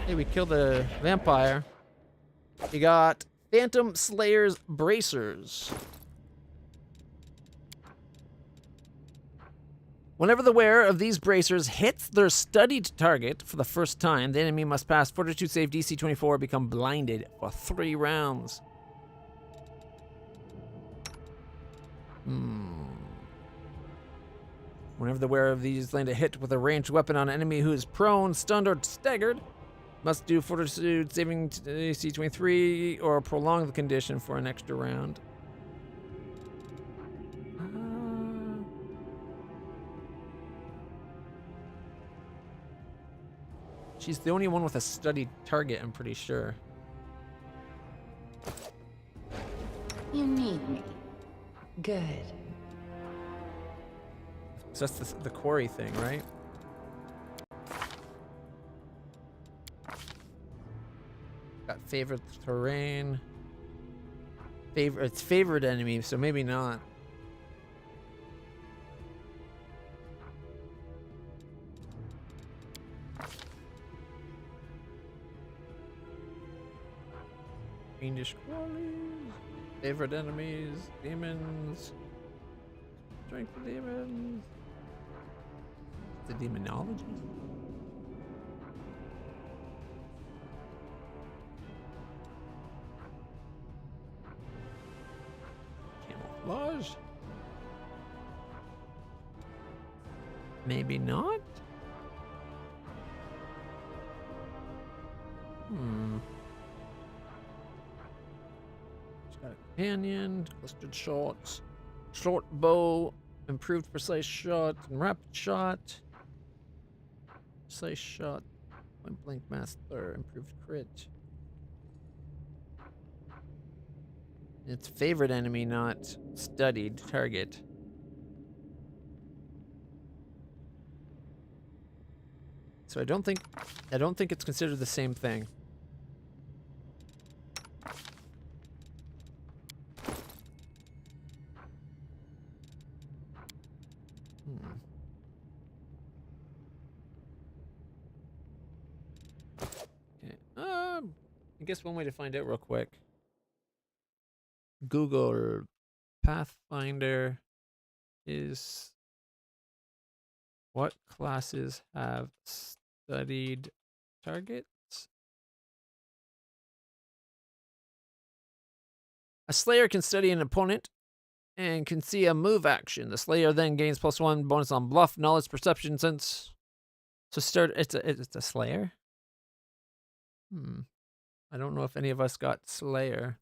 Hey, we killed the vampire. We got Phantom Slayer's Bracers. Whenever the wearer of these bracers hits their studied target for the first time, the enemy must pass Fortitude save DC 24 or become blinded for 3 rounds. Whenever the wearer of these land a hit with a ranged weapon on an enemy who is prone, stunned, or staggered, must do Fortitude saving DC 23 or prolong the condition for an extra round. She's the only one with a studied target, I'm pretty sure. You need me. Good. So that's the quarry thing, right? Got favorite terrain. It's favorite enemy, so maybe not. Fiendish quarries. Favorite enemies. Demons. Strength of demons. The demonology? Camouflage? Maybe not? She's got a companion, clustered shots, short bow, improved precise shot, and rapid shot. Precise shot, point blank master, improved crit. It's favorite enemy, not studied target. So I don't think it's considered the same thing. Okay. I guess one way to find out real quick. Google Pathfinder is what classes have studied targets? A Slayer can study an opponent and can see a move action. The Slayer then gains +1 bonus on bluff, knowledge, perception, sense. So it's a Slayer? I don't know if any of us got Slayer.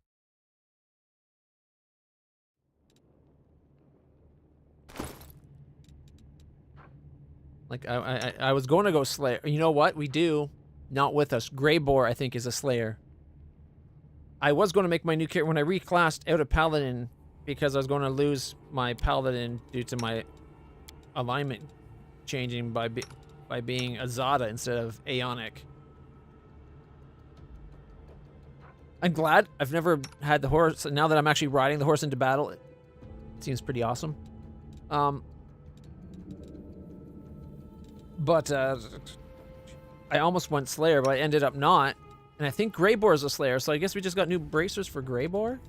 Like I was going to go Slayer. You know what? We do. Not with us. Greyboar, I think, is a Slayer. I was going to make my new character when I reclassed out of Paladin because I was going to lose my Paladin due to my alignment changing by being Azada instead of Aeonic. I'm glad I've never had the horse. Now that I'm actually riding the horse into battle, it seems pretty awesome. But I almost went Slayer, but I ended up not. And I think Greyboar is a Slayer, so I guess we just got new bracers for Greyboar?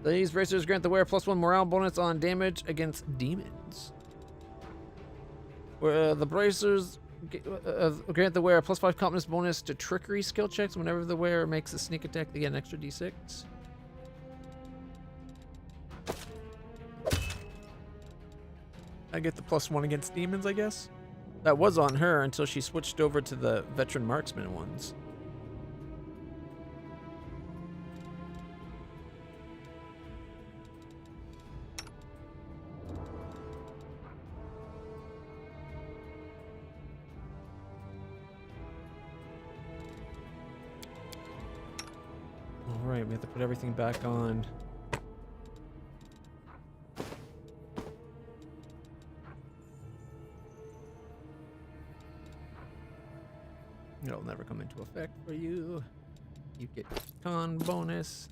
These bracers grant the wearer +1 morale bonus on damage against demons. Where the bracers grant the wearer +5 confidence bonus to trickery skill checks. Whenever the wearer makes a sneak attack, they get an extra d6. I get the +1 against demons, I guess. That was on her until she switched over to the veteran marksman ones. All right, we have to put everything back on. It'll never come into effect for you. You get con bonus.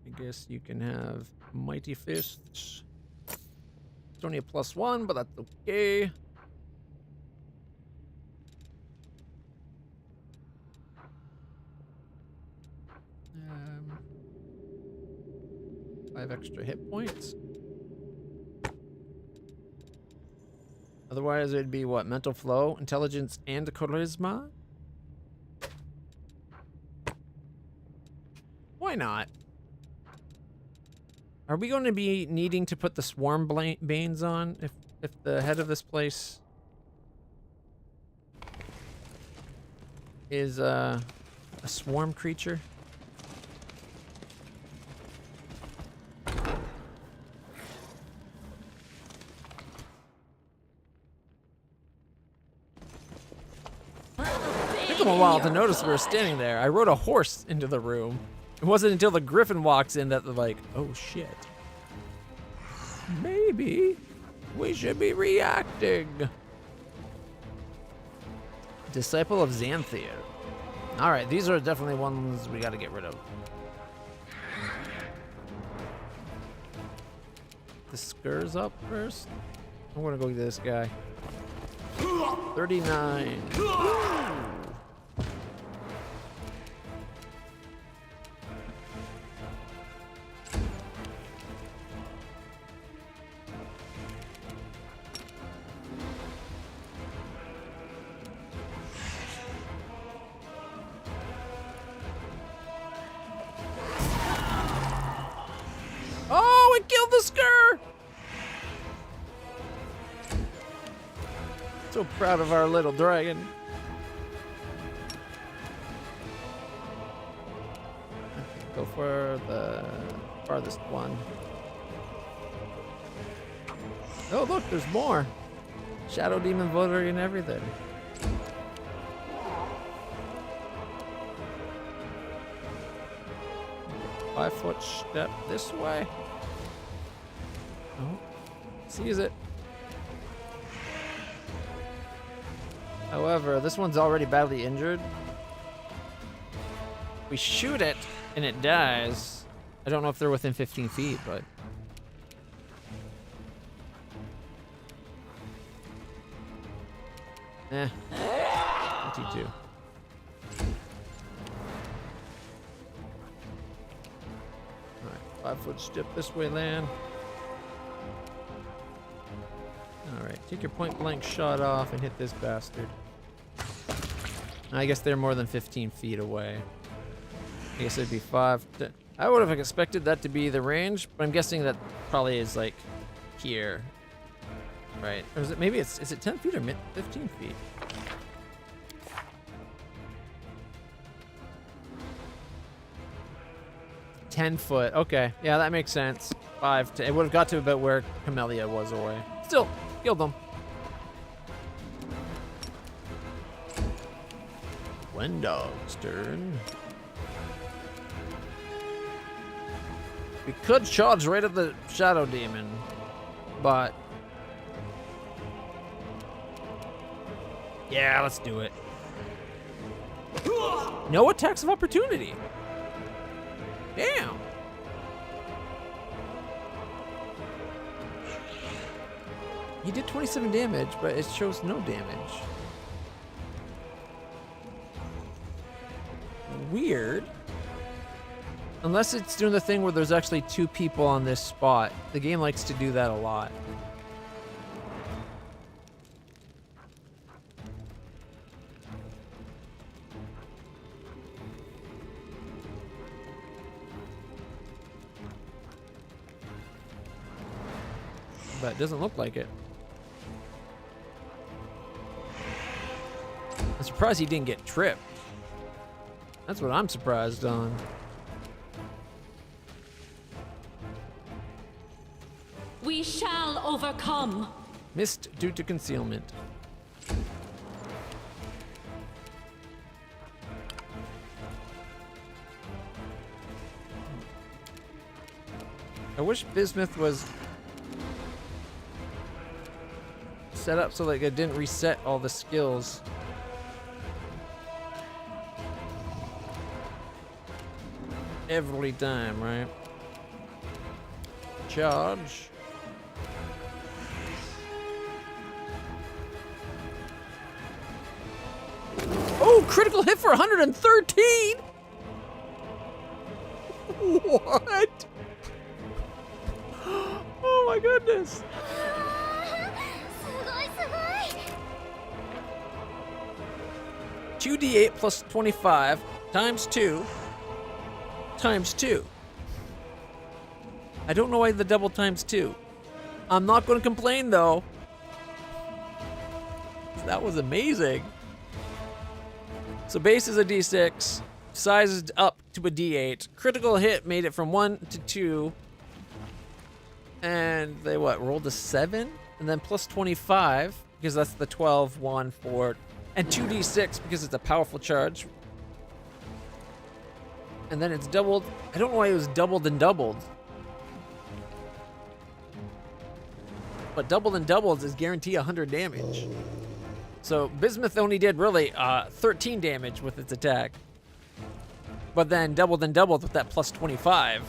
I guess you can have mighty fists. It's only a +1, but that's okay. Five extra hit points. Otherwise, it'd be what? Mental flow, intelligence, and charisma? Why not? Are we going to be needing to put the swarm banes on if the head of this place is a swarm creature? It took them a while to notice we were standing there. I rode a horse into the room. It wasn't until the griffin walks in that they're like, oh shit. Maybe we should be reacting. Disciple of Xanthir. Alright, these are definitely ones we gotta get rid of. The Skurs up first. I'm gonna go get this guy. 39. So proud of our little dragon. Okay, go for the farthest one. Oh, look, there's more. Shadow Demon Voter and everything. Five-foot step this way. Oh, sees it. However, this one's already badly injured. We shoot it and it dies. I don't know if they're within 15 feet, but. Eh. 22. Alright, 5-foot step this way, then. Alright, take your point blank shot off and hit this bastard. I guess they're more than 15 feet away. I guess it'd be 5. I would have expected that to be the range, but I'm guessing that probably is like here. Right. Or is it maybe is it 10 feet or 15 feet? $10. Okay. Yeah, that makes sense. 5 to it would have got to about where Camellia was away. Still, killed them. Wendog's turn. We could charge right at the Shadow Demon, but yeah, let's do it. No attacks of opportunity. Damn. He did 27 damage, but it shows no damage. Weird. Unless it's doing the thing where there's actually 2 people on this spot. The game likes to do that a lot. But it doesn't look like it. I'm surprised he didn't get tripped. That's what I'm surprised on. We shall overcome. Missed due to concealment. I wish Bismuth was set up so like it didn't reset all the skills. Every time, right? Charge. Oh, critical hit for 113! What? Oh my goodness. 2d8 plus 25 times 2 times 2. I don't know why the double times 2. I'm not going to complain though. That was amazing. So base is a d6, sized up to a d8. Critical hit made it from 1 to 2. And they rolled a 7? And then plus 25, because that's the 12, 1, 4. And 2d6 because it's a powerful charge. And then it's doubled. I don't know why it was doubled and doubled. But doubled and doubled is guarantee 100 damage. So Bismuth only did really 13 damage with its attack. But then doubled and doubled with that plus 25.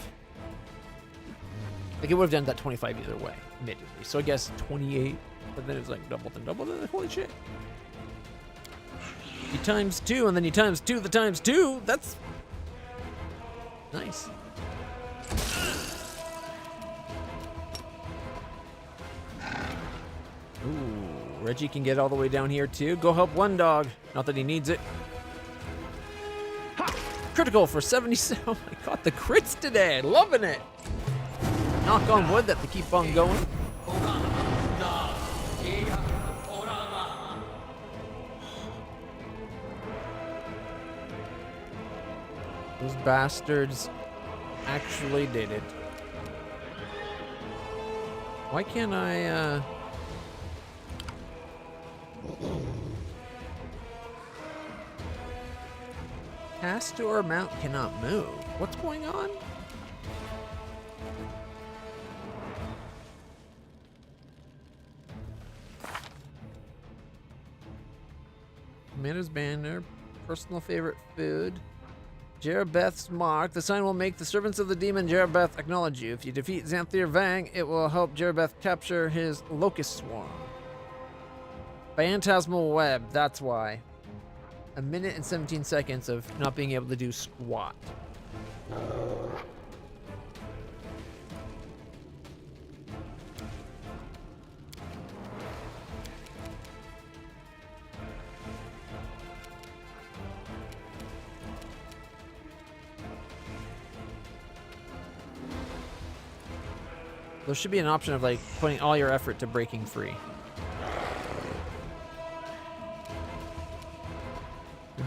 Like it would have done that 25 either way, admittedly. So I guess 28, but then it's like doubled and doubled. And holy shit. You times 2, and then you times 2 the times 2. That's nice. Ooh, Reggie can get all the way down here too. Go help one dog. Not that he needs it. Ha! Critical for 77. Oh my god, the crits today. Loving it. Knock on wood that they keep on going. Those bastards actually did it. Why can't I, Castor mount cannot move. What's going on? Commander's banner, personal favorite food. Jerebeth's mark. The sign will make the servants of the demon Jerebeth acknowledge you. If you defeat Xanthir Vang, it will help Jerebeth capture his locust swarm. Phantasmal web, that's why. 1 minute and 17 seconds of not being able to do squat. There should be an option of like putting all your effort to breaking free.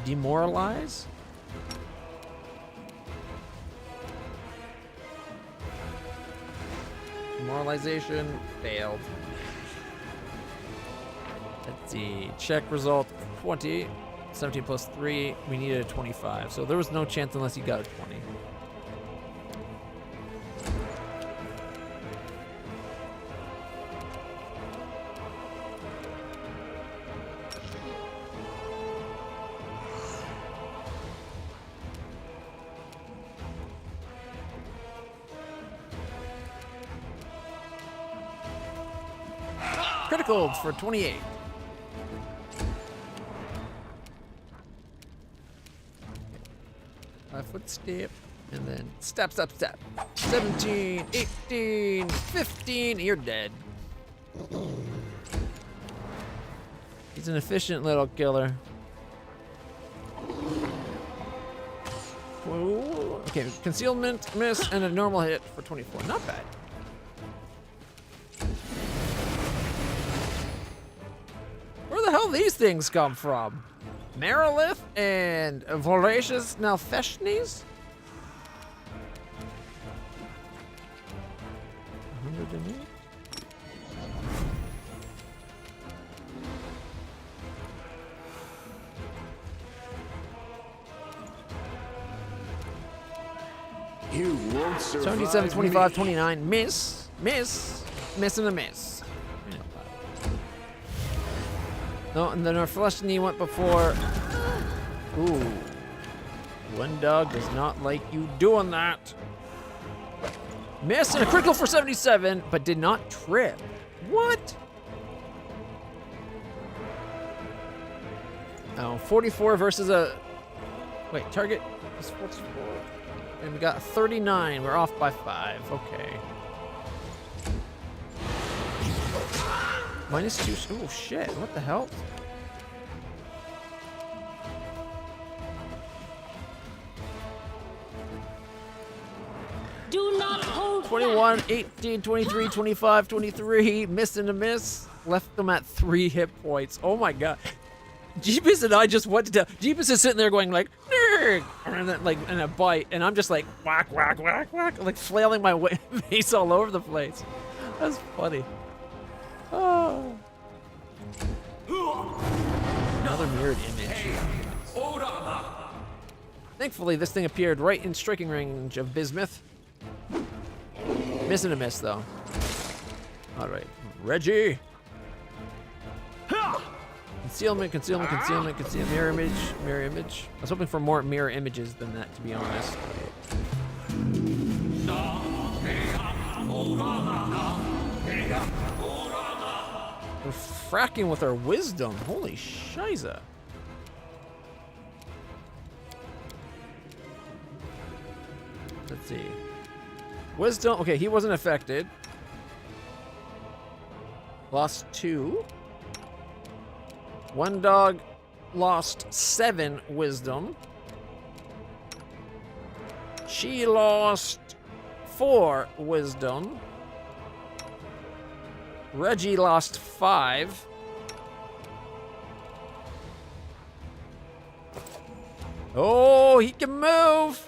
Demoralize? Demoralization failed. Let's see. Check result 20. 17 plus 3. We needed a 25. So there was no chance unless you got a 20. Critical for 28. Footstep, and then step, step, step. 17, 18, 15, you're dead. He's an efficient little killer. Ooh, okay, concealment, miss, and a normal hit for 24. Not bad. Where the hell these things come from? Marilith and Voracious Nalfeshnes? 108? You won't survive 77, 25, me. 29. Miss, miss, miss, and a miss. No, and then our flesh knee went before. Ooh. One dog does not like you doing that. Miss and a critical for 77, but did not trip. What? Oh, 44 versus a. Wait, target is 44. And we got 39. We're off by 5. Okay. -2. Oh shit! What the hell? Do not hold 21, 18, 23, 25, 23. Miss and a miss. Left them at 3 hit points. Oh my god. Jeebus and I just went to tell. Jeebus is sitting there going like, "Nerd," and then like in a bite, and I'm just like whack, whack, whack, whack, like flailing my face all over the place. That's funny. Oh. Another mirrored image. Thankfully, this thing appeared right in striking range of Bismuth. Miss and a miss, though. All right, Reggie. Concealment, concealment, concealment, concealment. Mirror image, mirror image. I was hoping for more mirror images than that, to be honest. We're fracking with our wisdom. Holy shiza. Let's see. Wisdom. Okay, he wasn't affected. Lost 2. One dog lost 7 wisdom. She lost 4 wisdom. Reggie lost 5. Oh, he can move.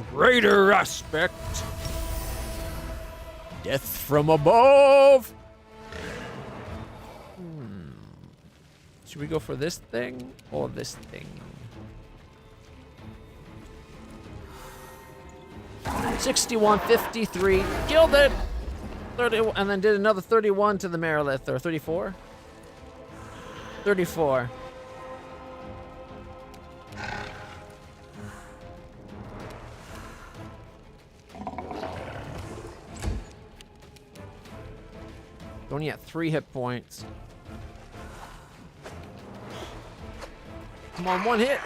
greater aspect. Death from above. Should we go for this thing or this thing? 6153. Killed it. 30, and then did another 31 to the Merilith, or 34? 34. Only at 3 hit points. Come on, 1 hit.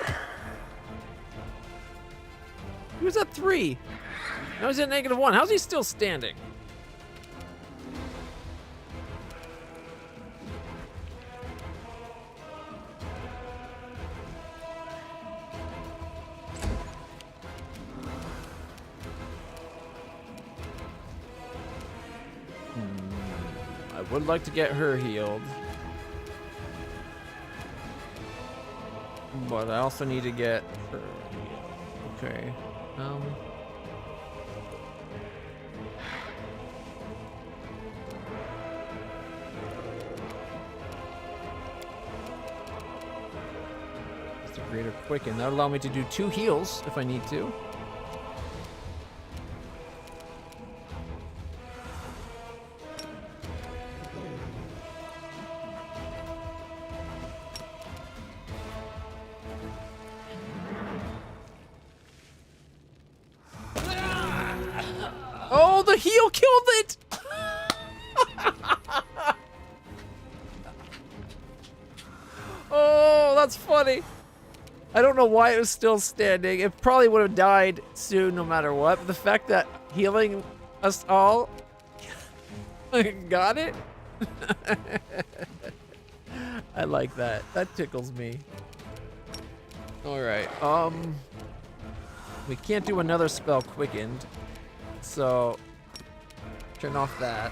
He was at 3. Now he's at -1. How's he still standing? I would like to get her healed. But I also need to get her healed. Okay. Just a greater quicken. That'll allow me to do 2 heals if I need to. Oh, the heal killed it! Oh, that's funny. I don't know why it was still standing. It probably would have died soon no matter what. But the fact that healing us all got it? I like that. That tickles me. Alright, we can't do another spell quickened. So, turn off that.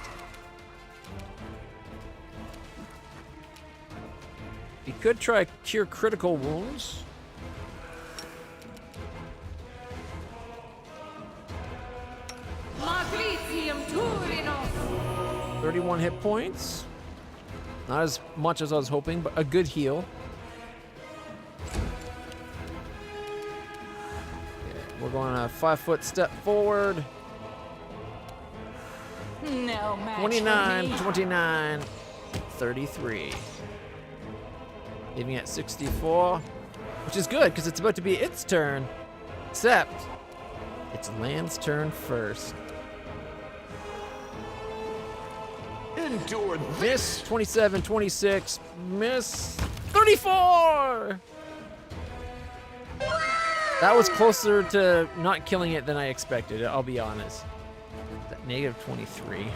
You could try cure critical wounds. Magritium Turino. 31 hit points. Not as much as I was hoping, but a good heal. Okay, we're going a 5-foot step forward. No match 29, for me. 29, 33. Leaving at 64, which is good because it's about to be its turn. Except, it's Land's turn first. Endure Miss 27, 26, miss 34! That was closer to not killing it than I expected, I'll be honest. That negative 23.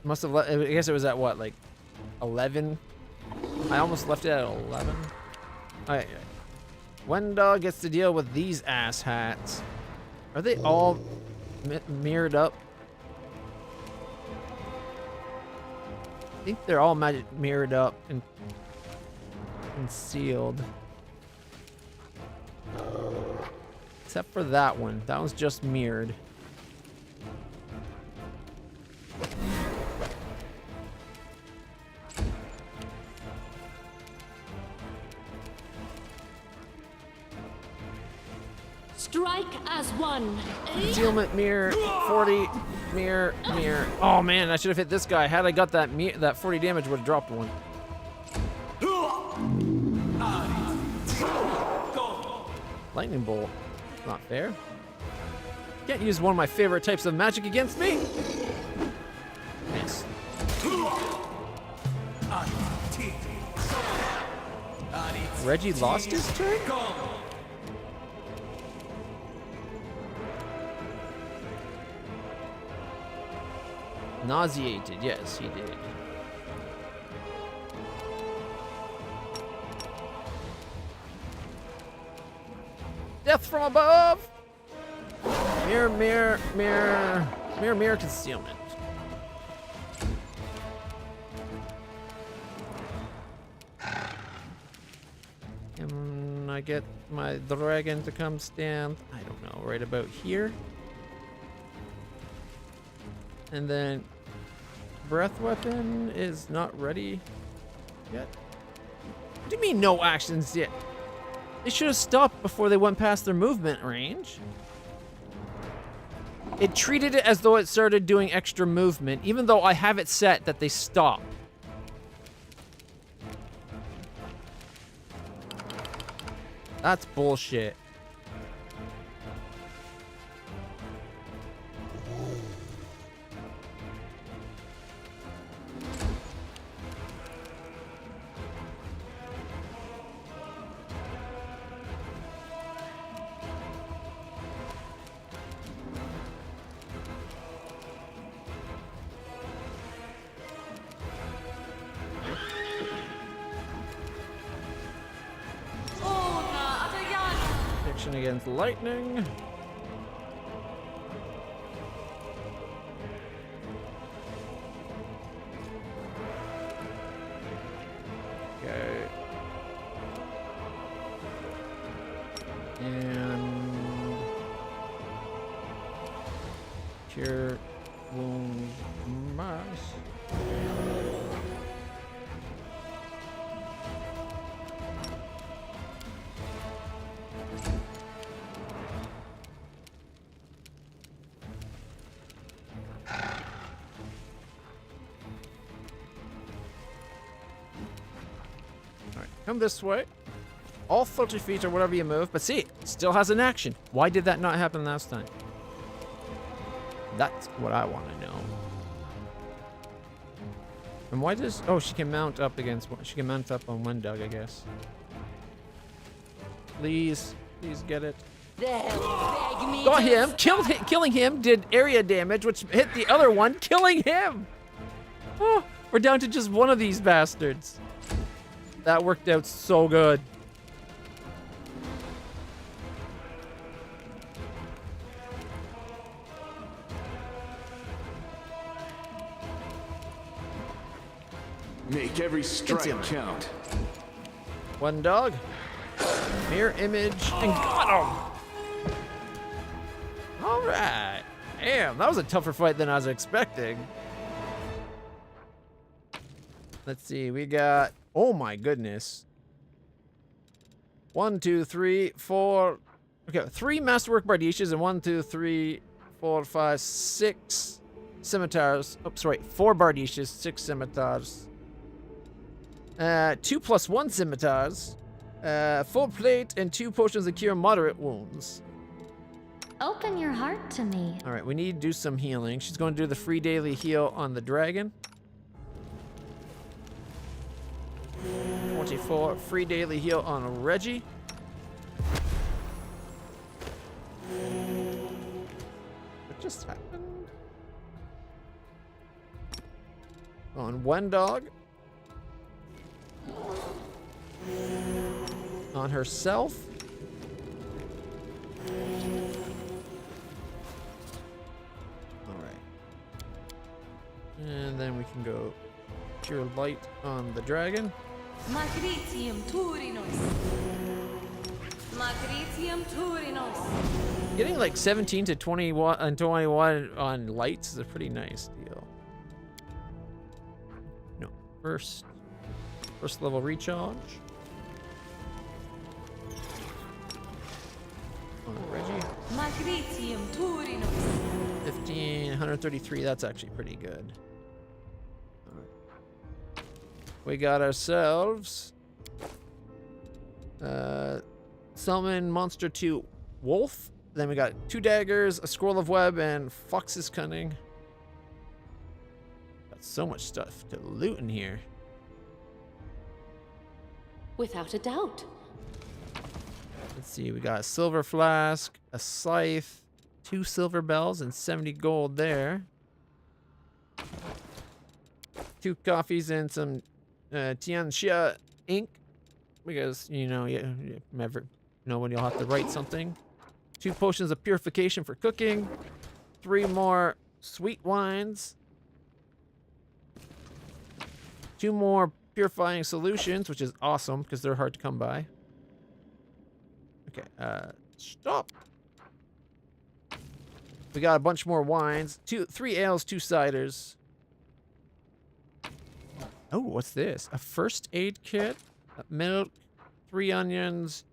Must have I guess it was at what, like 11? I almost left it at 11. Alright. Wendell gets to deal with these ass hats. Are they all mirrored up? I think they're all mirrored up and sealed. Except for that one. That one's just mirrored. Strike as one. Concealment mirror, 40, mirror, mirror. Oh man, I should have hit this guy. Had I got that that 40 damage, would have dropped one. Lightning bolt. Not fair. Can't use one of my favorite types of magic against me. Nice. Reggie lost his turn? Nauseated, yes, he did. Death from above! Mirror, mirror, mirror. Mirror, mirror, concealment. I get my dragon to come stand? I don't know, right about here. And then breath weapon is not ready yet. What do you mean no actions yet? They should have stopped before they went past their movement range. It treated it as though it started doing extra movement, even though I have it set that they stop. That's bullshit. Against lightning. Okay. And cure wound mass. Come this way. All 30 feet or whatever you move, but see, it still has an action. Why did that not happen last time? That's what I want to know. And why does... Oh, she can mount up against... She can mount up on one dog, I guess. Please. Please get it. Got him. Killing him did area damage, which hit the other one, killing him. Oh, we're down to just one of these bastards. That worked out so good. Make every strike count. One dog. Mirror image and got him. All right. Damn, that was a tougher fight than I was expecting. Let's see, we got... Oh my goodness. 1, 2, 3, 4. Okay, 3 masterwork bardiches and 1, 2, 3, 4, 5, 6 scimitars. Oh, sorry, 4 bardiches, 6 scimitars. 2 plus 1 scimitars. Full plate and 2 potions of cure moderate wounds. Open your heart to me. All right, we need to do some healing. She's going to do the free daily heal on the dragon. 24 free daily heal on Reggie. What just happened? On one dog. On herself. Alright. And then we can go cure light on the dragon. Magritium Turinos. Magritium Turinos. Getting like 17 to 21 and 21 on lights is a pretty nice deal. No, first level recharge. On Reggie. Magritium Turinos. 15, 133, that's actually pretty good. We got ourselves Summon Monster 2 Wolf. Then we got 2 daggers, a scroll of web, and Fox's Cunning. Got so much stuff to loot in here. Without a doubt. Let's see, we got a silver flask, a scythe, 2 silver bells, and 70 gold there. 2 coffees and some Tianxia ink, because you know you never know when you'll have to write something. 2 potions of purification for cooking. 3 more sweet wines. 2 more purifying solutions, which is awesome because they're hard to come by. Okay, stop. We got a bunch more wines. 3 ales, 2 ciders. Oh, what's this? A first aid kit, milk, 3 onions,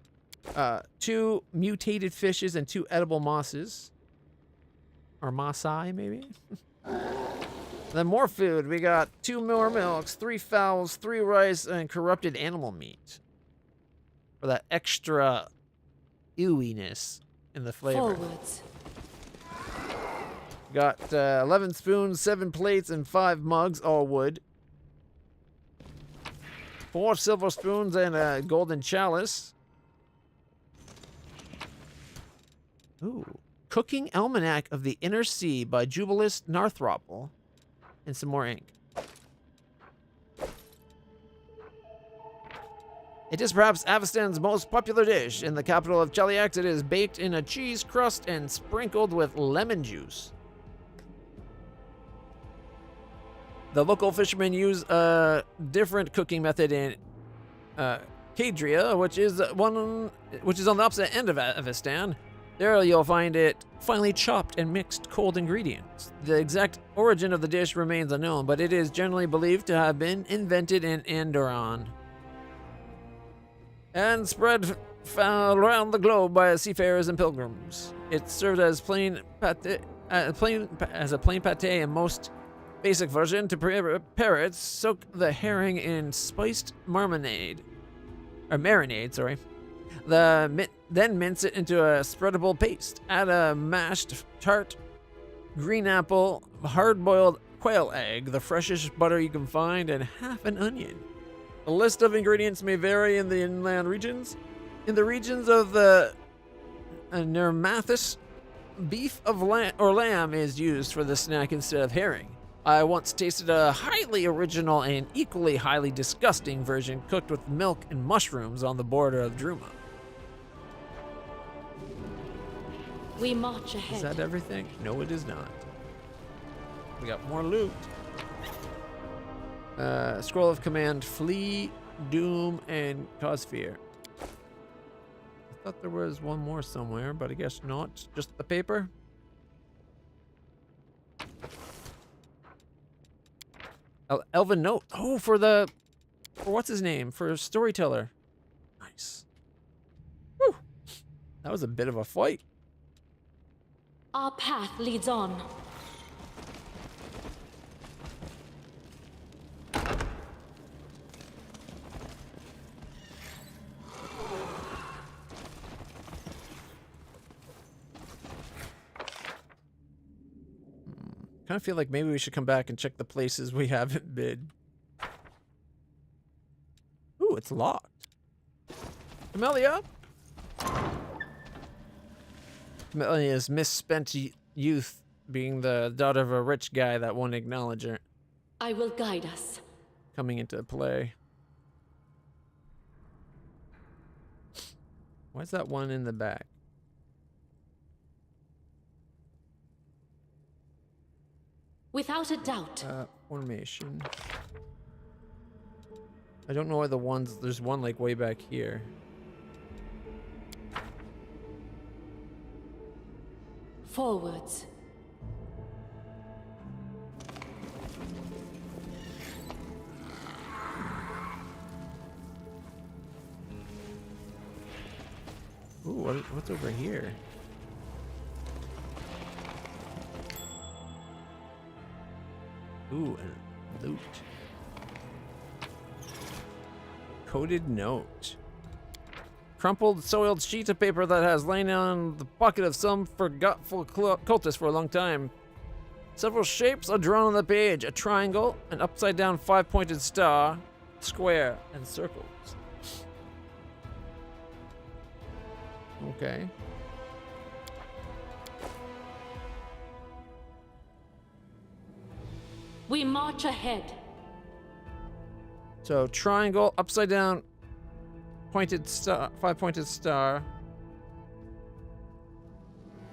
2 mutated fishes, and 2 edible mosses. Or Maasai, maybe? Then more food. We got 2 more milks, 3 fowls, 3 rice, and corrupted animal meat. For that extra ewiness in the flavor. Forwards. Got 11 spoons, 7 plates, and 5 mugs, all wood. 4 silver spoons and a golden chalice. Ooh. Cooking Almanac of the Inner Sea by Jubilis Narthropple. And some more ink. It is perhaps Avistan's most popular dish. In the capital of Cheliax, it is baked in a cheese crust and sprinkled with lemon juice. The local fishermen use a different cooking method in Cadria, which is on the opposite end of Avistan. There you'll find it finely chopped and mixed cold ingredients. The exact origin of the dish remains unknown, but it is generally believed to have been invented in Andoran and spread around the globe by seafarers and pilgrims. It's served as plain pate, as a plain pate in most basic version. To prepare it, soak the herring in spiced marinade. Then mince it into a spreadable paste. Add a mashed tart, green apple, hard-boiled quail egg, the freshest butter you can find, and half an onion. The list of ingredients may vary in the inland regions. In the regions of the Nermathus, beef of lamb is used for the snack instead of herring. I once tasted a highly original and equally highly disgusting version cooked with milk and mushrooms on the border of Druma. We march ahead. Is that everything? No, it is not. We got more loot. Scroll of Command, Flee, Doom, and Cause Fear. I thought there was one more somewhere, but I guess not. Just the paper. Elven Note. Oh, for what's his name? For Storyteller. Nice. Whew. That was a bit of a fight. Our path leads on. Kind of feel like maybe we should come back and check the places we haven't been. Ooh, it's locked. Camellia? Camelia's misspent youth, being the daughter of a rich guy that won't acknowledge her, I will guide us. coming into play. Why's that one in the back? Without a doubt. Formation. I don't know why there's one like way back here. Forwards. Ooh, what's over here? Ooh, and loot. Coded note. Crumpled, soiled sheet of paper that has lain on the pocket of some forgetful cultist for a long time. Several shapes are drawn on the page. A triangle, an upside-down 5-pointed star, square, and circles. Okay. We march ahead. So triangle, upside down, pointed star, 5-pointed star,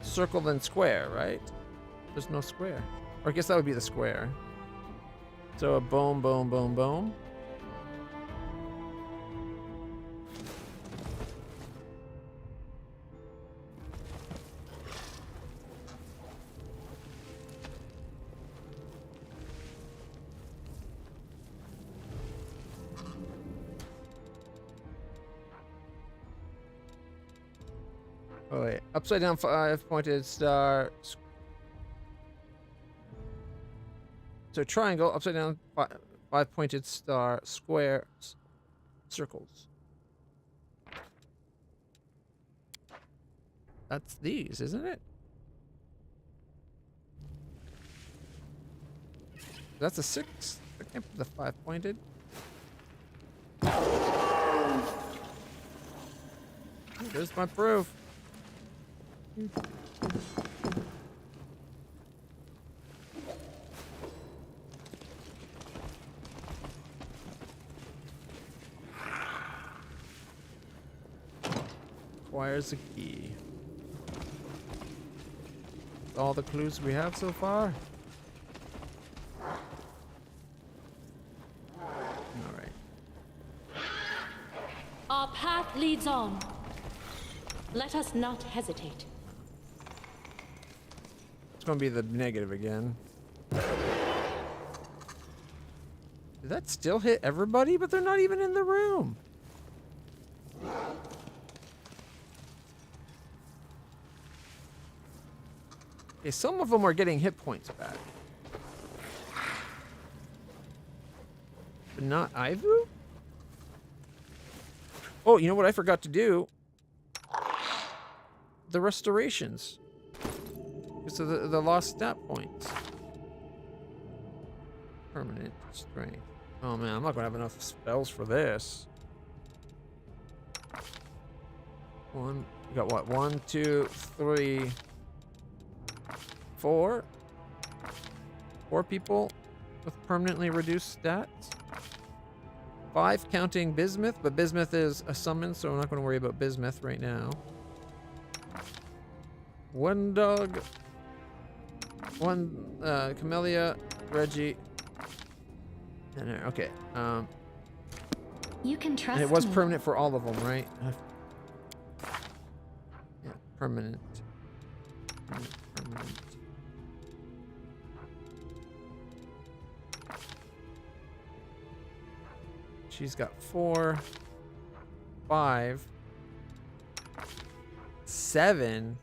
circle, then square, right? There's no square. Or I guess that would be the square. So a boom, boom, boom, boom. Oh wait, upside down 5-pointed star. So triangle, upside down 5-pointed star, square, circles. That's these, isn't it? That's a 6. I can't put the 5-pointed. There's my proof. Requires a key. All the clues we have so far. Alright. Our path leads on. Let us not hesitate. It's gonna be the negative again. Did that still hit everybody? But they're not even in the room. Okay, some of them are getting hit points back. But not Ivu? Oh, you know what I forgot to do? The restorations. So the lost stat points. Permanent strength. Oh man, I'm not gonna have enough spells for this. We got what? 1, 2, 3, 4. 4 people with permanently reduced stats. 5 counting Bismuth, but Bismuth is a summon, so I'm not going to worry about Bismuth right now. 1 dog. 1 Camellia, Reggie. And okay. You can trust And it was me. permanent for all of them, right? Yeah, permanent. Permanent. She's got 4, 5, 7,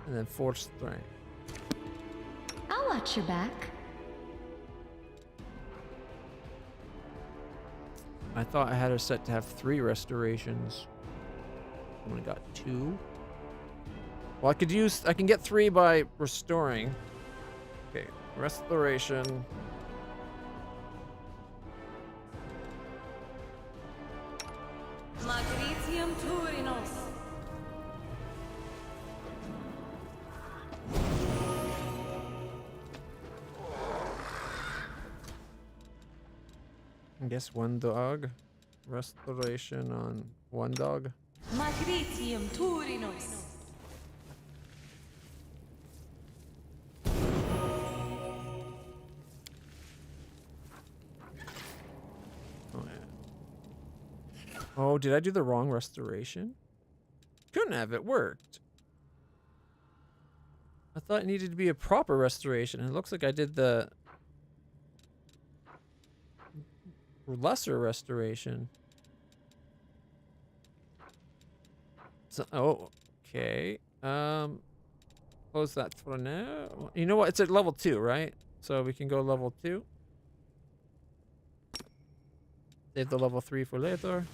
and then 4 strength. I'll watch your back. I thought I had her set to have 3 restorations. I only got 2. Well, I can get 3 by restoring. Okay, restoration. Magritium Turinos. I guess 1 dog. Restoration on 1 dog. Magritium Turinos. Oh, yeah. Oh, did I do the wrong restoration? Couldn't have. It worked. I thought it needed to be a proper restoration. And it looks like I did the lesser restoration. So, oh, okay. Close that for now. You know what? It's at level 2, right? So we can go level 2. Save the level 3 for later.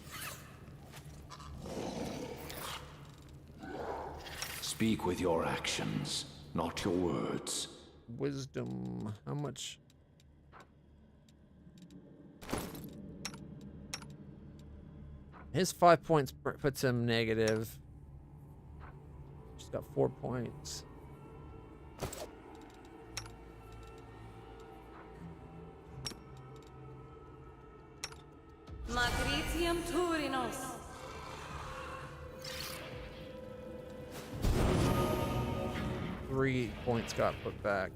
Speak with your actions, not your words. Wisdom. How much? His 5 points puts him negative. She's got 4 points. Magritium Turinos. Three points got put back.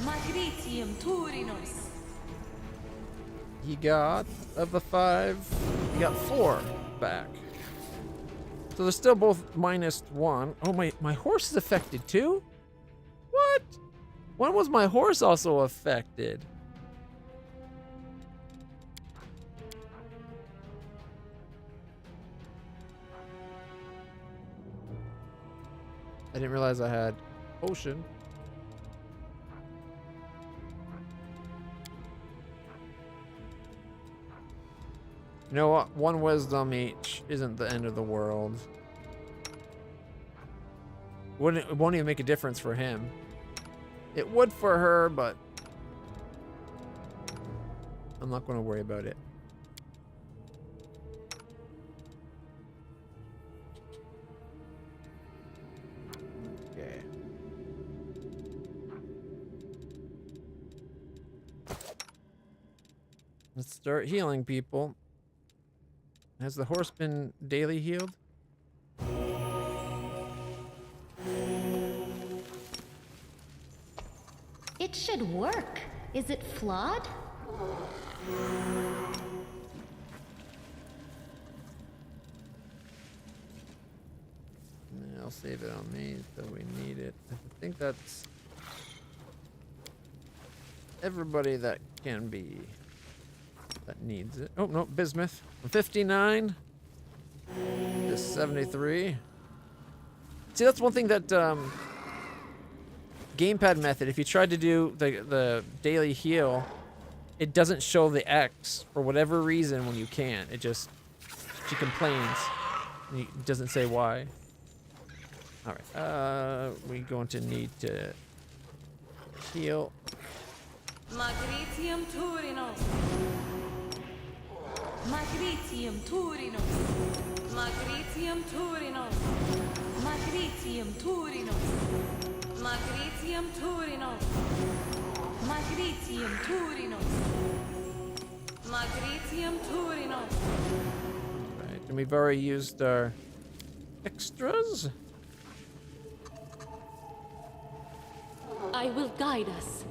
Magritium Turinos. He got, of the 5, he got 4 back. So they're still both -1. Oh, my horse is affected too? What? When was my horse also affected? I didn't realize I had potion. You know what? One wisdom each isn't the end of the world. It won't even make a difference for him. It would for her, but I'm not going to worry about it. Okay. Let's start healing people. Has the horse been daily healed? It should work. Is it flawed? I'll save it on me so we need it. I think that's everybody that can be that needs it. Oh no, bismuth from 59 to 73. See, that's one thing that gamepad method. If you tried to do the daily heal, it doesn't show the X for whatever reason when you can't. It just she complains. And it doesn't say why. All right, we're going to need to heal. Magritium Turinos. Magritium Turinos. Magritium Turinos. Magritium Turinos. Magritium Turinos. Magritium Turinos. Magritium Turinos. Right, and we've already used our extras. I will guide us.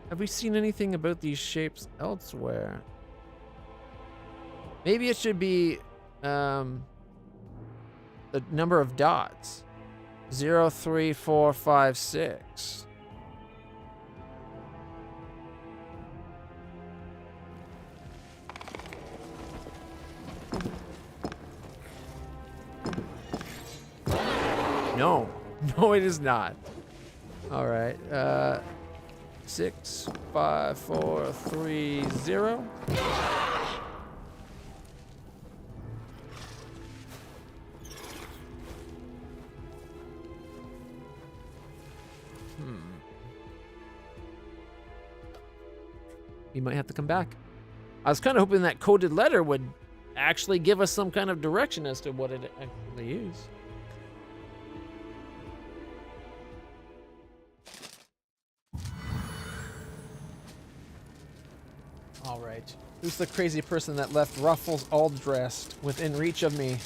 Have we seen anything about these shapes elsewhere? Maybe it should be the number of dots. 0, 3, 4, 5, 6. No. No, it is not. All right. 6, 5, 4, 3, 0. You might have to come back. I was kind of hoping that coded letter would actually give us some kind of direction as to what it actually is. All right. Who's the crazy person that left Ruffles all dressed within reach of me?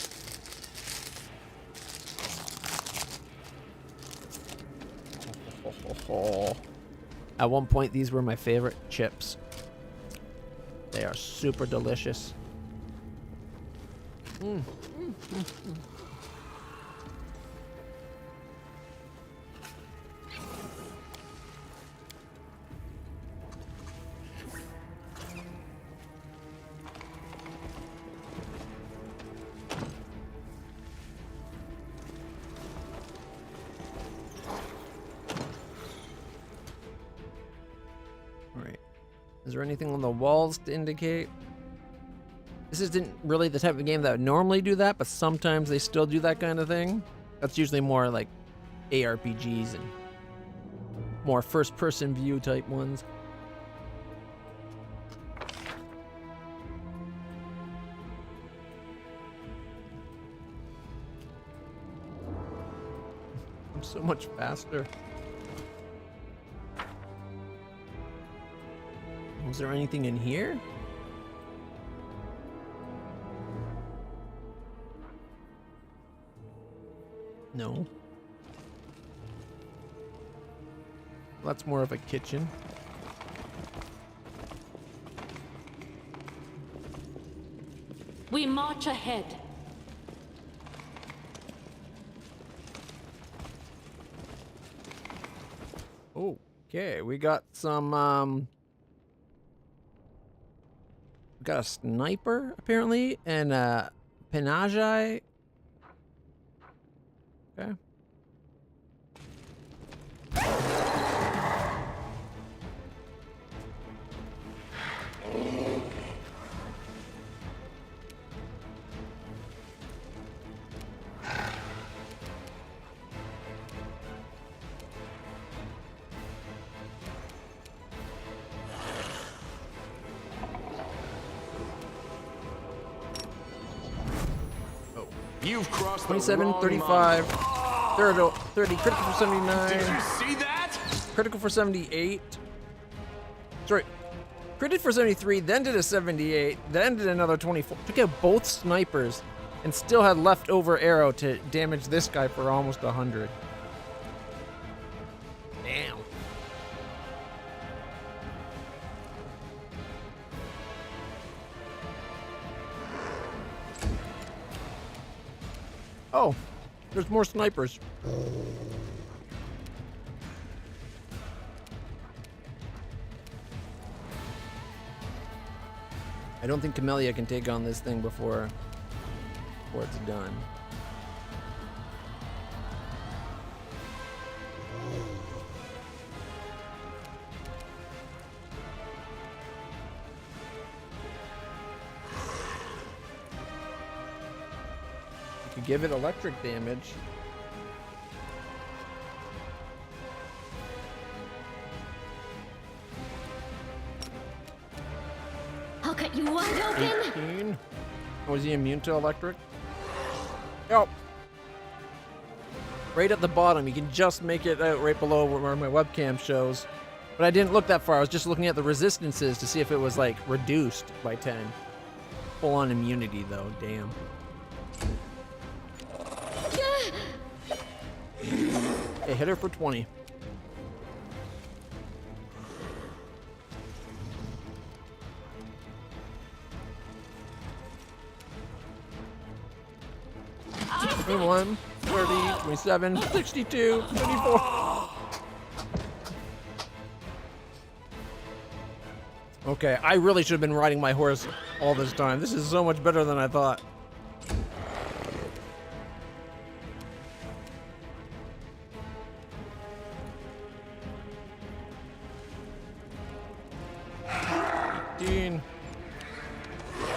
At one point, these were my favorite chips. They are super delicious. Is there anything on the walls to indicate? This isn't really the type of game that would normally do that, but sometimes they still do that kind of thing. That's usually more like ARPGs and more first-person view type ones. I'm so much faster. Was there anything in here? No. That's more of a kitchen. We march ahead. Okay, we got some, we got a sniper, apparently, and a Panagi. Okay. You've crossed the 27, wrong 35, line. 30, critical for 79. Did you see that? Critical for 78. Sorry. Critted for 73, then did a 78, then did another 24. Took out both snipers and still had leftover arrow to damage this guy for almost 100. Damn. Oh, there's more snipers. I don't think Camellia can take on this thing before it's done. You could give it electric damage. I'll cut you wide open. 18. Oh, is he immune to electric? Oh. Right at the bottom. You can just make it out right below where my webcam shows. But I didn't look that far. I was just looking at the resistances to see if it was, like, reduced by 10. Full on immunity, though. Damn. Okay, hit her for 20. One, 30, 27, 62, 24. Okay, I really should have been riding my horse all this time. This is so much better than I thought.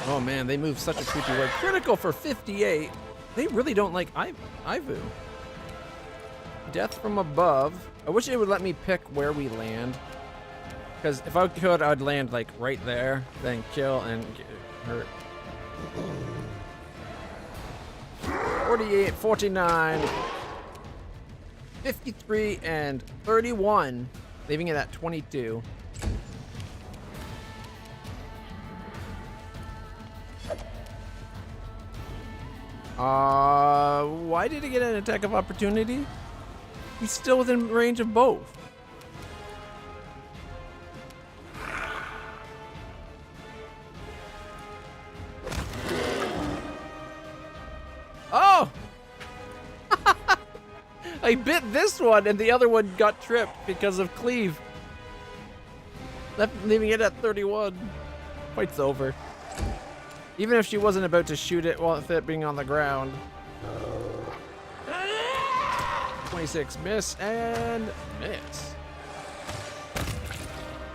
Oh man, they move such a creepy way. Critical for 58. They really don't like Ivu. Death from above. I wish it would let me pick where we land. Because if I could, I'd land like right there, then kill and get hurt. 48, 49, 53, and 31, leaving it at 22. Why did he get an attack of opportunity? He's still within range of both. Oh! I bit this one and the other one got tripped because of cleave. Leaving it at 31. Fight's over. Even if she wasn't about to shoot it while it being on the ground. 26, miss, and miss.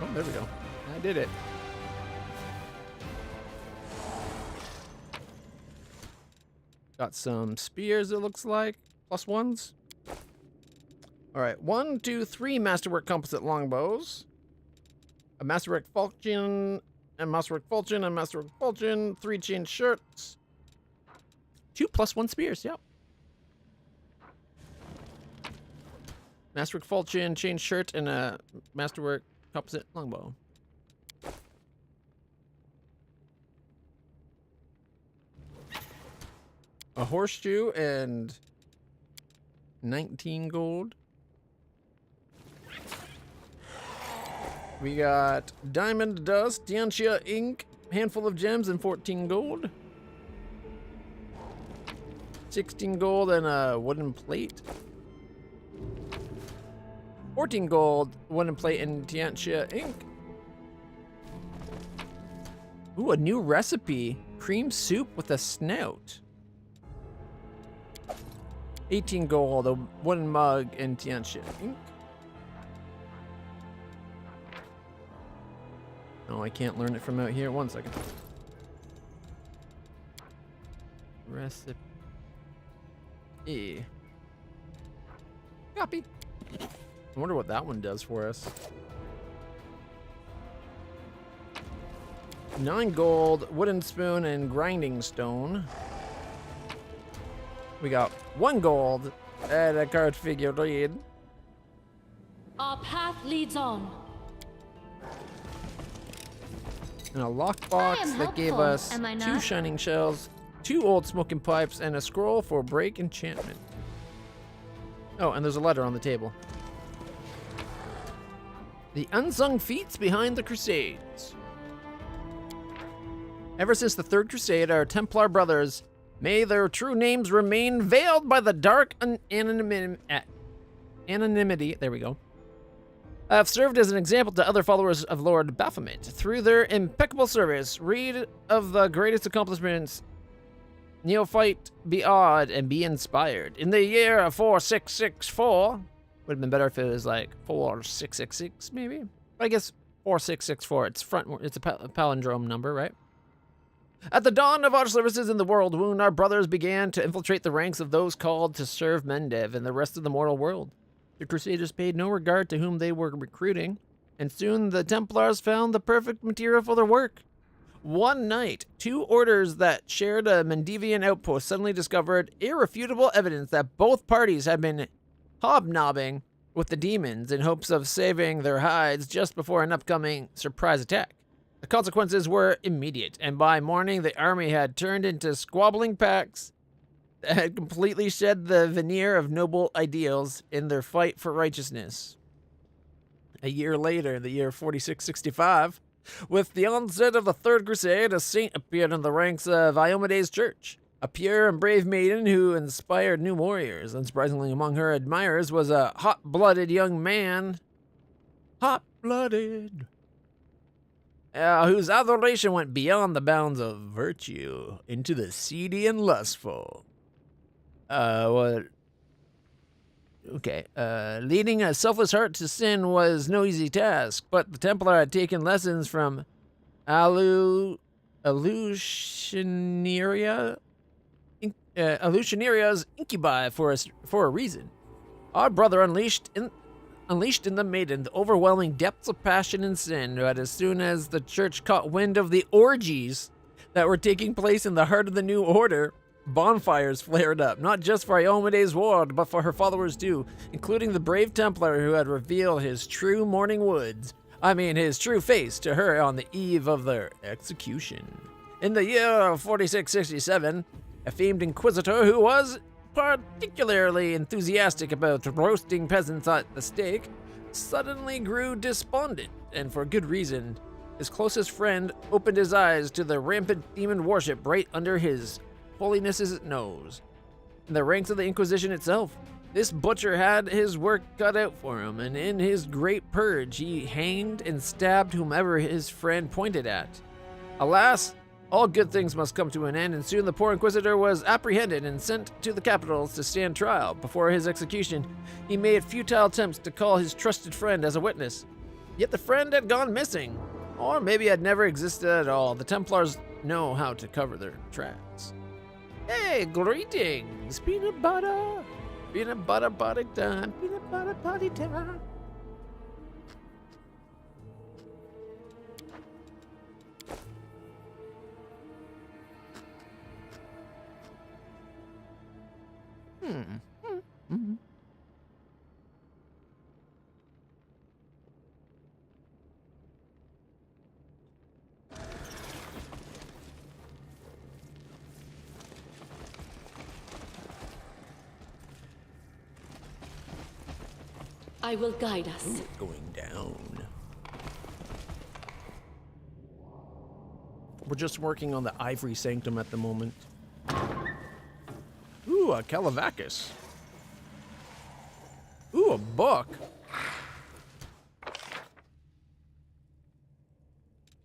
Oh, there we go. I did it. Got some spears, it looks like. Plus ones. Alright, 1, 2, 3 Masterwork composite longbows. A Masterwork falchion. And Masterwork falchion and Masterwork falchion. 3 chain shirts. 2 plus 1 spears, yep. Masterwork falchion, chain shirt, and a Masterwork composite longbow. A horseshoe and 19 gold. We got diamond dust, Diantia ink, handful of gems, and 14 gold. 16 gold and a wooden plate. 14 gold, wooden plate in Tianxia ink. Ooh, a new recipe. Cream soup with a snout. 18 gold, a wooden mug in Tianxia ink. Oh, I can't learn it from out here. 1 second. Recipe. Copy. I wonder what that one does for us. 9 gold, wooden spoon, and grinding stone. We got 1 gold and a card figurine. Our path leads on. And a I lockbox am that gave helpful, us am I 2 not? shining shells, 2 old smoking pipes, and a scroll for break enchantment. Oh, and there's a letter on the table. The unsung feats behind the Crusades. Ever since the Third Crusade, our Templar brothers, may their true names remain veiled by the dark anonymity. There we go. Have served as an example to other followers of Lord Baphomet. Through their impeccable service, read of the greatest accomplishments. Neophyte, be awed and be inspired. In the year of 4664, would have been better if it was like 4666, maybe. But I guess 4664. It's a palindrome number, right? At the dawn of our services in the world wound, our brothers began to infiltrate the ranks of those called to serve Mendev and the rest of the mortal world. The Crusaders paid no regard to whom they were recruiting, and soon the Templars found the perfect material for their work. One night, 2 orders that shared a Mendevian outpost suddenly discovered irrefutable evidence that both parties had been hobnobbing with the demons in hopes of saving their hides just before an upcoming surprise attack. The consequences were immediate, and by morning the army had turned into squabbling packs that had completely shed the veneer of noble ideals in their fight for righteousness. A year later, in the year 4665, with the onset of the Third Crusade, a saint appeared in the ranks of Iomedes' church, a pure and brave maiden who inspired new warriors. Unsurprisingly, among her admirers was a hot-blooded young man. Hot-blooded. Whose adoration went beyond the bounds of virtue into the seedy and lustful. Leading a selfless heart to sin was no easy task, but the Templar had taken lessons from Illusionaria's incubi for a reason. Our brother unleashed in the maiden the overwhelming depths of passion and sin, but as soon as the church caught wind of the orgies that were taking place in the heart of the new order, bonfires flared up, not just for Iomedes' ward, but for her followers too, including the brave Templar who had revealed his true his true face to her on the eve of their execution. In the year of 4667, a famed inquisitor who was particularly enthusiastic about roasting peasants at the stake suddenly grew despondent, and for good reason. His closest friend opened his eyes to the rampant demon worship right under his holiness's nose. In the ranks of the Inquisition itself, this butcher had his work cut out for him, and in his great purge he hanged and stabbed whomever his friend pointed at. Alas, all good things must come to an end, and soon the poor Inquisitor was apprehended and sent to the capitals to stand trial. Before his execution, he made futile attempts to call his trusted friend as a witness. Yet the friend had gone missing, or maybe had never existed at all. The Templars know how to cover their tracks. Hey, greetings, peanut butter party time, peanut butter party time. I will guide us. Going down. We're just working on the Ivory Sanctum at the moment. Ooh, a Calavacus. Ooh, a book.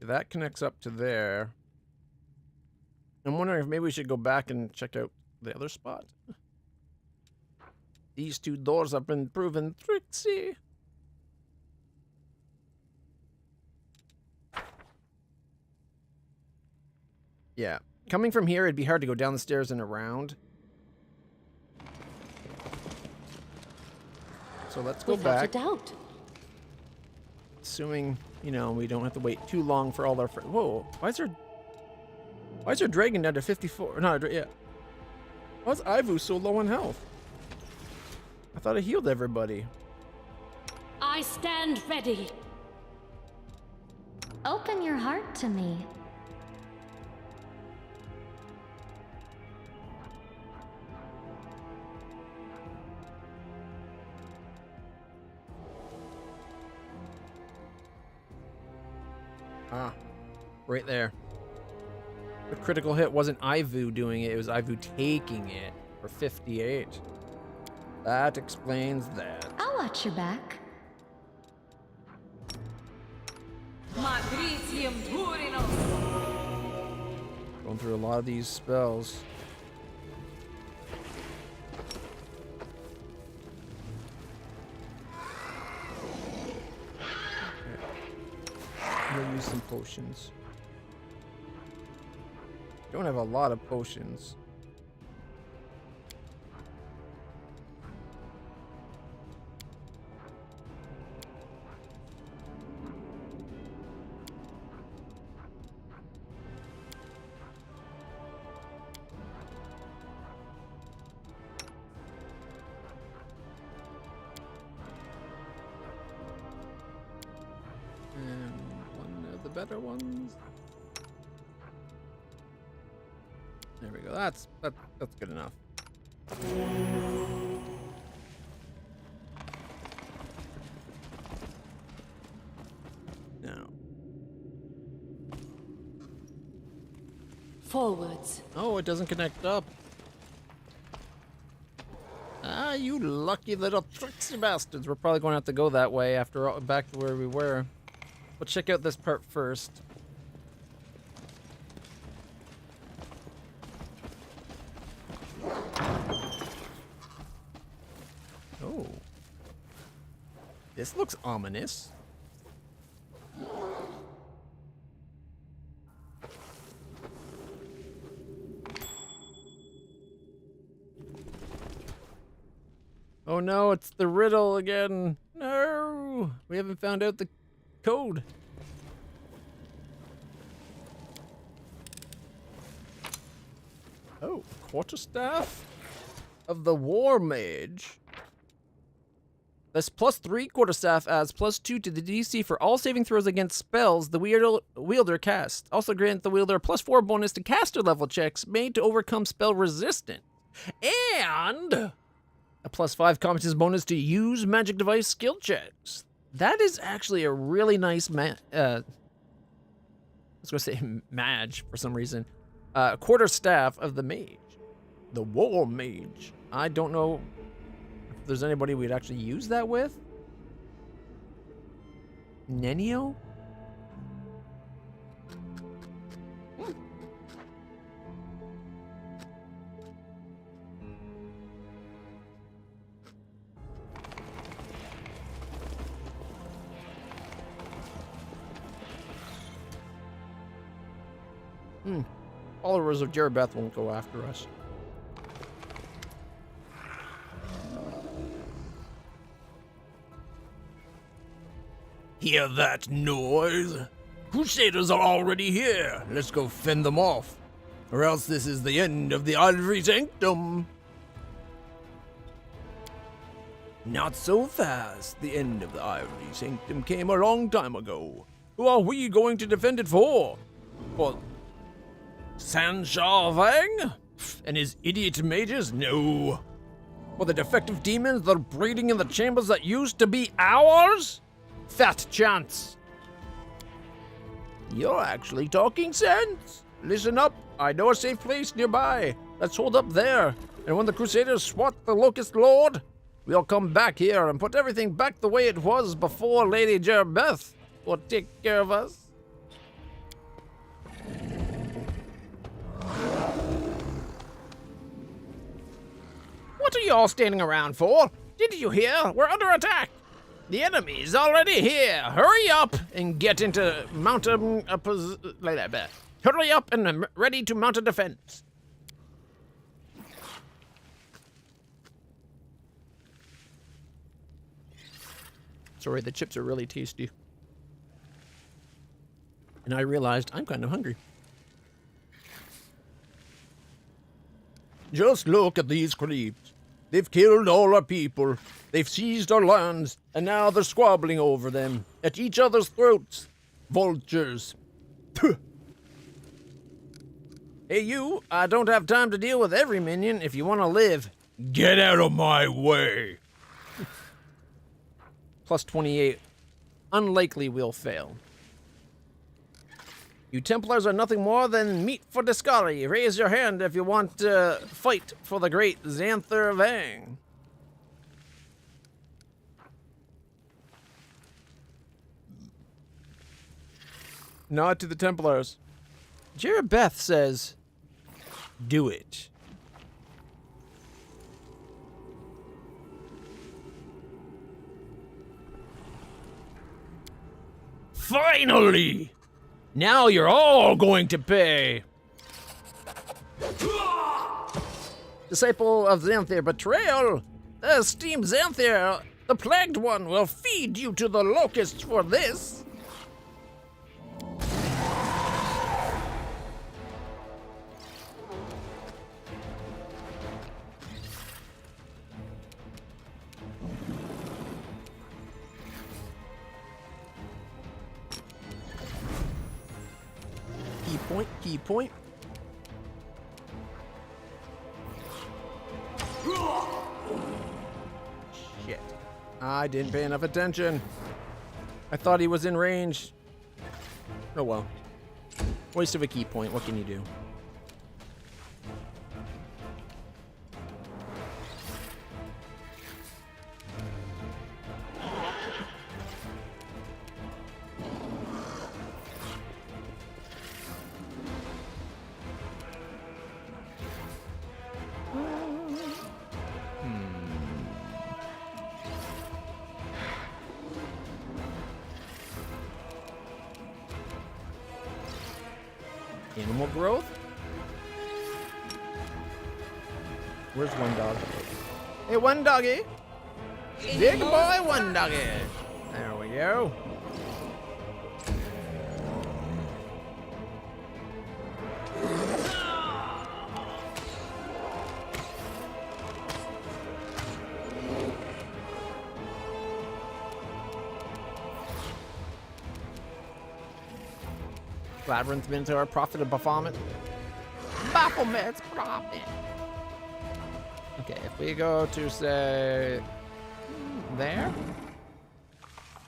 That connects up to there. I'm wondering if maybe we should go back and check out the other spot. These two doors have been proven tricksy. Yeah. Coming from here, it'd be hard to go down the stairs and around. So let's go Without a back. doubt. Assuming, you know, we don't have to wait too long for all our friends. Whoa, why is our dragon down to 54? No, yeah. Why is Ivu so low on health? I thought I healed everybody. I stand ready. Open your heart to me. Ah, right there. The critical hit wasn't Ivu doing it, it was Ivu taking it for 58. That explains that. I'll watch your back. Magritium Turinos. Going through a lot of these spells. I'm gonna use some potions. Don't have a lot of potions. And one of the better ones. There we go. That's good enough. Now. Forwards. Oh, it doesn't connect up. Ah, you lucky little tricksy bastards. We're probably going to have to go that way after all, back to where we were. We'll check out this part first. Oh. This looks ominous. Oh no, it's the riddle again. No, we haven't found out the code. Oh, quarterstaff of the war mage. This +3 quarterstaff adds +2 to the DC for all saving throws against spells the wielder casts. Also grant the wielder a +4 bonus to caster level checks made to overcome spell resistance. And a +5 competence bonus to use magic device skill checks. That is actually a really nice I was gonna say mage for some reason. Quarterstaff of the mage. The war mage. I don't know if there's anybody we'd actually use that with. Nenio? Followers of Jerebeth won't go after us. Hear that noise? Crusaders are already here. Let's go fend them off. Or else this is the end of the Ivory Sanctum. Not so fast. The end of the Ivory Sanctum came a long time ago. Who are we going to defend it for? For San Vang and his idiot mages? No. For the defective demons that are breeding in the chambers that used to be ours? Fat chance. You're actually talking sense. Listen up. I know a safe place nearby. Let's hold up there. And when the Crusaders swat the Locust Lord, we'll come back here and put everything back the way it was before Lady Jerebeth will take care of us. What are you all standing around for? Didn't you hear? We're under attack. The enemy's already here. Hurry up and get into mountain like that. Hurry up and I'm ready to mount a defense. Sorry, the chips are really tasty. And I realized I'm kind of hungry. Just look at these creeps. They've killed all our people. They've seized our lands, and now they're squabbling over them at each other's throats. Vultures. Hey, you, I don't have time to deal with every minion. If you want to live, get out of my way. Plus 28. Unlikely we'll fail. You Templars are nothing more than meat for Discari. Raise your hand if you want to fight for the great Xanther Vang. Nod to the Templars. Jerabeth says, do it. Finally! Now you're all going to pay. Disciple of Xanther, betrayal. The esteemed Xanther, the plagued one, will feed you to the locusts for this. Key point. Shit. I didn't pay enough attention. I thought he was in range. Oh well. Waste of a key point. What can you do? Animal growth? Where's one dog? Hey, one doggy! Big boy, one doggy! There we go. Labyrinth Minotaur, Prophet of Baphomet. Baphomet's Prophet. Okay, if we go to, say, there,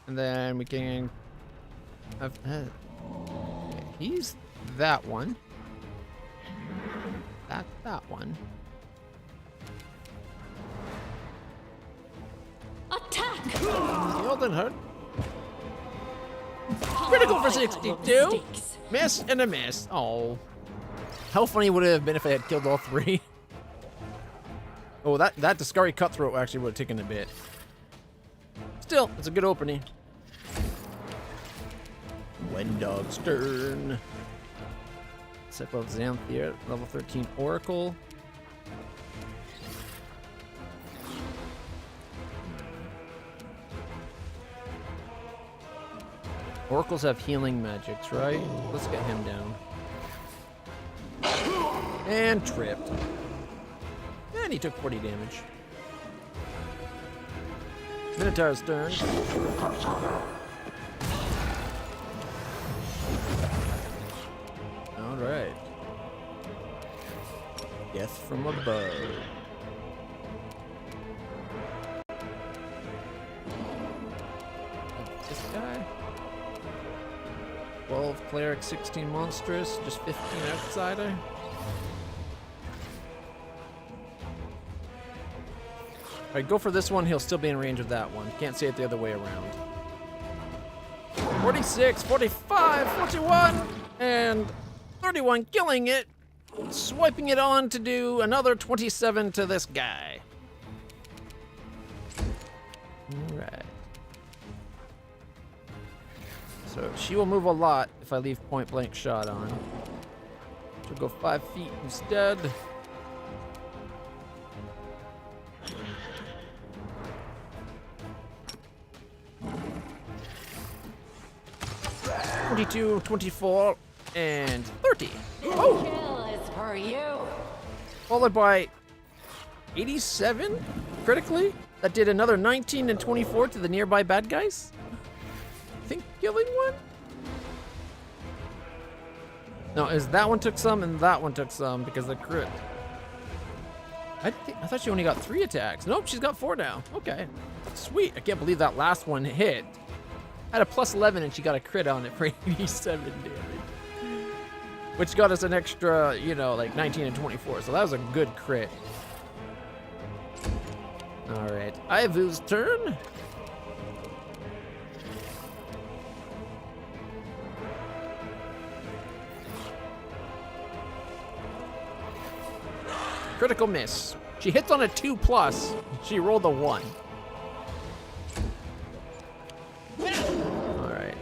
and then we can have, okay, he's that one. That's that one. Attack! Healed and hurt. Critical for 62. Miss and a miss. Oh. How funny would it have been if I had killed all three? Oh, that Discari Cutthroat actually would have taken a bit. Still, it's a good opening. Wendog's turn. Sip of Xanthier, level 13 Oracle. Oracles have healing magics, right? Let's get him down. And tripped. And he took 40 damage. Minotaur's turn. Alright. Death from above. This guy. 12 cleric, 16 monstrous, just 15 outsider. Alright, go for this one, he'll still be in range of that one. Can't say it the other way around. 46, 45, 41, and 31, killing it. Swiping it on to do another 27 to this guy. Alright. So she will move a lot if I leave point blank shot on. She'll go 5 feet instead. "22, 24, and 30. Oh! Kill is for you. Followed by 87 critically. That did another 19 and 24 to the nearby bad guys. I think killing one? No, is that one took some and that one took some because of the crit. I thought she only got 3 attacks. Nope, she's got 4 now. Okay. Sweet. I can't believe that last one hit. Had a plus 11 and she got a crit on it for 87 damage. Which got us an extra, you know, like 19 and 24. So that was a good crit. Alright. Ivu's turn. Critical miss. She hits on a 2+. She rolled a 1. Alright.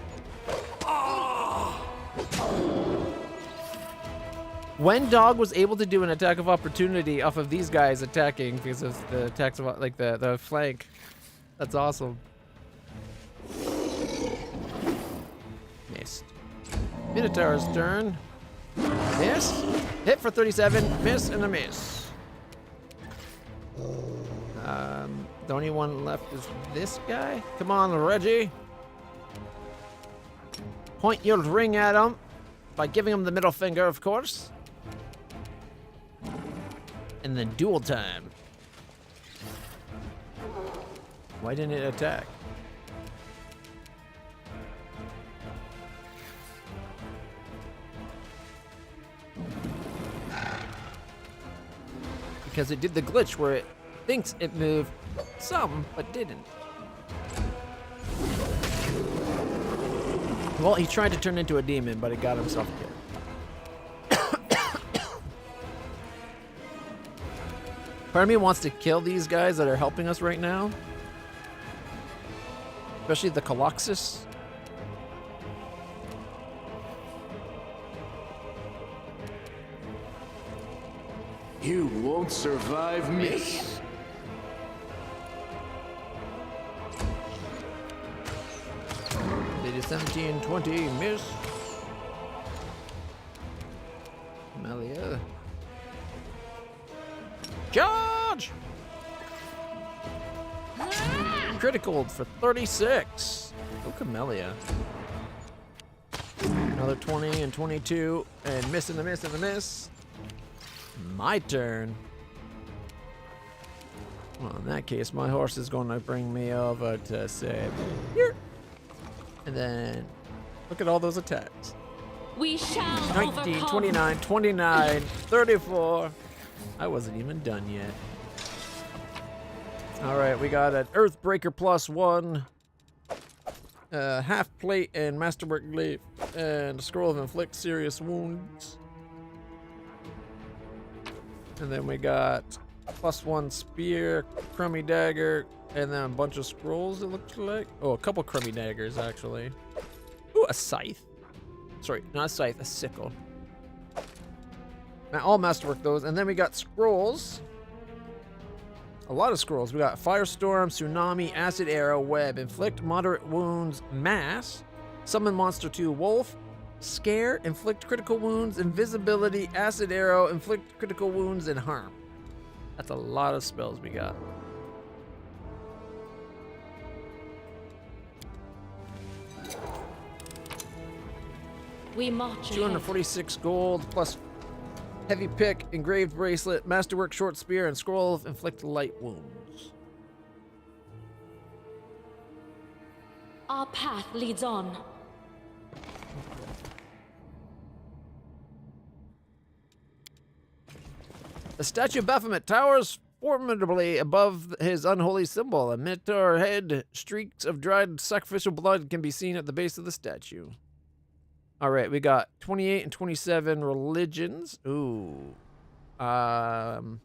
When Dog was able to do an attack of opportunity off of these guys attacking because of the attacks of like the flank. That's awesome. Missed. Minotaur's turn. Miss. Hit for 37. Miss and a miss. The only one left is this guy. Come on, Reggie. Point your ring at him by giving him the middle finger, of course. And then duel time. Why didn't it attack? Because it did the glitch where it thinks it moved some, but didn't. Well, he tried to turn into a demon, but he got himself killed. Part of me wants to kill these guys that are helping us right now. Especially the Colossus. You won't survive me. They did 17, 20, miss. Melia. Charge! Critical for 36. Go Camellia. Another 20 and 22, and miss and a miss and a miss. My turn. Well, in that case, my horse is going to bring me over to say here. And then look at all those attacks. We shall 19, overcome. 29, 29, 34. I wasn't even done yet. All right, we got an Earthbreaker +1, half plate and masterwork glaive, and a scroll of inflict serious wounds. And then we got +1 spear, crummy dagger, and then a bunch of scrolls, it looks like. Oh, a couple crummy daggers, actually. Ooh, a scythe. Sorry, not a scythe, a sickle. All masterwork those. And then we got scrolls. A lot of scrolls. We got Firestorm, Tsunami, Acid Arrow, Web, Inflict Moderate Wounds, Mass, Summon Monster 2, Wolf, Scare, Inflict Critical Wounds, Invisibility, Acid Arrow, Inflict Critical Wounds, and Harm. That's a lot of spells we got. We march ahead. 246 gold plus heavy pick, engraved bracelet, masterwork short spear, and scroll of inflict light wounds. Our path leads on. The statue of Baphomet towers formidably above his unholy symbol. A minotaur head, streaks of dried sacrificial blood can be seen at the base of the statue. All right, we got 28 and 27 religions. Ooh. Can't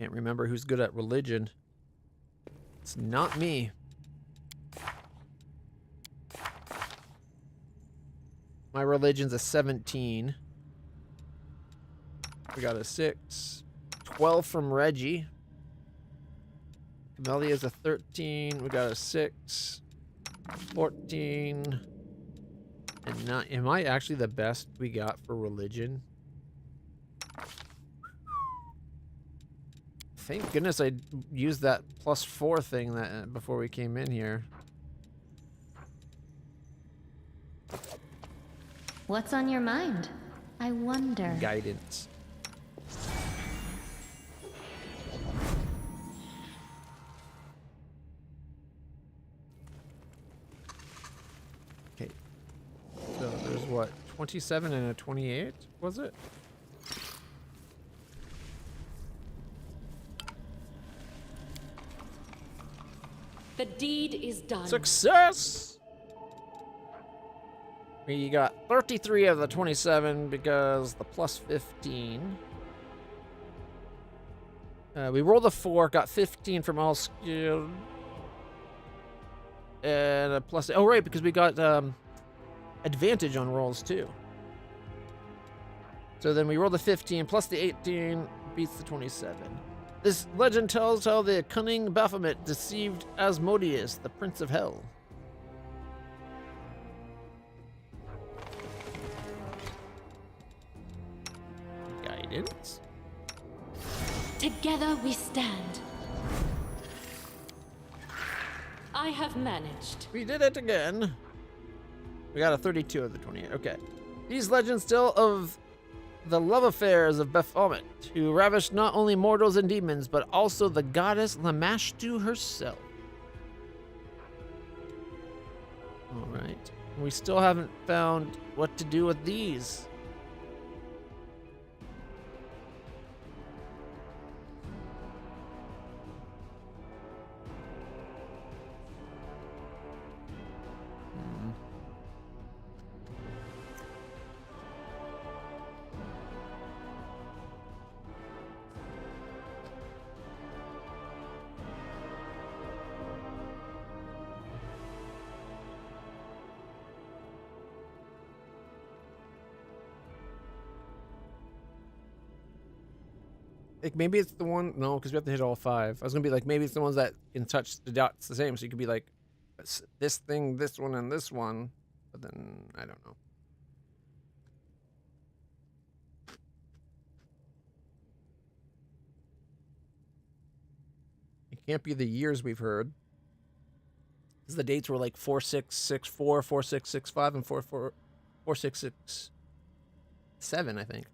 remember who's good at religion. It's not me. My religion's a 17. We got a 6. 12 from Reggie. Camelia's a 13. We got a 6. 14. And 9. Am I actually the best we got for religion? Thank goodness I used that +4 thing that before we came in here. What's on your mind? I wonder. Guidance. Okay. So there's what? 27 and a 28, was it? The deed is done. Success! We got 33 of the 27 because the +15. We rolled a 4, got 15 from all skill. And a plus. Oh, right, because we got advantage on rolls too. So then we rolled a 15 plus the 18 beats the 27. This legend tells how the cunning Baphomet deceived Asmodeus, the Prince of Hell. Guidance. Together we stand. I have managed. We did it again. We got a 32 of the 28. Okay. These legends tell of the love affairs of Baphomet, who ravished not only mortals and demons, but also the goddess Lamashtu herself. Alright. We still haven't found what to do with these. Like maybe it's the one, no, because we have to hit all 5. I was gonna be like, maybe it's the ones that can touch the dots the same. So you could be like, this thing, this one, and this one. But then I don't know. It can't be the years we've heard. Because the dates were like 4664, 4665, and 4667, I think.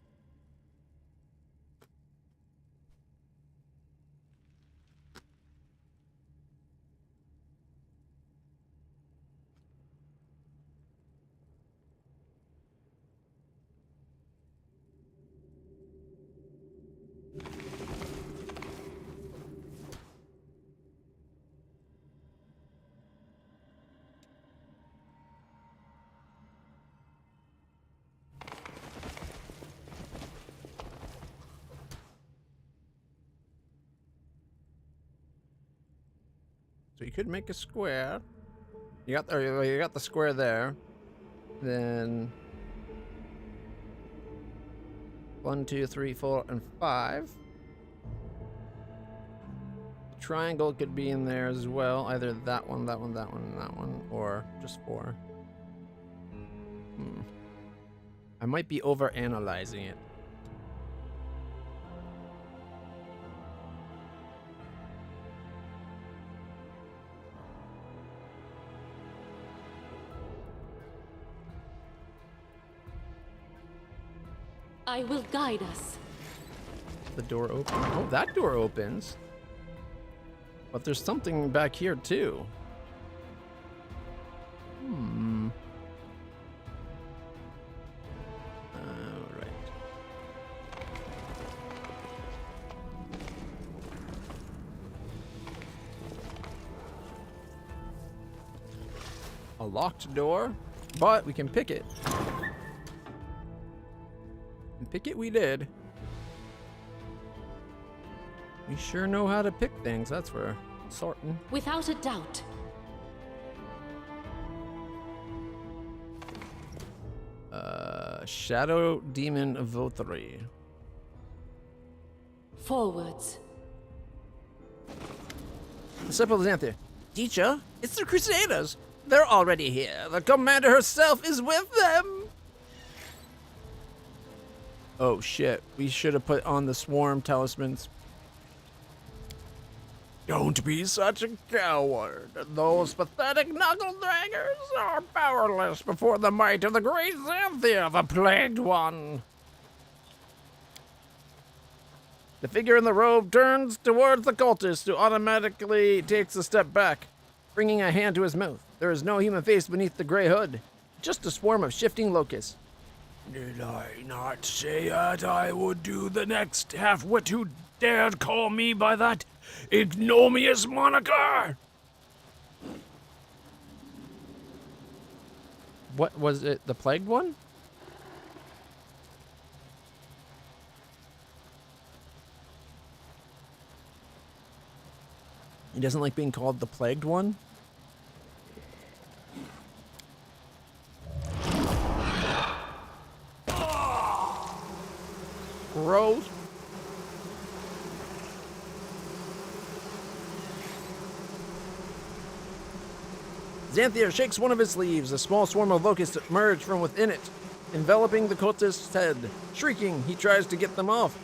So you could make a square. You got the square there. Then 1, 2, 3, 4, and 5. Triangle could be in there as well. Either that one, that one, that one, and that one, or just 4. I might be over analyzing it. I will guide us. The door open. Oh, that door opens. But there's something back here too. Alright. A locked door, but we can pick it. And pick it we did. We sure know how to pick things, that's for Sorting. Without a doubt. Shadow Demon Votary. Forwards. Disciple Xanthia. Teacher, it's the Crusaders. They're already here. The commander herself is with them. Oh shit, we should have put on the swarm talismans. Don't be such a coward. Those pathetic knuckle-draggers are powerless before the might of the great Xanthia, the plagued one. The figure in the robe turns towards the cultist, who automatically takes a step back, bringing a hand to his mouth. There is no human face beneath the gray hood, just a swarm of shifting locusts. Did I not say that I would do the next half-wit who dared call me by that ignominious moniker? What was it, the plagued one? He doesn't like being called the plagued one? Gross. Xanthia shakes one of his sleeves. A small swarm of locusts emerge from within it, enveloping the cultist's head. Shrieking, he tries to get them off,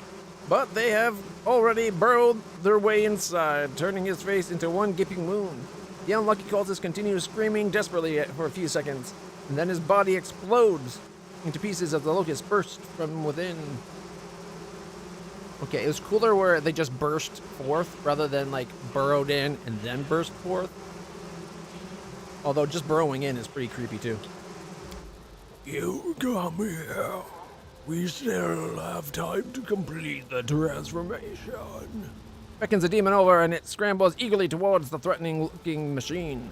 but they have already burrowed their way inside, turning his face into one gaping wound. The unlucky cultist continues screaming desperately for a few seconds, and then his body explodes into pieces as the locusts burst from within. Okay, it was cooler where they just burst forth rather than like burrowed in and then burst forth. Although just burrowing in is pretty creepy too. You come here. We still have time to complete the transformation. Beckons a demon over and it scrambles eagerly towards the threatening-looking machine.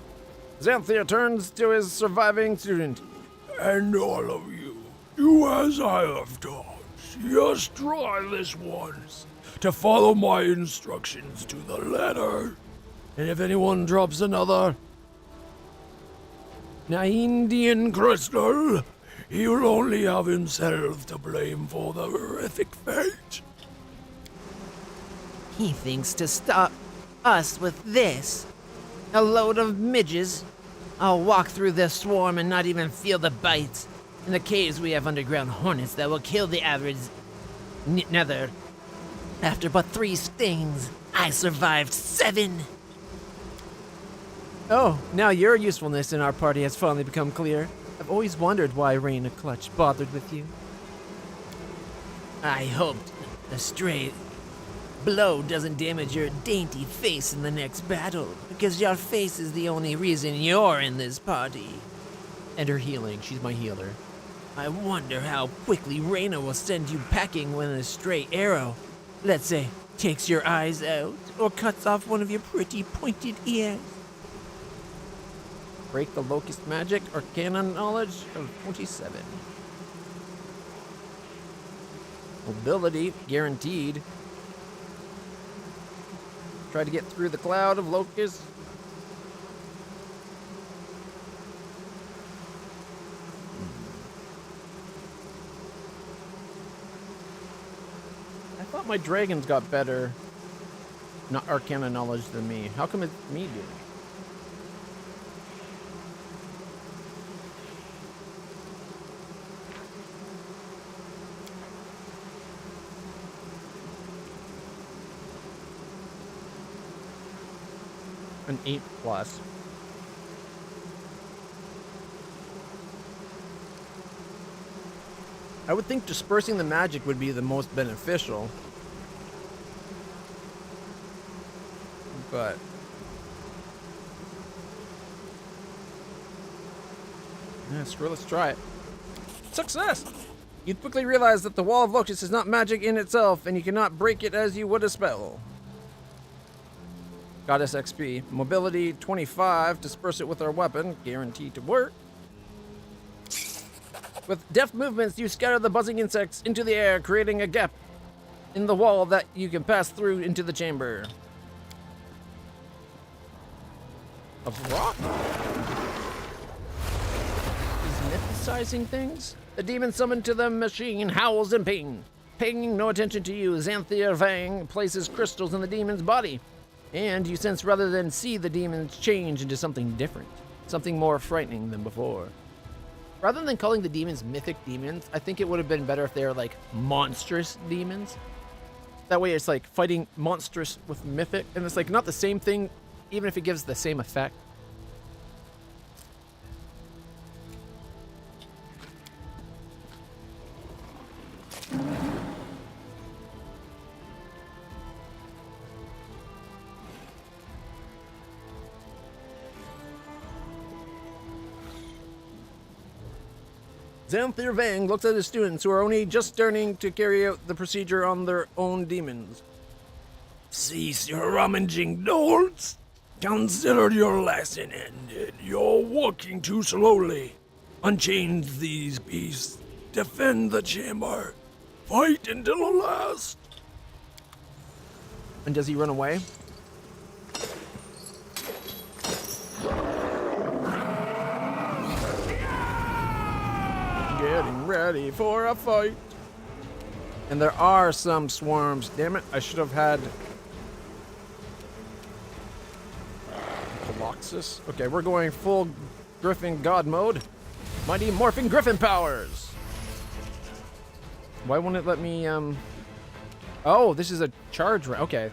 Xanthia turns to his surviving student. And all of you, do as I have done. Just try this once, to follow my instructions to the letter. And if anyone drops another Indian crystal, he will only have himself to blame for the horrific fate. He thinks to stop us with this. A load of midges. I'll walk through this swarm and not even feel the bites. In the caves we have underground hornets that will kill the average nether. After but 3 stings, I survived 7. Oh, now your usefulness in our party has finally become clear. I've always wondered why LitlClutch bothered with you. I hoped a stray blow doesn't damage your dainty face in the next battle, because your face is the only reason you're in this party. And her healing, she's my healer. I wonder how quickly Reyna will send you packing when a stray arrow, let's say, takes your eyes out, or cuts off one of your pretty pointed ears. Break the locust magic, arcana knowledge of 27. Mobility, guaranteed. Try to get through the cloud of locusts. I thought my dragons got better arcana knowledge than me. How come it's me doing it? An 8+. I would think dispersing the magic would be the most beneficial. But yeah, screw it, let's try it. Success! You'd quickly realize that the wall of locusts is not magic in itself, and you cannot break it as you would a spell. Goddess XP. Mobility 25. Disperse it with our weapon. Guaranteed to work. With deft movements, you scatter the buzzing insects into the air, creating a gap in the wall that you can pass through into the chamber. of rock? He's mythicizing things? The demon summoned to the machine howls in pain. Paying no attention to you, Xanthir Vang places crystals in the demon's body. And you sense rather than see the demons change into something different. Something more frightening than before. Rather than calling the demons mythic demons, I think it would have been better if they were like monstrous demons. That way it's like fighting monstrous with mythic, and it's like not the same thing, even if it gives the same effect. Xanthir Vang looks at his students who are only just starting to carry out the procedure on their own demons. Cease your rummaging, dolts! Consider your lesson ended. You're walking too slowly. Unchain these beasts. Defend the chamber. Fight until the last. And does he run away? Getting ready for a fight. And there are some swarms. Damn it, I should have had Colossus. Okay, we're going full Griffin God mode. Mighty Morphing Griffin powers. Why won't it let me, Oh, this is a charge round. Okay.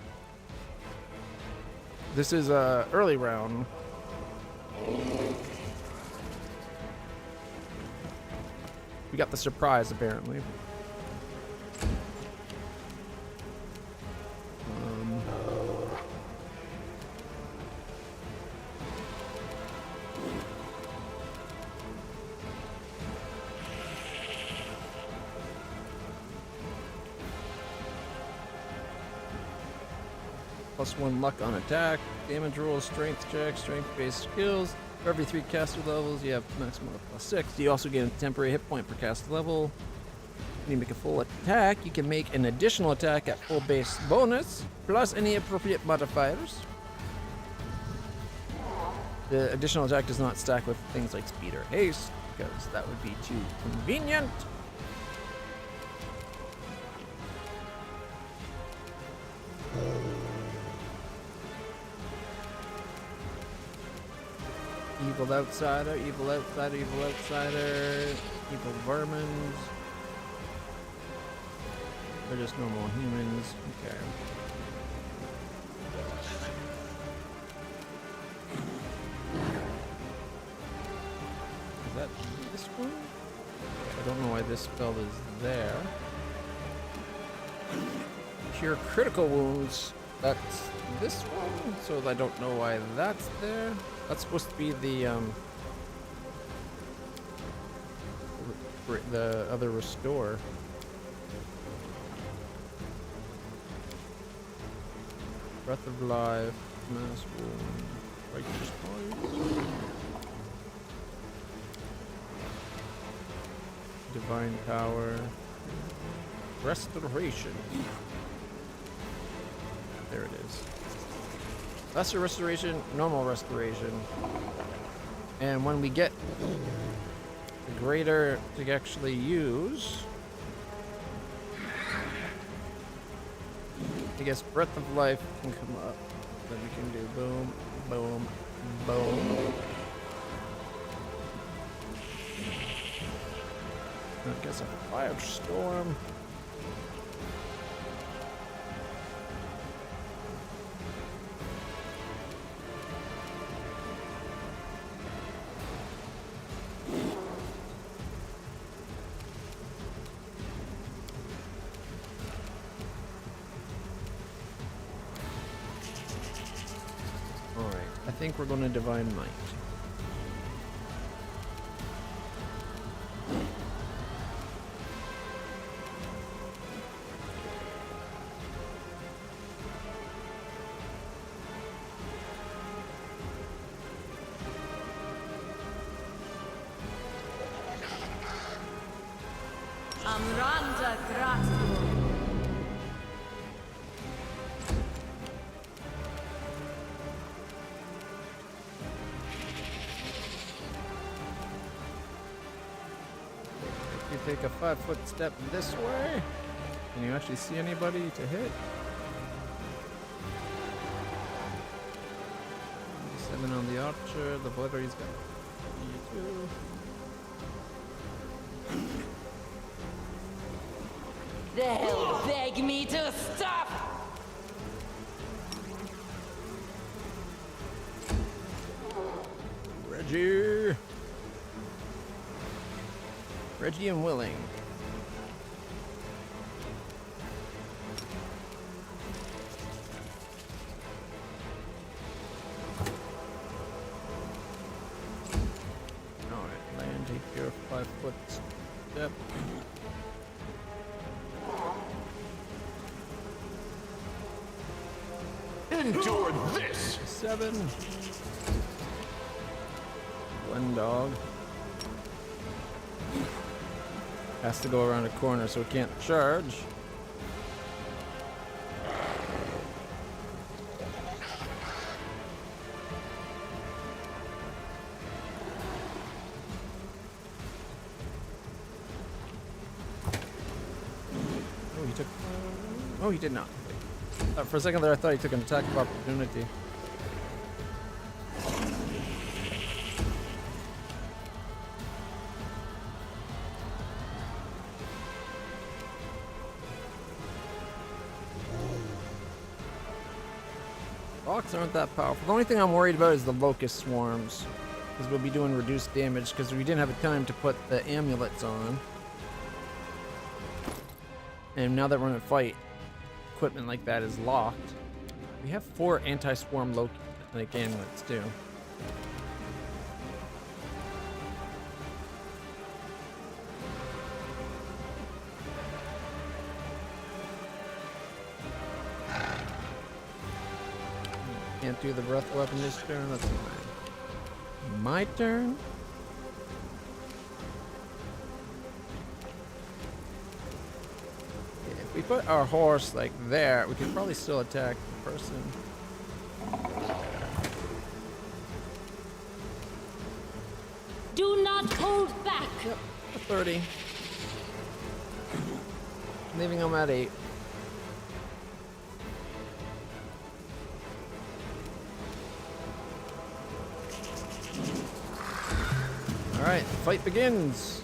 This is a early round. We got the surprise, apparently. +1 luck on attack, damage rolls, strength checks, strength-based skills. For every 3 caster levels, you have maximum of +6. You also get a temporary hit point per caster level. When you make a full attack, you can make an additional attack at full base bonus, plus any appropriate modifiers. The additional attack does not stack with things like speed or haste, because that would be too convenient. Evil outsider, evil outsider, evil outsider, evil vermins. They're just normal humans. Okay. Is that this one? I don't know why this spell is there. Cure critical wounds. That's this one, so I don't know why that's there. That's supposed to be the other restore. Breath of Life, Mass Wound, Righteous Poise, Divine Power, Restoration. There it is. Lesser Restoration, Normal Restoration. And when we get the greater to actually use, I guess Breath of Life can come up. Then we can do boom, boom, boom. I guess a Firestorm. I think we're going to Divine Might. Amranda Gratu. take a 5-foot step this way. Can you actually see anybody to hit? 7 on the archer. The Valkyrie's got 32. They'll beg me to stop! Reggie and Willing. Alright, land, take your 5-foot step. Endure this! 7. One dog. Has to go around a corner so it can't charge. Oh, he took. Oh, he did not. For a second there, I thought he took an attack of opportunity. Rocks aren't that powerful. The only thing I'm worried about is the locust swarms, because we'll be doing reduced damage because we didn't have a time to put the amulets on. And now that we're in a fight, equipment like that is locked. We have 4 anti-swarm like amulets too. Can't do the breath weapon this turn. That's fine. My turn. If we put our horse like there, we could probably still attack the person. Do not hold back. Yep, a 30. Leaving them at 8. Alright, the fight begins.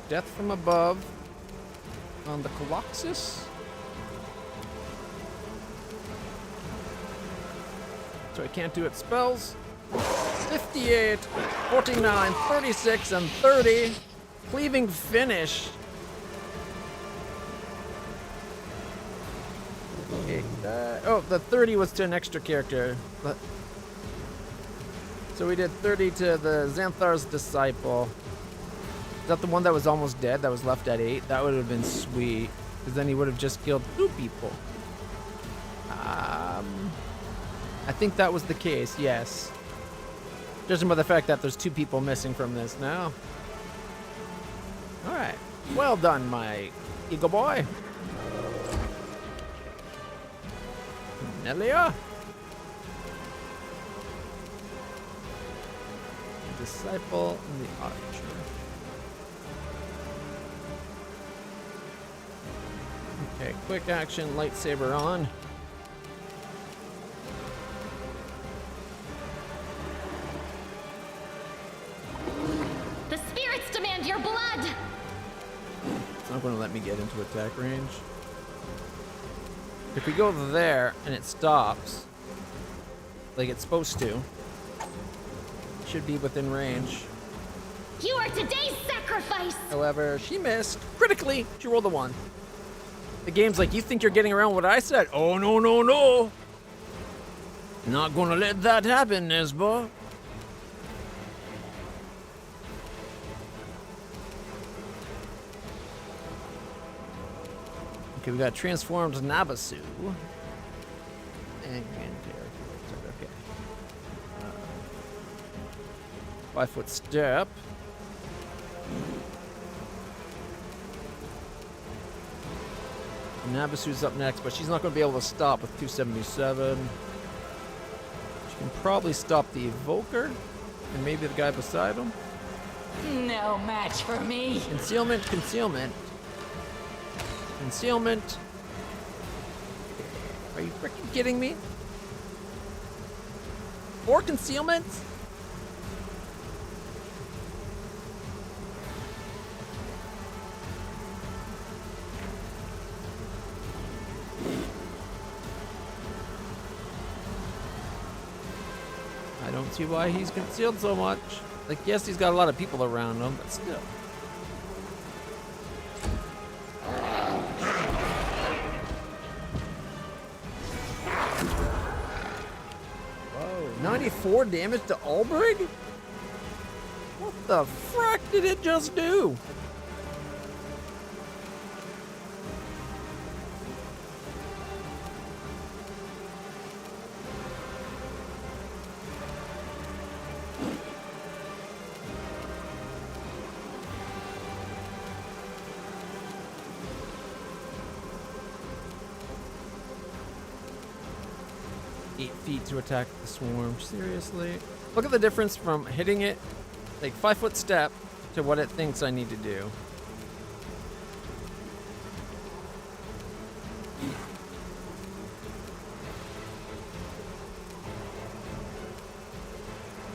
Death from above on the Colossus. So I can't do its spells. 58, 49, 36, and 30. Cleaving finish. Okay, oh, the 30 was to an extra character. So we did 30 to the Xanthar's disciple. Is that the one that was almost dead, that was left at 8? That would have been sweet, because then he would have just killed 2 people. I think that was the case, yes. Judging by the fact that there's 2 people missing from this now. Alright. Well done, my eagle boy. Nelia. The disciple and the archer. Okay, quick action, lightsaber on. The spirits demand your blood! It's not going to let me get into attack range. If we go there and it stops, like it's supposed to, it should be within range. You are today's sacrifice! However, she missed critically. She rolled a 1. The game's like, you think you're getting around what I said? Oh, no, no, no. Not gonna let that happen, Nesbo. Okay, we got transformed Nabasu. And okay. 5-foot step. Nabasu's up next, but she's not going to be able to stop with 277. Can probably stop the evoker and maybe the guy beside him. No match for me. Concealment, concealment. Concealment. Are you freaking kidding me? 4 concealments? I don't see why he's concealed so much. Like, yes, he's got a lot of people around him, but still. Whoa, 94 damage to Ulbrich? What the frick did it just do? Feet to attack the swarm. Seriously? Look at the difference from hitting it like 5-foot step to what it thinks I need to do.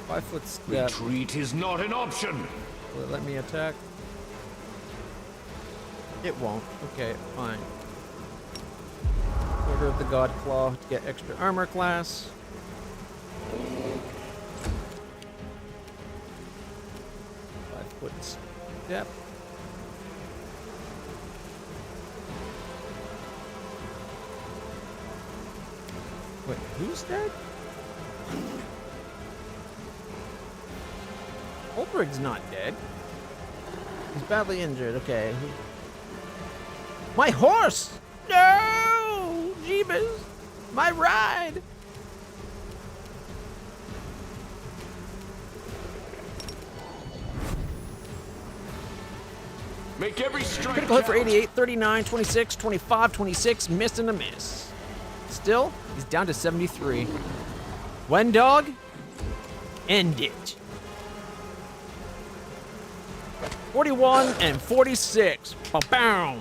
Five-foot step. Retreat is not an option. Will it let me attack? It won't. Okay, fine. Order of the God Claw to get extra armor class. Five-foot step. Wait, who's dead? Ulbrich's not dead. He's badly injured. Okay. My horse! No! Jeebus! My ride! Make every strike. Critical hit for 88, 39, 26, 25, 26. Miss and a miss. Still, he's down to 73. Wendog, end it. 41 and 46. Ba-boom!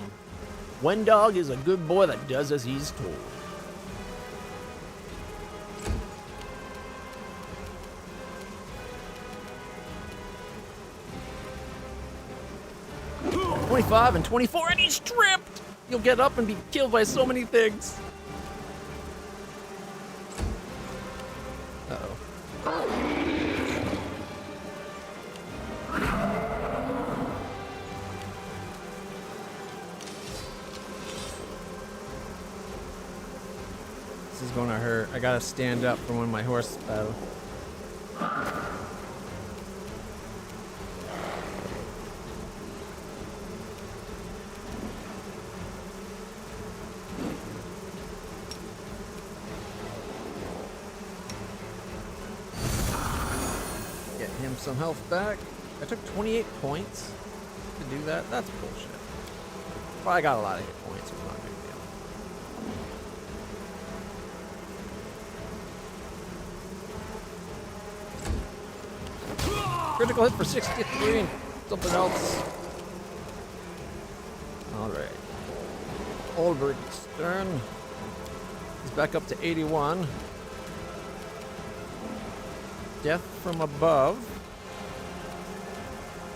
Wendog is a good boy that does as he's told. $25 and 24, and he's tripped! You'll get up and be killed by so many things. Uh-oh. This is gonna hurt. I gotta stand up from when my horse battle. Get him some health back. I took 28 points to do that. That's bullshit. Well, I got a lot of hit points. It's not a big deal. Critical hit for 63 and something else. Alright. Ulbrich's turn. He's back up to 81. Death from above.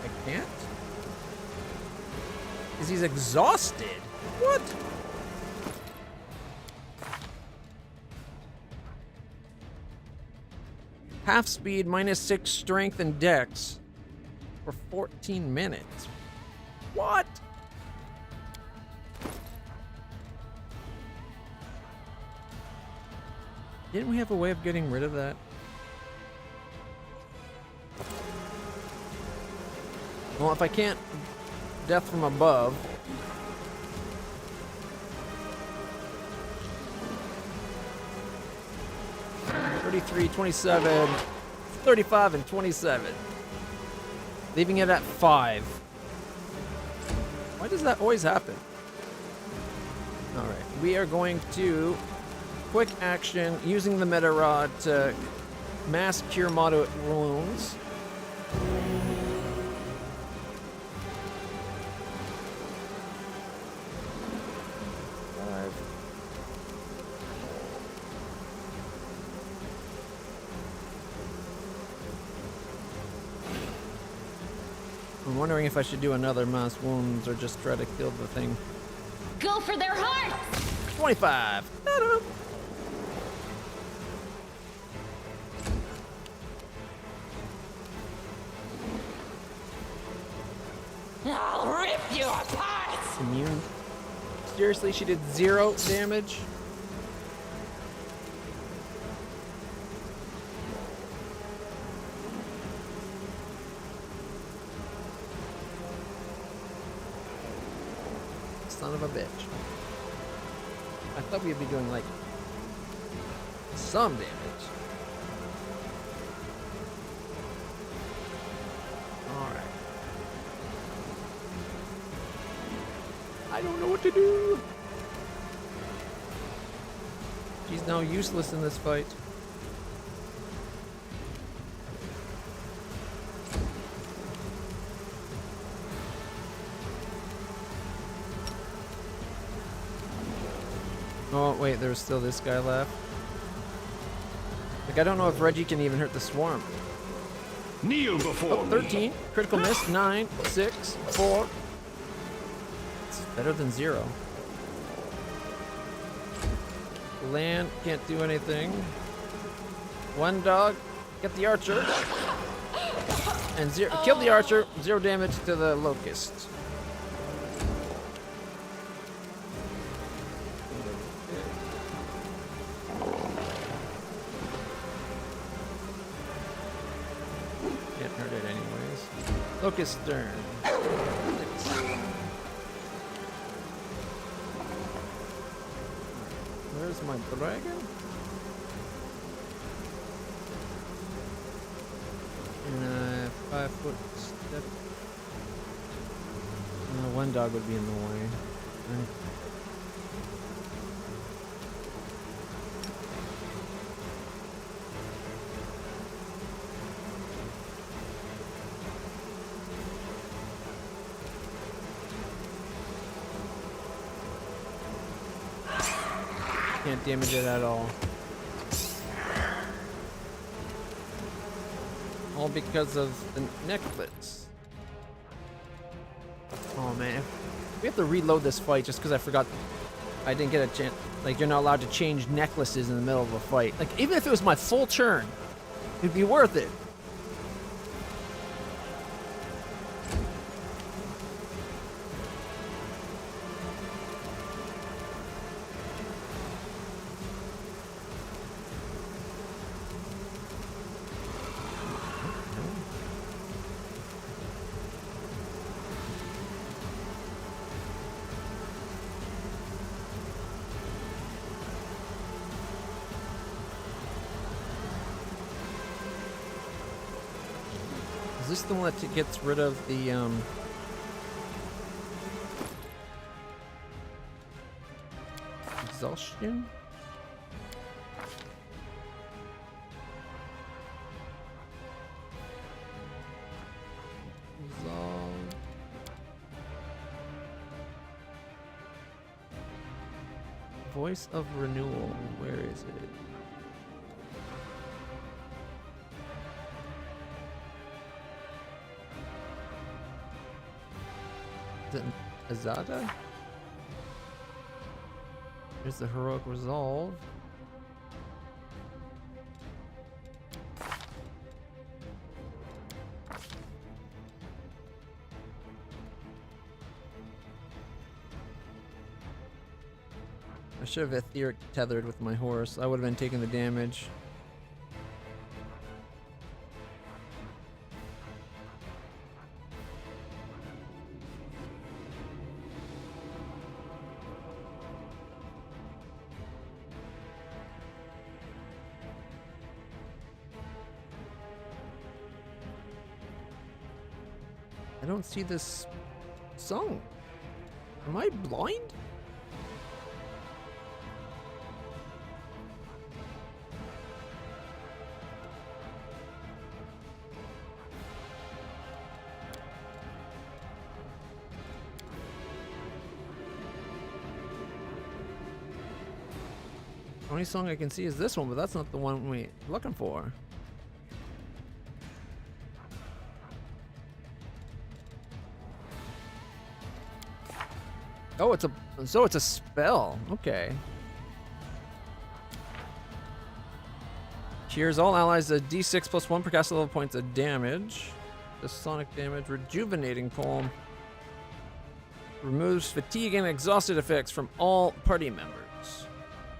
I can't? Because he's exhausted. What? Half speed, -6 strength and dex for 14 minutes. What? Didn't we have a way of getting rid of that? Well, if I can't death from above. $33, 27, 35, and 27. Leaving it at 5. Why does that always happen? Alright, we are going to quick action using the meta rod to Mass cure moderate wounds. I'm wondering if I should do another mass wounds or just try to kill the thing. Go for their hearts! 25. I don't know. I'll rip you apart! Immune. Seriously, she did 0 damage. Son of a bitch. I thought we'd be doing like some damage. Alright. I don't know what to do. She's now useless in this fight. Oh, wait, there's still this guy left. Like, I don't know if Reggie can even hurt the swarm. Kneel before Oh, 13. Critical miss. 9, 6, 4. It's better than 0. Land can't do anything. One dog. Get the archer. And 0. Kill the archer. 0 damage to the locust. Can't hurt it anyways. Locust turn. Where's my dragon? And a 5-foot step. One dog would be in the way. Can't damage it at all. All because of the necklace. Oh man. We have to reload this fight just because I forgot. I didn't get a chance. Like, you're not allowed to change necklaces in the middle of a fight. Like, even if it was my full turn, it'd be worth it. Is this the one that gets rid of the, exhaustion? Resolve. Voice of renewal. Where is it? Is it Azada? Here's the heroic resolve. I should have etheric tethered with my horse. I would have been taking the damage. I don't see this song. Am I blind? Only song I can see is this one, but that's not the one we're looking for. Oh, it's a spell. Okay. Cures all allies a d6 plus 1 per cast level points of damage. The sonic damage. Rejuvenating poem. Removes fatigue and exhausted effects from all party members.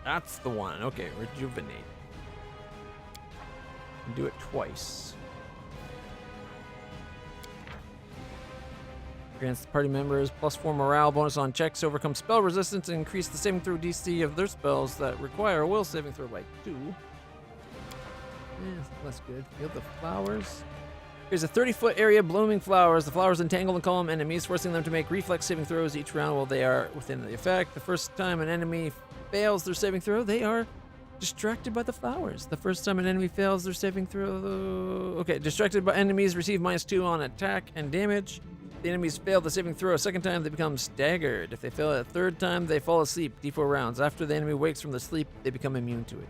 That's the one. Okay, rejuvenate. Do it twice. Grants the party members +4 morale bonus on checks, overcome spell resistance, and increase the saving throw DC of their spells that require a will saving throw by 2. Yeah, that's good. Field of flowers. Here's a 30-foot area blooming flowers. The flowers entangle and calm enemies, forcing them to make reflex saving throws each round while they are within the effect. The first time an enemy fails their saving throw, they are distracted by the flowers. The first time an enemy fails their saving throw... Okay, distracted by enemies receive -2 on attack and damage. If the enemies fail the saving throw a second time, they become staggered. If they fail it a third time, they fall asleep. D4 rounds. After the enemy wakes from the sleep, they become immune to it.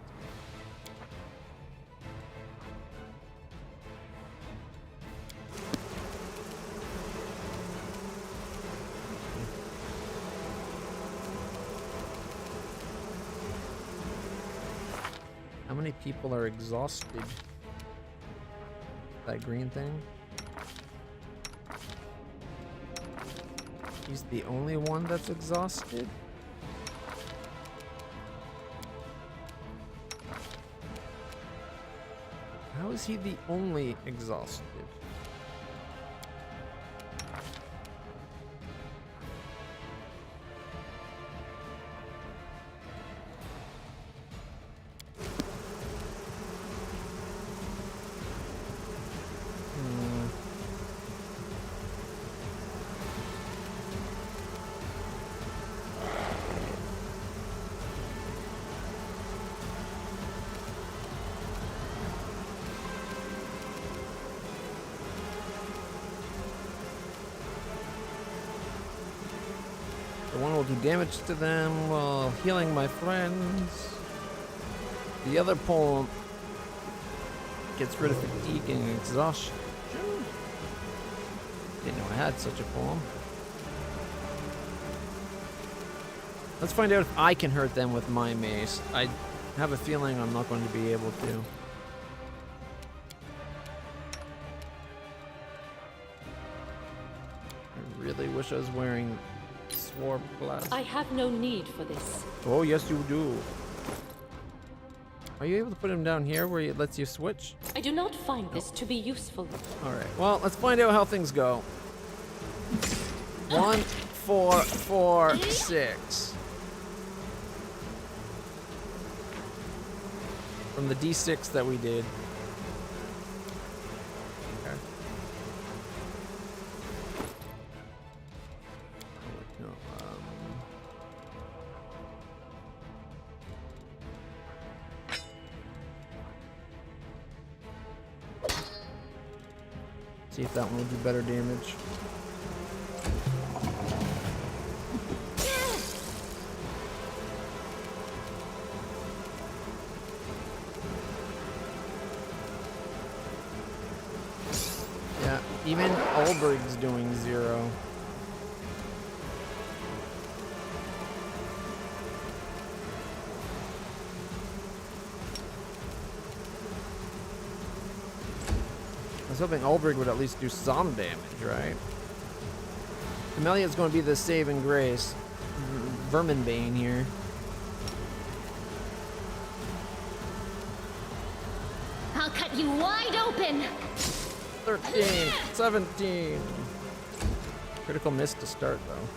How many people are exhausted? That green thing? He's the only one that's exhausted? How is he the only exhausted? One will do damage to them while healing my friends. The other poem gets rid of fatigue and exhaustion. Didn't know I had such a poem. Let's find out if I can hurt them with my mace. I have a feeling I'm not going to be able to. I really wish I was wearing War blast. I have no need for this. Oh, yes, you do. Are you able to put him down here where it lets you switch? I do not find this to be useful. All right. Well, let's find out how things go. 1, 4, 4, 6. From the D6 that we did. Okay. See if that one will do better damage. Yeah, even Ulbrig's doing 0. I was hoping Ulbrig would at least do some damage, right? Camelia's going to be the saving grace. Verminbane here. 'I'll cut you wide open. 13, 17. Critical miss to start, though.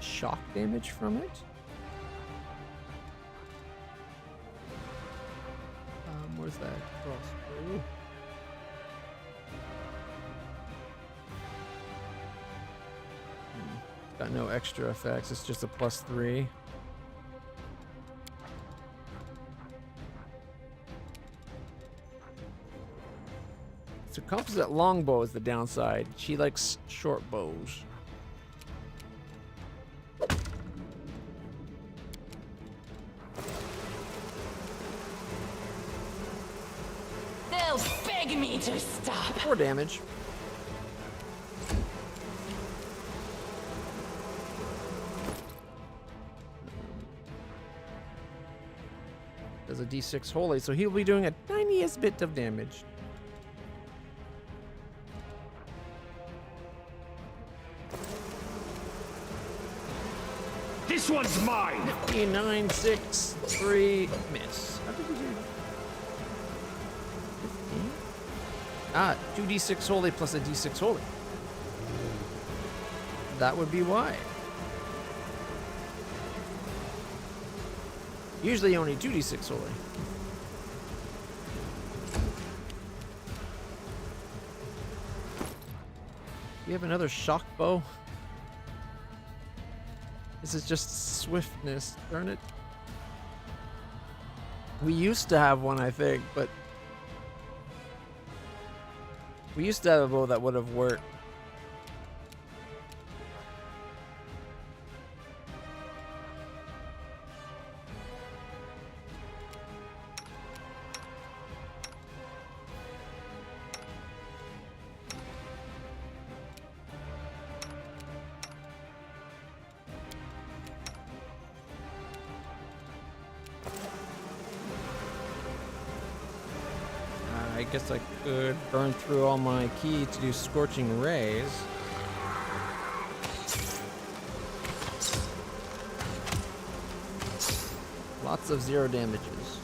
Shock damage from it? Where's that crossbow? It's got no extra effects, it's just a +3. composite longbow is the downside. She likes short bows. They'll beg me to stop. 4 damage. Does a d6 holy, so he'll be doing a tiniest bit of damage. This one's mine! 9, 6, 3, miss. How did we do? 15? Ah, 2d6 holy plus a d6 holy. That would be why. Usually only 2d6 holy. You have another shock bow? This is just swiftness, darn it. We used to have one, I think, but we used to have a bow that would have worked. I guess I could burn through all my ki to do scorching rays. Lots of 0 damages.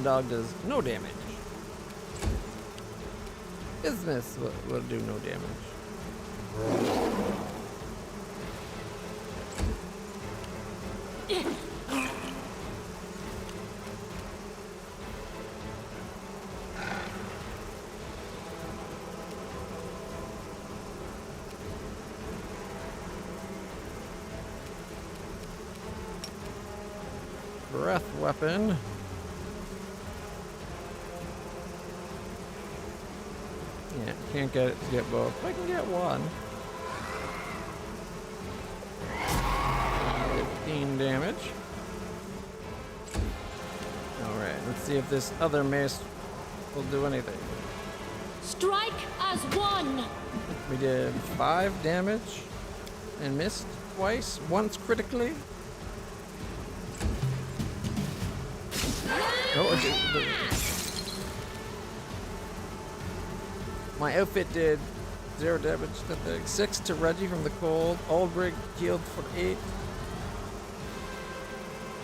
Dog does no damage. Business will do no damage. Breath weapon. Yeah, can't get it to get both. I can get one. 15 damage. Alright, let's see if this other mace will do anything. Strike as one! We did 5 damage and missed twice, once critically. Oh, it did. My outfit did 0 damage to the 6 to Reggie from the cold. Old rig healed for 8.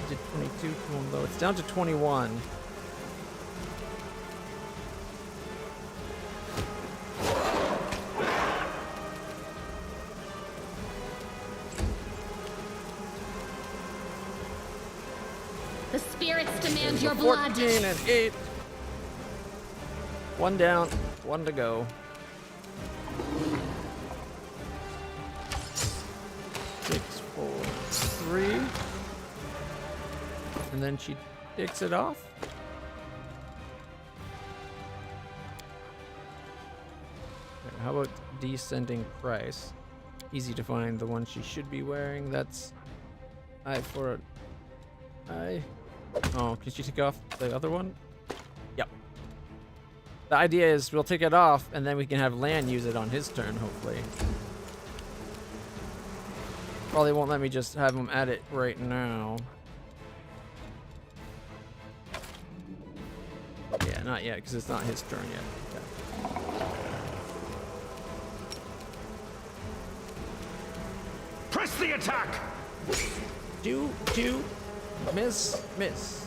Did 22 to him though. It's down to 21. The spirits demand your 14 blood. and 8. 1 down, 1 to go. 6, 4, 3. And then she takes it off. Okay, how about descending price? Easy to find the one she should be wearing. That's I for I. Oh, can she take off the other one? Yep. The idea is we'll take it off and then we can have Lan use it on his turn, hopefully. Probably won't let me just have him at it right now. Yeah, not yet, because it's not his turn yet. Okay. Press the attack! 2, 2, miss, miss.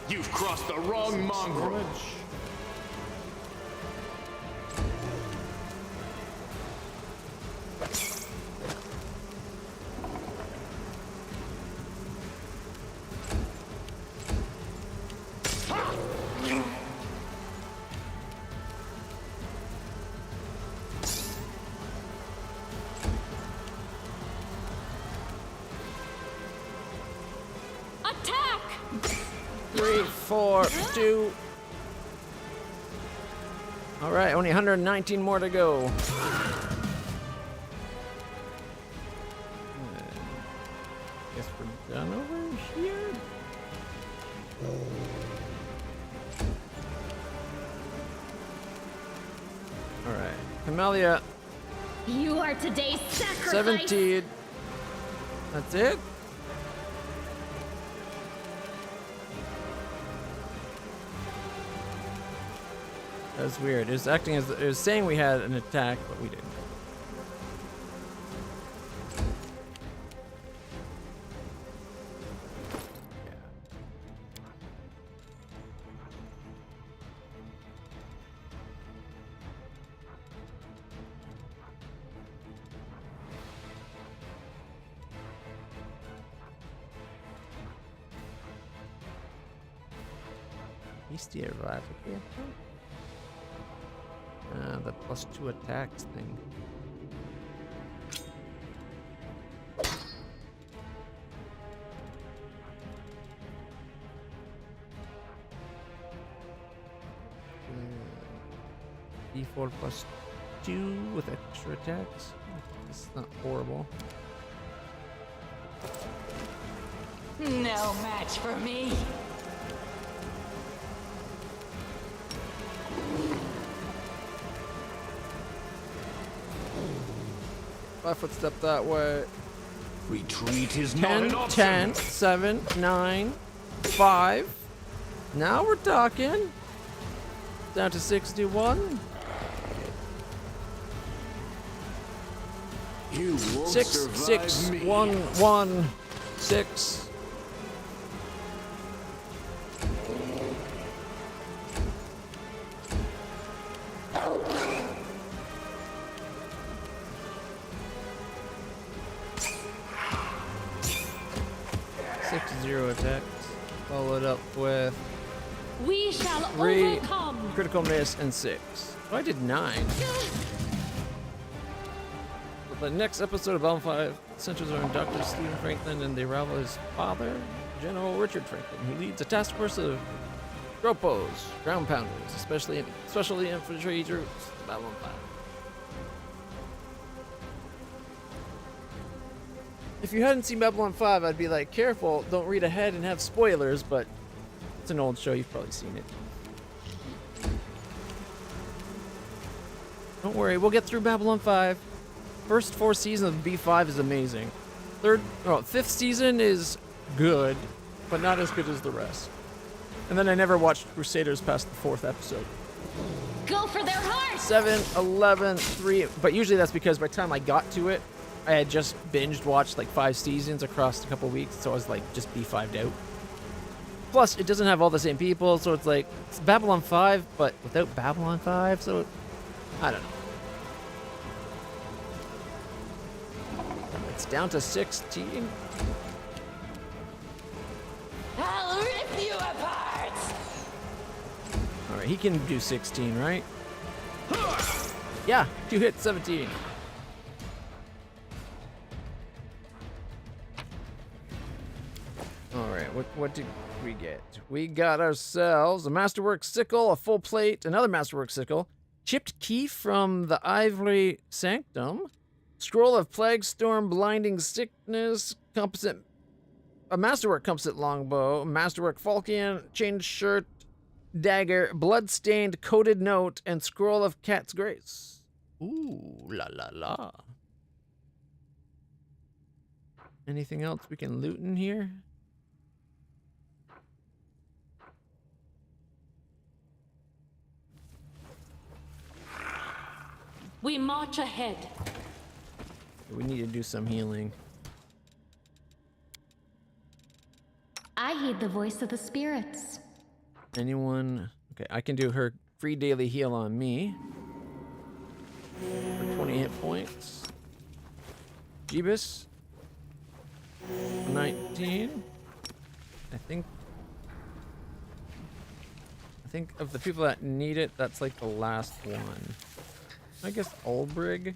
You've crossed the wrong mongrel. Damage. 4, 2. All right, only 119 more to go. Guess we're done over here. All right, Camellia, You are today's sacrifice. 17. That's it? That was weird. It was acting as it was saying we had an attack, but we didn't. Hasty arrival. The +2 attacks thing. D4 +2 with extra attacks. It's not horrible. No match for me. Five footstep that way. Retreat is not 10, an option. 10, 7, 9, 5. Now we're talking. Down to 61. You won't 6, survive 6, me. 1, 1, 6. Zero attacks. Followed up with We shall 3 overcome. critical miss and 6. Oh, I did 9. The next episode of Babylon 5 centers on Dr. Stephen Franklin and the arrival of his father, General Richard Franklin, who leads a task force of Gropos, ground pounders, especially infantry troops. Babylon 5. If you hadn't seen Babylon 5, I'd be like, careful, don't read ahead and have spoilers, but it's an old show, you've probably seen it. Don't worry, we'll get through Babylon 5. First 4 seasons of B5 is amazing. Fifth season is good, but not as good as the rest. And then I never watched Crusaders past the 4th episode. Go for their hearts. 7, 11, 3, but usually that's because by the time I got to it, I had just binged watched like 5 seasons across a couple weeks, so I was like just B5'd out. Plus, it doesn't have all the same people, so it's like it's Babylon 5, but without Babylon 5, so I don't know. It's down to 16. I'll rip you apart. All right, he can do 16, right? Yeah, 2 hits, 17. All right, what did we get? We got ourselves a Masterwork Sickle, a full plate, another Masterwork Sickle, chipped key from the Ivory Sanctum, Scroll of Plague Storm, Blinding Sickness, composite, a Masterwork Composite Longbow, Masterwork Falchion, Chained Shirt, Dagger, Bloodstained Coated Note, and Scroll of Cat's Grace. Ooh, la la la. Anything else we can loot in here? We march ahead. We need to do some healing. I heed the voice of the spirits. Anyone? Okay, I can do her free daily heal on me. For 20 hit points. Jeebus. 19. I think of the people that need it, that's like the last one. I guess Ulbrig.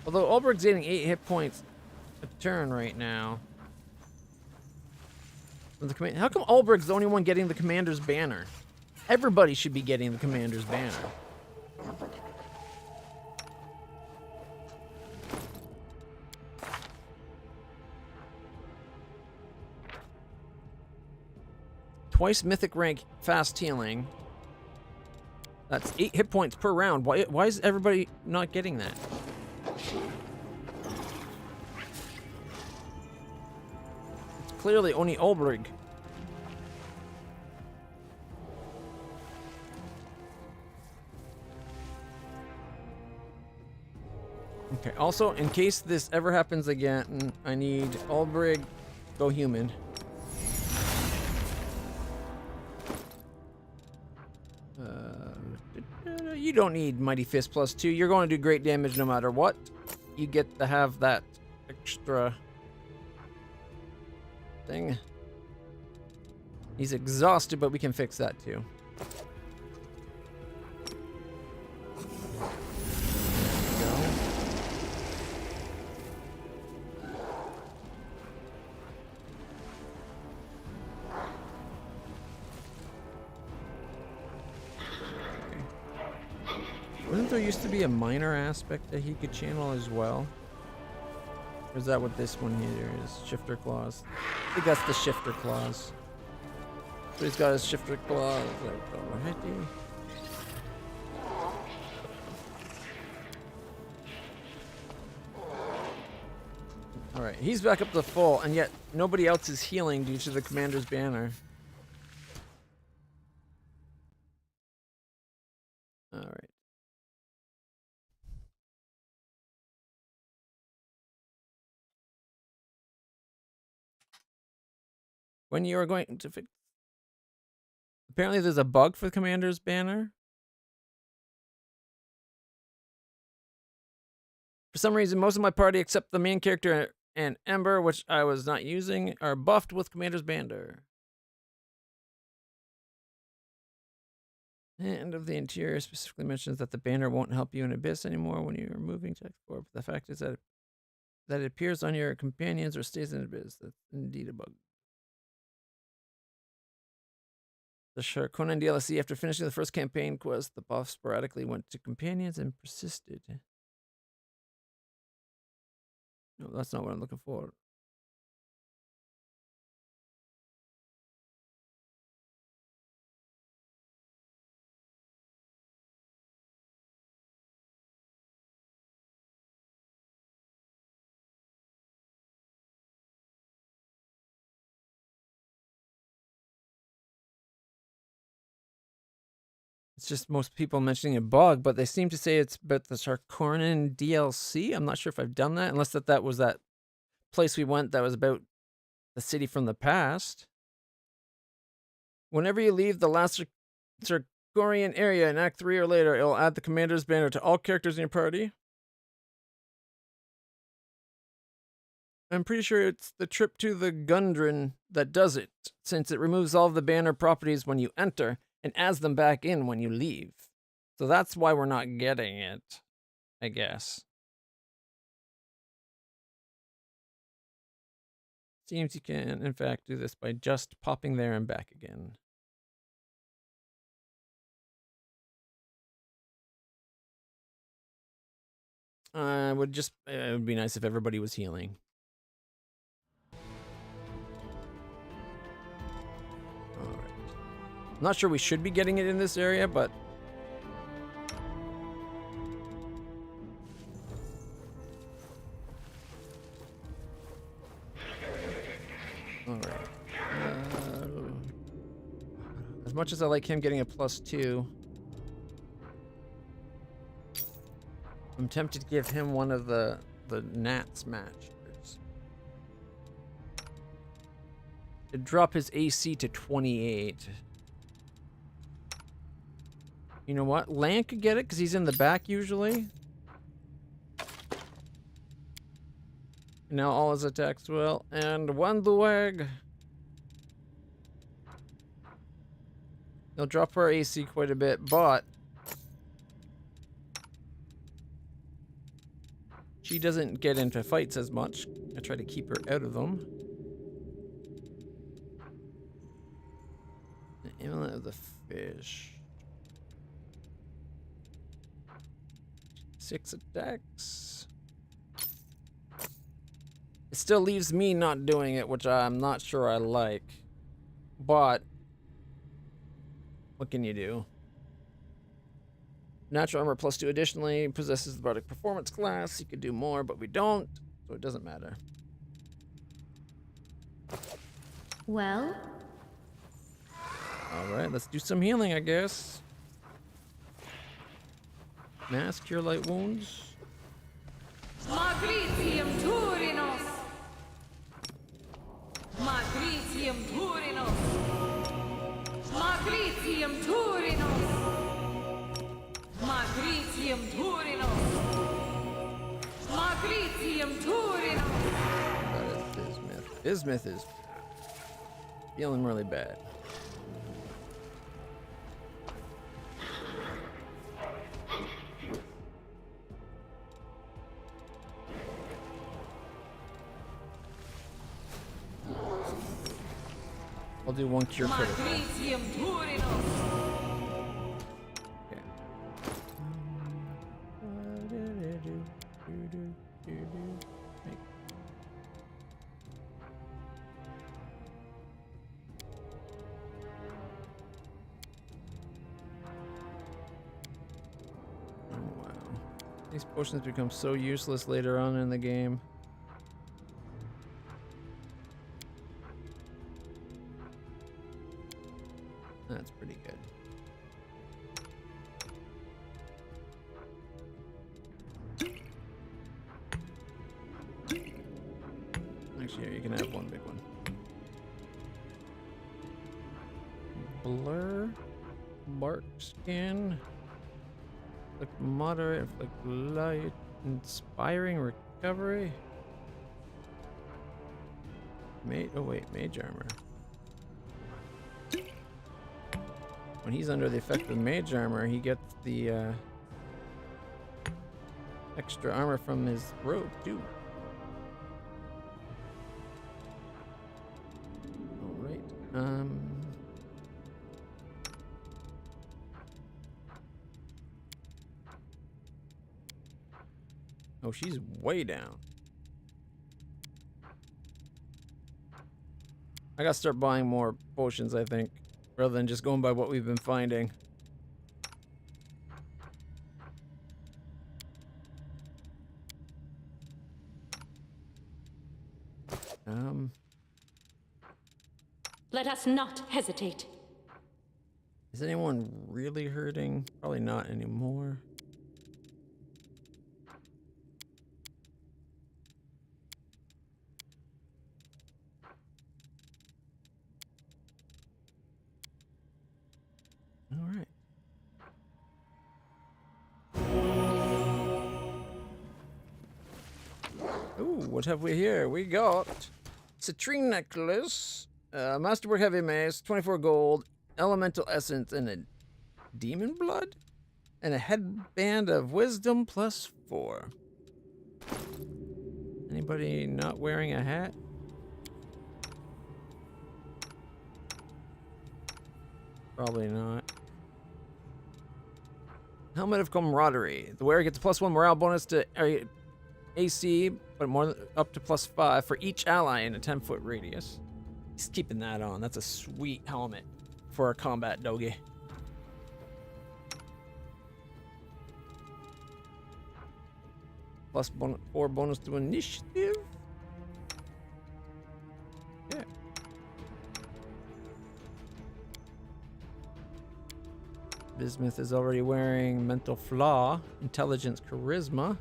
Although Ulbrig's getting 8 hit points a turn right now. From the command. How come Ulbricht's the only one getting the commander's banner? Everybody should be getting the commander's banner. Twice mythic rank fast healing. That's 8 hit points per round. Why is everybody not getting that? It's clearly only Ulbrich. Okay, also, in case this ever happens again, I need Ulbrich, go human. You don't need Mighty Fist +2. You're going to do great damage no matter what. You get to have that extra thing. He's exhausted, but we can fix that too. Wasn't there used to be a minor aspect that he could channel as well? Or is that what this one here is? Shifter claws. I think that's the shifter claws. So he's got his shifter claws already. Alright, he's back up to full, and yet nobody else is healing due to the commander's banner. Alright. When you are going to fix... Apparently there's a bug for the commander's banner. For some reason, most of my party, except the main character and Ember, which I was not using, are buffed with commander's banner. And of the interior specifically mentions that the banner won't help you in Abyss anymore when you are moving to explore. But the fact is that it appears on your companions or stays in Abyss. That's indeed a bug. The Sharkonnen DLC, after finishing the first campaign quest, the buff sporadically went to companions and persisted. No, that's not what I'm looking for. It's just most people mentioning a bug, but they seem to say it's about the Sharkonnen DLC. I'm not sure if I've done that, unless that was that place we went that was about the city from the past. Whenever you leave the last Sharkorian area in Act 3 or later, it'll add the commander's banner to all characters in your party. I'm pretty sure it's the trip to the Gundren that does it, since it removes all of the banner properties when you enter and adds them back in when you leave. So that's why we're not getting it, I guess. Seems you can, in fact, do this by just popping there and back again. It would be nice if everybody was healing. Alright. I'm not sure we should be getting it in this area, but... Alright. As much as I like him getting a +2, I'm tempted to give him one of the Nats matches. To drop his AC to 28. You know what? Lan could get it because he's in the back usually. Now all his attacks will. And Wanduag. They'll drop our AC quite a bit, but she doesn't get into fights as much. I try to keep her out of them. The Amulet of the Fish. 6 attacks. It still leaves me not doing it, which I'm not sure I like. But what can you do? Natural armor +2 additionally possesses the Bardic Performance class. You could do more, but we don't, so it doesn't matter. Well, Alright, let's do some healing, I guess. Mass, cure light wounds. Magritium Turinos! Magritium Turinos! Magritium Turinos! Magritium Turinos! Magritium Turinos! That is Bismuth. Bismuth is feeling really bad. I'll do one cure critical. Magritium Turinos! Okay. Oh wow. These potions become so useless later on in the game. That's pretty good. Actually, here, you can have one big one. Blur. Bark skin. Like moderate, like light. Inspiring recovery. Oh wait, mage armor. When he's under the effect of mage armor, he gets the extra armor from his robe too. Alright. Oh, she's way down. I gotta start buying more potions, I think, rather than just going by what we've been finding. Let us not hesitate. Is anyone really hurting? Probably not anymore. All right. Ooh, what have we here? We got citrine necklace, masterwork heavy mace, 24 gold, elemental essence, and a demon blood, and a headband of wisdom +4. Anybody not wearing a hat? Probably not. Helmet of Camaraderie. The wearer gets a +1 morale bonus to AC, but up to +5 for each ally in a 10-foot radius. He's keeping that on. That's a sweet helmet for a combat dogie. +4 bonus to initiative. Yeah. Bismuth is already wearing Mental Flaw, Intelligence, Charisma.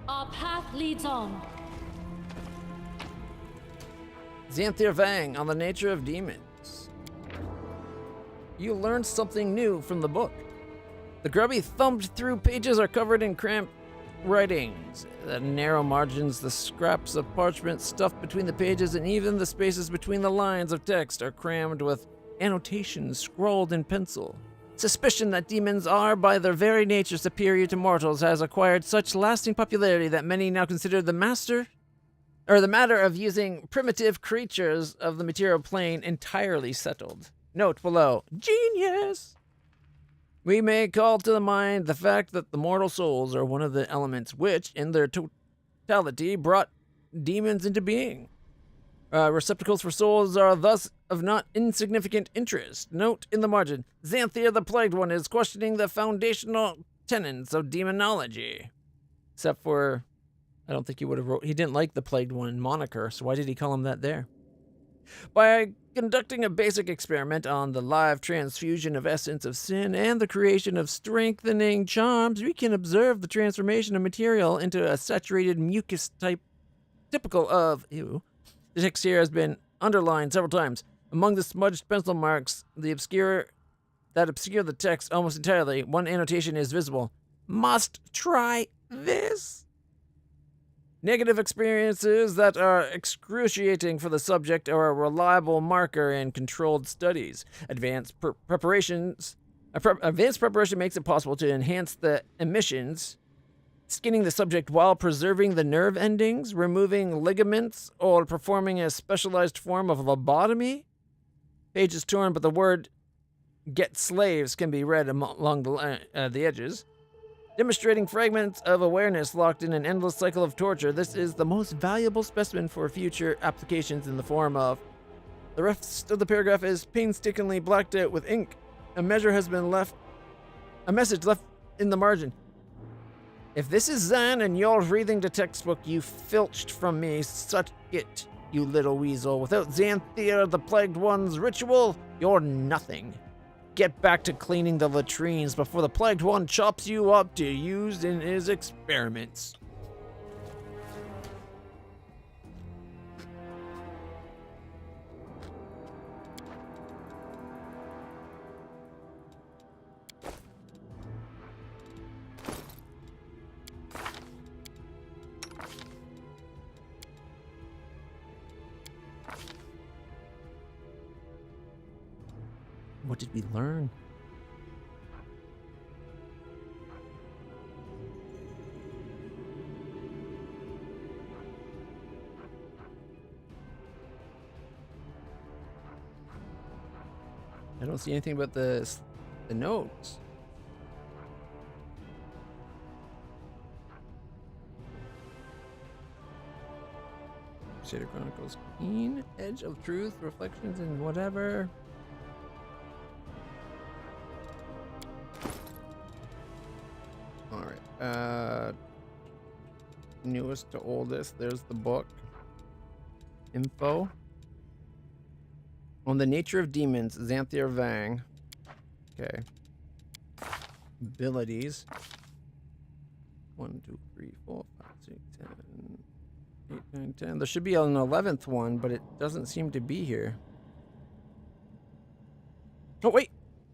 Our path leads on. Xanthir Vang on the nature of demons. You learned something new from the book. The grubby thumbed through pages are covered in cramped writings. The narrow margins, the scraps of parchment stuffed between the pages, and even the spaces between the lines of text are crammed with annotations scrawled in pencil. Suspicion that demons are, by their very nature, superior to mortals has acquired such lasting popularity that many now consider the matter of using primitive creatures of the material plane entirely settled. Note below, genius! We may call to the mind the fact that the mortal souls are one of the elements which, in their totality, brought demons into being. Receptacles for souls are thus of not insignificant interest. Note in the margin, Xanthia the Plagued One is questioning the foundational tenets of demonology. Except for, I don't think he would have he didn't like the Plagued One moniker, so why did he call him that there? By conducting a basic experiment on the live transfusion of essence of sin and the creation of strengthening charms, we can observe the transformation of material into a saturated mucus type typical of, the text here has been underlined several times. Among the smudged pencil marks that obscure the text almost entirely, one annotation is visible. Must try this. Negative experiences that are excruciating for the subject are a reliable marker in controlled studies. Advanced preparation makes it possible to enhance the emissions, skinning the subject while preserving the nerve endings, removing ligaments, or performing a specialized form of lobotomy. Page is torn, but the word "get slaves" can be read along the edges. Demonstrating fragments of awareness locked in an endless cycle of torture, this is the most valuable specimen for future applications in the form of... The rest of the paragraph is painstakingly blacked out with ink. A message left in the margin. If this is Zan and you're reading the textbook you filched from me, suck it, you little weasel. Without Xanthia the Plagued One's ritual, you're nothing. Get back to cleaning the latrines before the Plagued One chops you up to use in his experiments. What did we learn? I don't see anything about the notes. Crusader Chronicles, Keen Edge of Truth, Reflections, and whatever. Newest to oldest, there's the book. Info. On the Nature of Demons, Xanthia Vang. Okay. Abilities. 1, 2, 3, 4, 5, 6, 7, 8, 9, 10. There should be an 11th one, but it doesn't seem to be here. Oh, wait!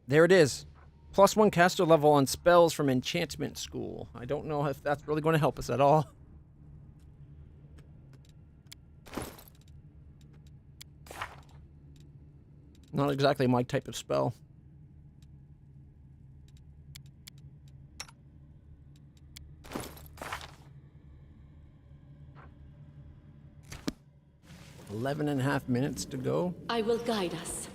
There it is. +1 caster level on spells from Enchantment School. I don't know if that's really going to help us at all. Not exactly my type of spell. .5 minutes to go. I will guide us.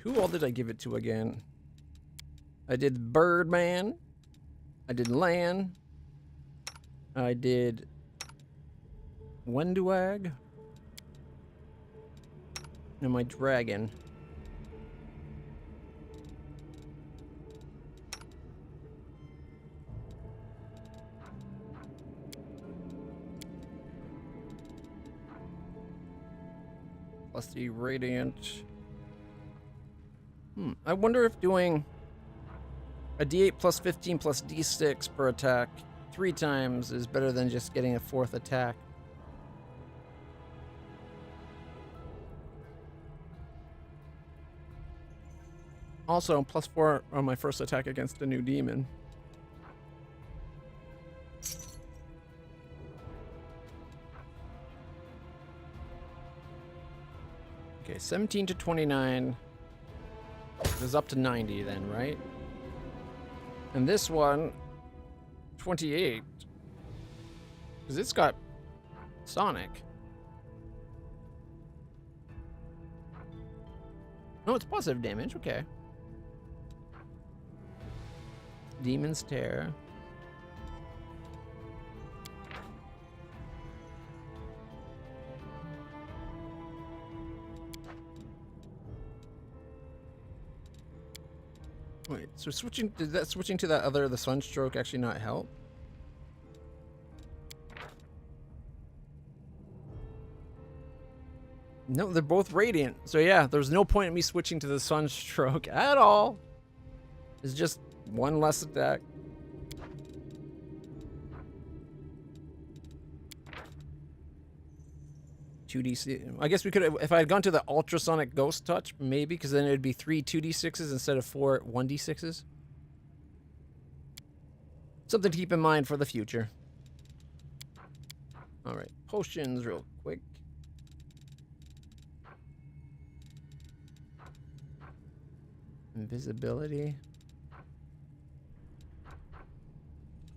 Who all did I give it to again? I did Birdman. I did Lan. I did Wenduag. And my dragon. Plus the Radiant. I wonder if doing a D8 plus 15 plus D6 per attack 3 times is better than just getting a 4th attack. Also, +4 on my first attack against a new demon. Okay, 17 to 29 is up to 90 then, right? And this one, 28. Because it's got Sonic. No, it's positive damage, okay. Demon's Tear. Wait, so did that switching to that other, the Sunstroke, actually not help? No, they're both radiant. So yeah, there's no point in me switching to the Sunstroke at all. It's just one less attack. $2d6. I guess we could have, if I had gone to the Ultrasonic Ghost Touch, maybe, because then it would be 3 2d6s instead of 4 1d6s. Something to keep in mind for the future. Alright, potions real quick. Invisibility.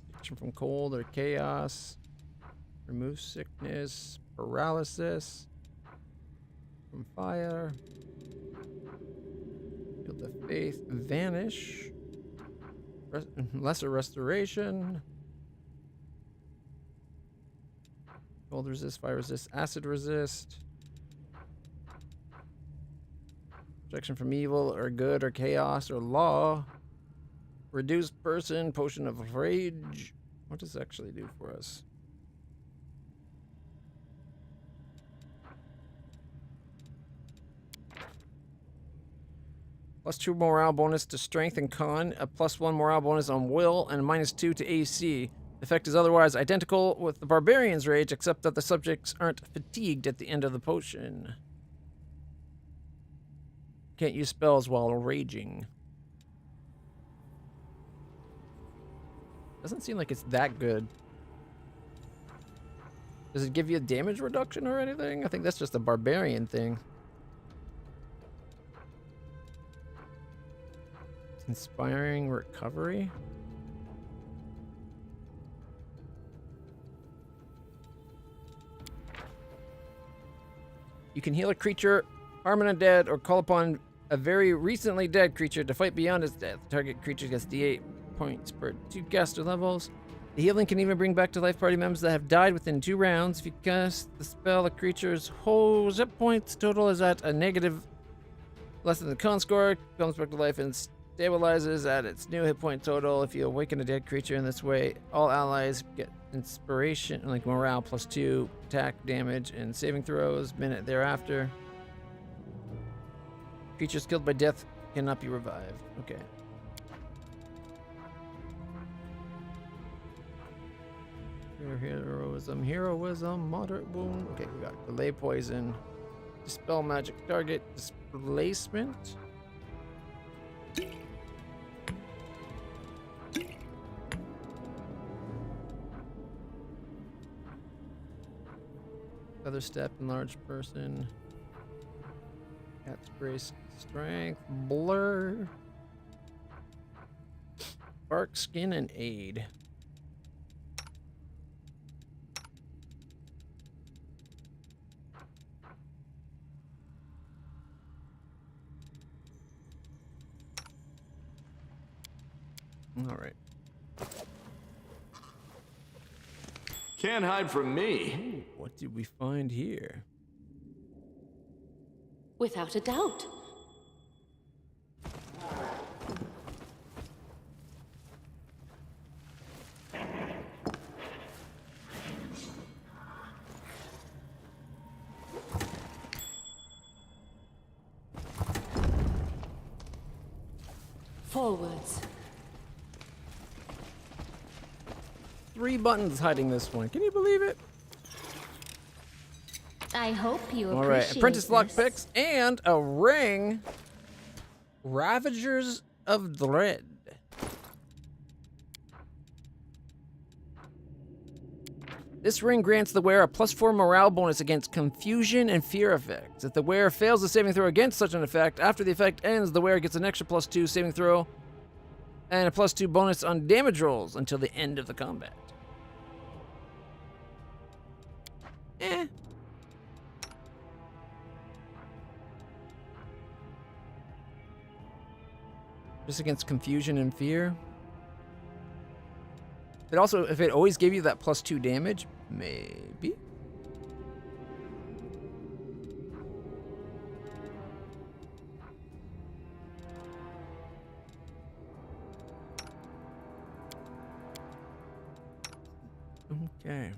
Protection from cold or chaos. Remove sickness. Paralysis. From fire. Field of Faith. Vanish. Lesser restoration. Cold resist, fire resist, acid resist. Protection from evil or good or chaos or law. Reduced person, potion of rage. What does it actually do for us? +2 morale bonus to strength and con, a +1 morale bonus on will, and a -2 to AC. The effect is otherwise identical with the Barbarian's Rage, except that the subjects aren't fatigued at the end of the potion. Can't use spells while raging. Doesn't seem like it's that good. Does it give you a damage reduction or anything? I think that's just a Barbarian thing. Inspiring recovery. You can heal a creature, permanent dead, or call upon a very recently dead creature to fight beyond its death. Target creature gets D8 points per 2 caster levels. The healing can even bring back to life party members that have died within 2 rounds. If you cast the spell, a creature's whole hit points total is at a negative less than the con score, comes back to life and stabilizes at its new hit point total. If you awaken a dead creature in this way, all allies get inspiration, like morale +2, attack, damage, and saving throws minute thereafter. Creatures killed by death cannot be revived. Okay. Heroism, moderate wound. Okay, we got delay poison, dispel magic target, displacement. Feather step, enlarge person. Cat's brace, strength, blur. Bark, skin, and aid. All right. Can't hide from me. Ooh, what did we find here? Without a doubt. Forwards. 3 buttons hiding this one. Can you believe it? I hope you All appreciate right, apprentice this. lockpicks and a ring. Ravagers of Dread. This ring grants the wearer a +4 morale bonus against confusion and fear effects. If the wearer fails a saving throw against such an effect, after the effect ends, the wearer gets an extra +2 saving throw and a +2 bonus on damage rolls until the end of the combat. Eh. Just against confusion and fear. It also, if it always gave you that +2 damage, maybe. Okay.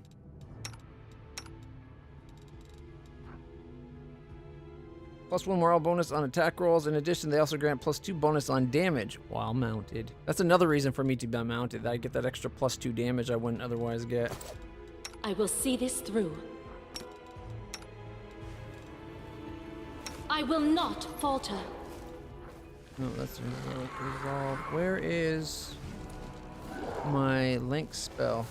+1 morale bonus on attack rolls. In addition, they also grant +2 bonus on damage while mounted. That's another reason for me to be mounted. I get that extra +2 damage I wouldn't otherwise get. I will see this through. I will not falter. No, that's resolve. Where is my link spell?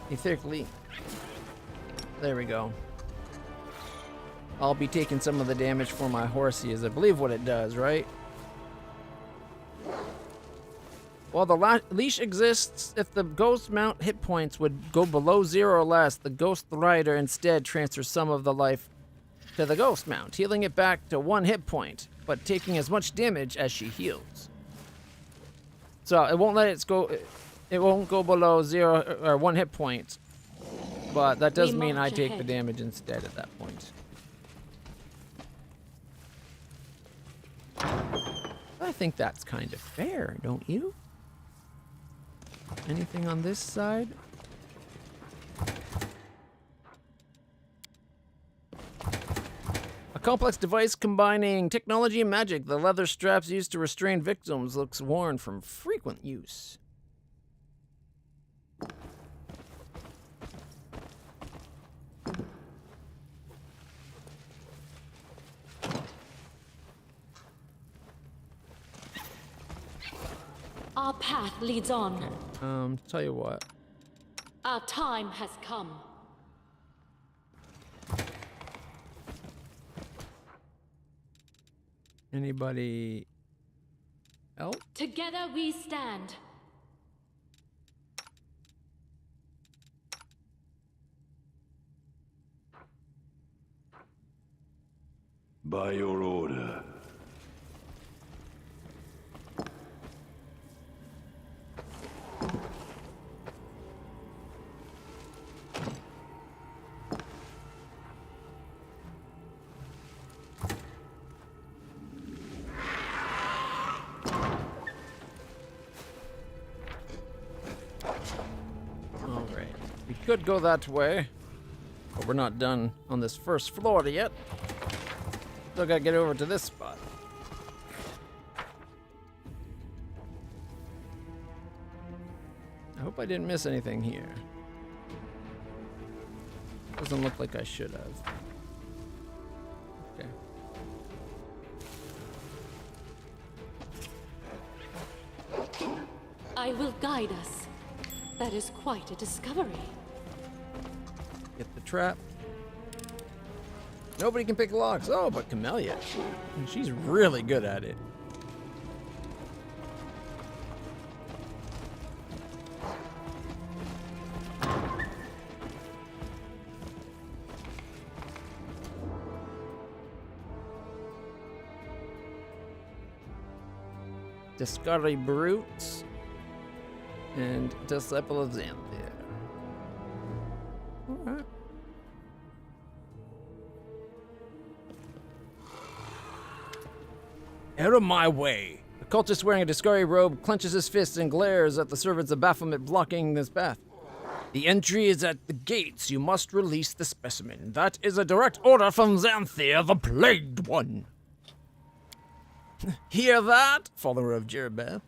Etheric Leap. There we go. I'll be taking some of the damage for my horsey, is I believe what it does, right? While the leash exists, if the ghost mount hit points would go below 0 or less, the ghost rider instead transfers some of the life to the ghost mount, healing it back to 1 hit point, but taking as much damage as she heals. So it won't let it go. It won't go below 0 or 1 hit point, but that does mean I take the damage instead at that point. I think that's kind of fair, don't you? Anything on this side? A complex device combining technology and magic. The leather straps used to restrain victims looks worn from frequent use. Our path leads on. Tell you what. Our time has come. Anybody else? Together we stand. By your order. Alright. We could go that way, but we're not done on this first floor yet. Still gotta get over to this spot. I hope I didn't miss anything here. Doesn't look like I should have. Okay. I will guide us. That is quite a discovery. Get the trap. Nobody can pick locks. Oh, but Camellia. She's really good at it. Discovery Brutes and Disciple of Xanthia. Alright. Out of my way! The cultist wearing a Discovery robe clenches his fist and glares at the servants of Baphomet blocking this path. The entry is at the gates. You must release the specimen. That is a direct order from Xanthia, the Plagued One. Hear that, follower of Jeroboam?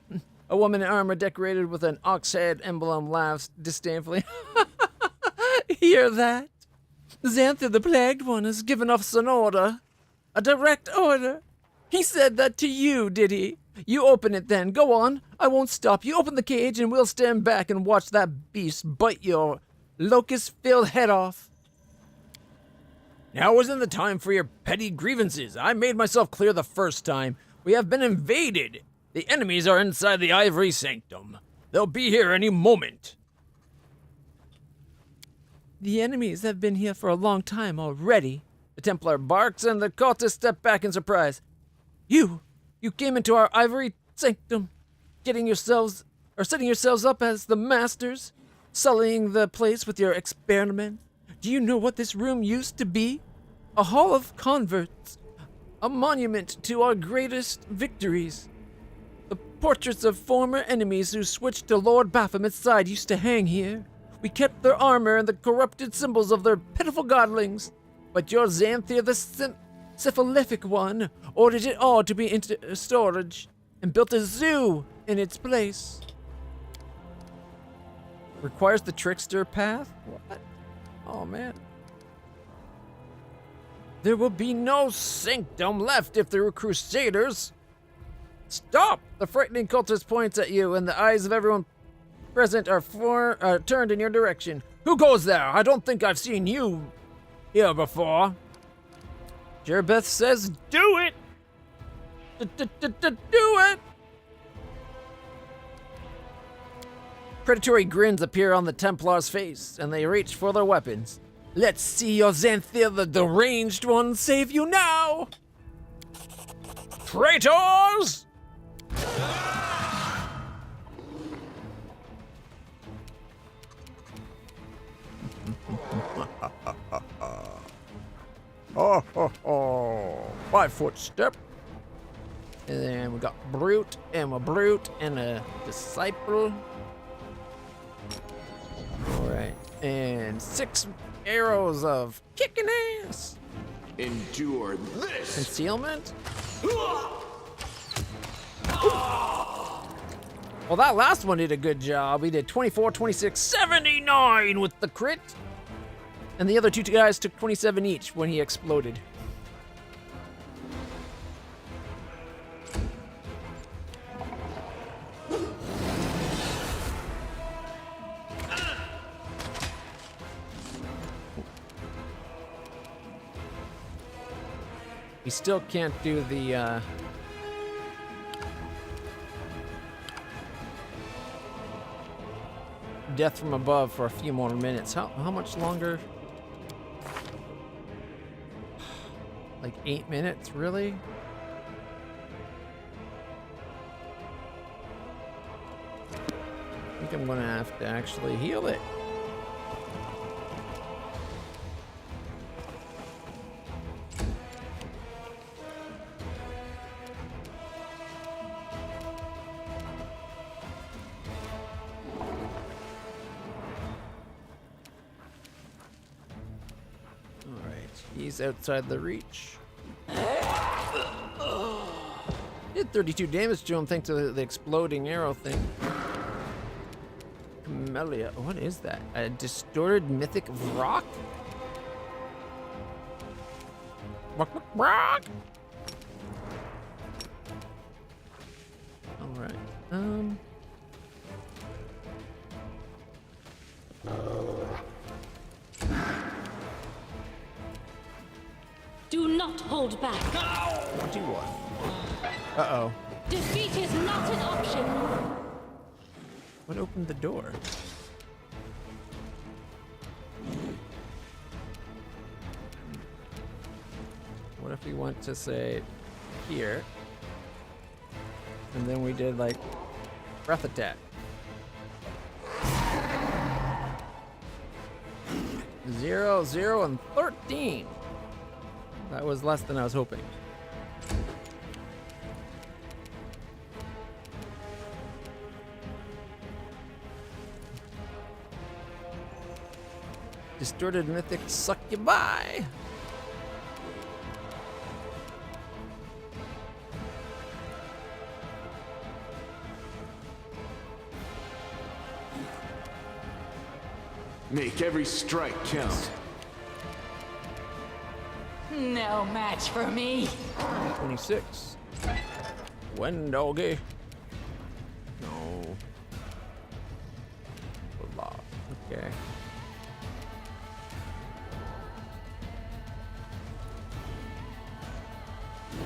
A woman in armor decorated with an ox head emblem laughs disdainfully. Hear that? Xanther the Plagued One has given us an order. A direct order. He said that to you, did he? You open it then. Go on. I won't stop you. Open the cage and we'll stand back and watch that beast bite your locust-filled head off. Now isn't the time for your petty grievances. I made myself clear the first time. We have been invaded. The enemies are inside the Ivory Sanctum. They'll be here any moment. The enemies have been here for a long time already. The Templar barks and the cultists step back in surprise. You came into our Ivory Sanctum, setting yourselves up as the masters, sullying the place with your experiment. Do you know what this room used to be? A hall of converts, a monument to our greatest victories. The portraits of former enemies who switched to Lord Baphomet's side used to hang here. We kept their armor and the corrupted symbols of their pitiful godlings. But your Xanther the syphilitic one ordered it all to be into storage and built a zoo in its place. Requires the trickster path? What? Oh, man. There will be no sanctum left if there were crusaders. Stop! The frightening cultist points at you, and the eyes of everyone present are turned in your direction. Who goes there? I don't think I've seen you here before. Jerbeth says, do it! Do it! Predatory grins appear on the Templar's face, and they reach for their weapons. Let's see your Xanther the Deranged One save you now! Traitors! Oh, ho, ho. 5-foot step. And then we got Brute and a Brute and a Disciple. Alright. And 6 arrows of kicking ass. Endure this! Concealment? Well, that last one did a good job. We did 24, 26, 79 with the crit. And the other two guys took 27 each when he exploded. We still can't do the death from above for a few more minutes. How much longer? Like 8 minutes, really? I think I'm gonna have to actually heal it. He's outside the reach. Did 32 damage to him thanks to the exploding arrow thing. Camellia. What is that? A distorted mythic rock? Rock. All right. Do not hold back. 21. Uh-oh. Defeat is not an option. What opened the door? What if we went to, say, here? And then we did, like, breath attack. 0, 0, and 13. That was less than I was hoping. Distorted mythic succubi. Make every strike count. No match for me. 26. When doggy? No. Blah. Okay.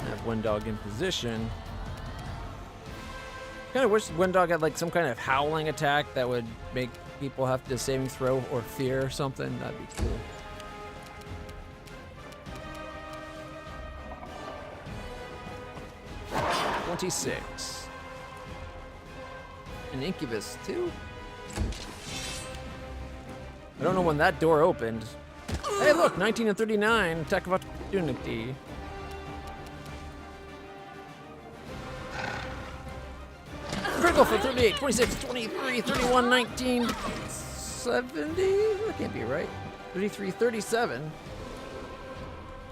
Have one dog in position. Kind of wish one dog had like some kind of howling attack that would make people have to saving throw or fear or something. That'd be cool. $26. An incubus too. I don't know when that door opened. Hey, look, 19 and 39. Attack of opportunity. Critical for 38, 26, 23, 31, 19, 70. That can't be right. 33, 37.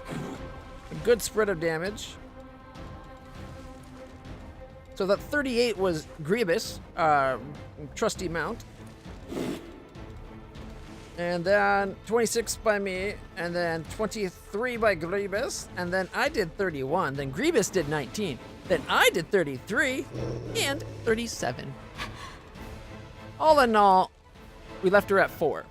A good spread of damage. So that 38 was Grievous, trusty mount. And then 26 by me, and then 23 by Grievous, and then I did 31, then Grievous did 19, then I did 33, and 37. All in all, we left her at 4.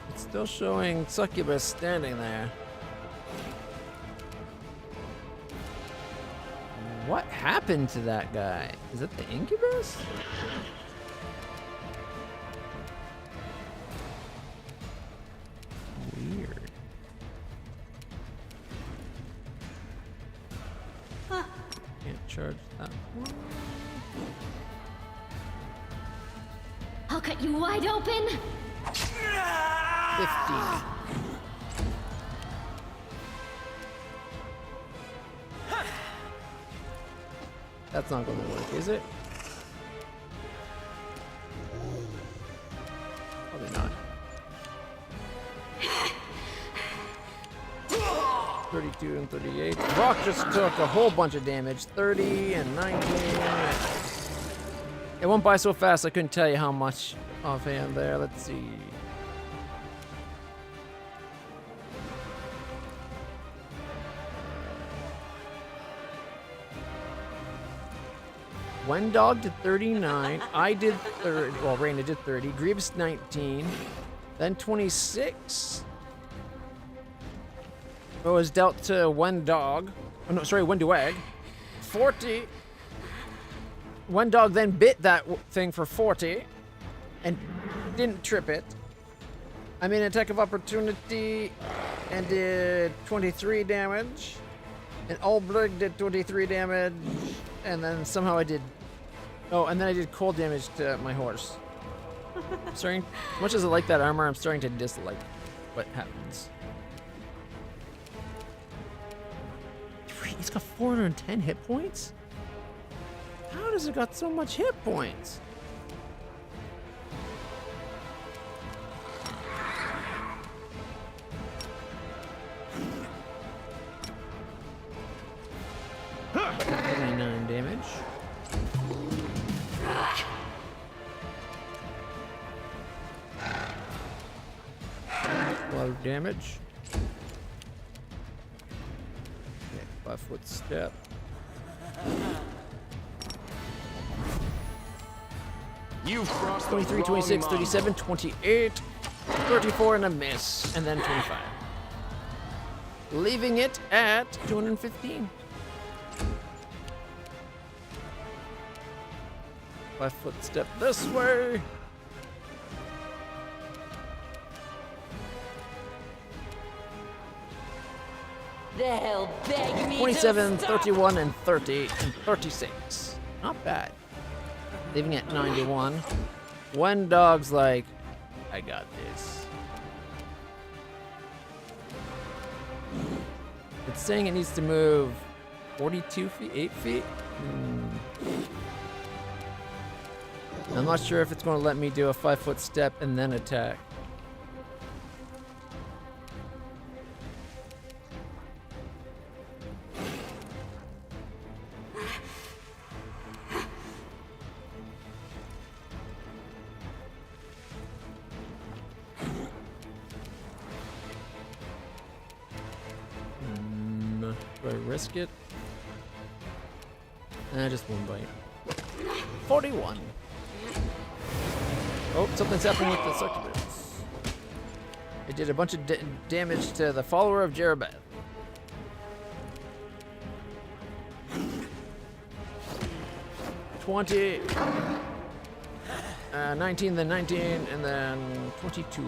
It's still showing Succubus standing there. What happened to that guy? Is it the Incubus? Weird. Can't charge that one. I'll cut you wide open. 15. That's not going to work, is it? Probably not. 32 and 38. Rock just took a whole bunch of damage. 30 and 19. It went by so fast I couldn't tell you how much offhand there. Let's see. One dog did 39. I did 30. Well, Raina did 30. Grievous 19. Then 26. It was dealt to one dog. Oh, no, sorry, one dog. 40. One dog then bit that thing for 40 and didn't trip it. I made an attack of opportunity and did 23 damage. And Olbrich did 23 damage. And then somehow I did... Oh, and then I did cold damage to my horse. Starting, much as I like that armor, I'm starting to dislike what happens. He's got 410 hit points? How does it got so much hit points? $29 damage. 12 damage. Okay, 5-foot step. You've crossed 23, 26, 37, 28, 34, and a miss, and then 25. Leaving it at 215. 5-foot step this way. They'll beg me 27, to stop. 31, and 30, and 36. Not bad. Leaving at 91. One dog's like, I got this. It's saying it needs to move 42 feet, 8 feet. I'm not sure if it's going to let me do a 5-foot step and then attack. Do I risk it? Just one bite. 41. Oh, something's happening with the succubus. It did a bunch of damage to the follower of Jeroboam. 20. 19, then 19, and then 22.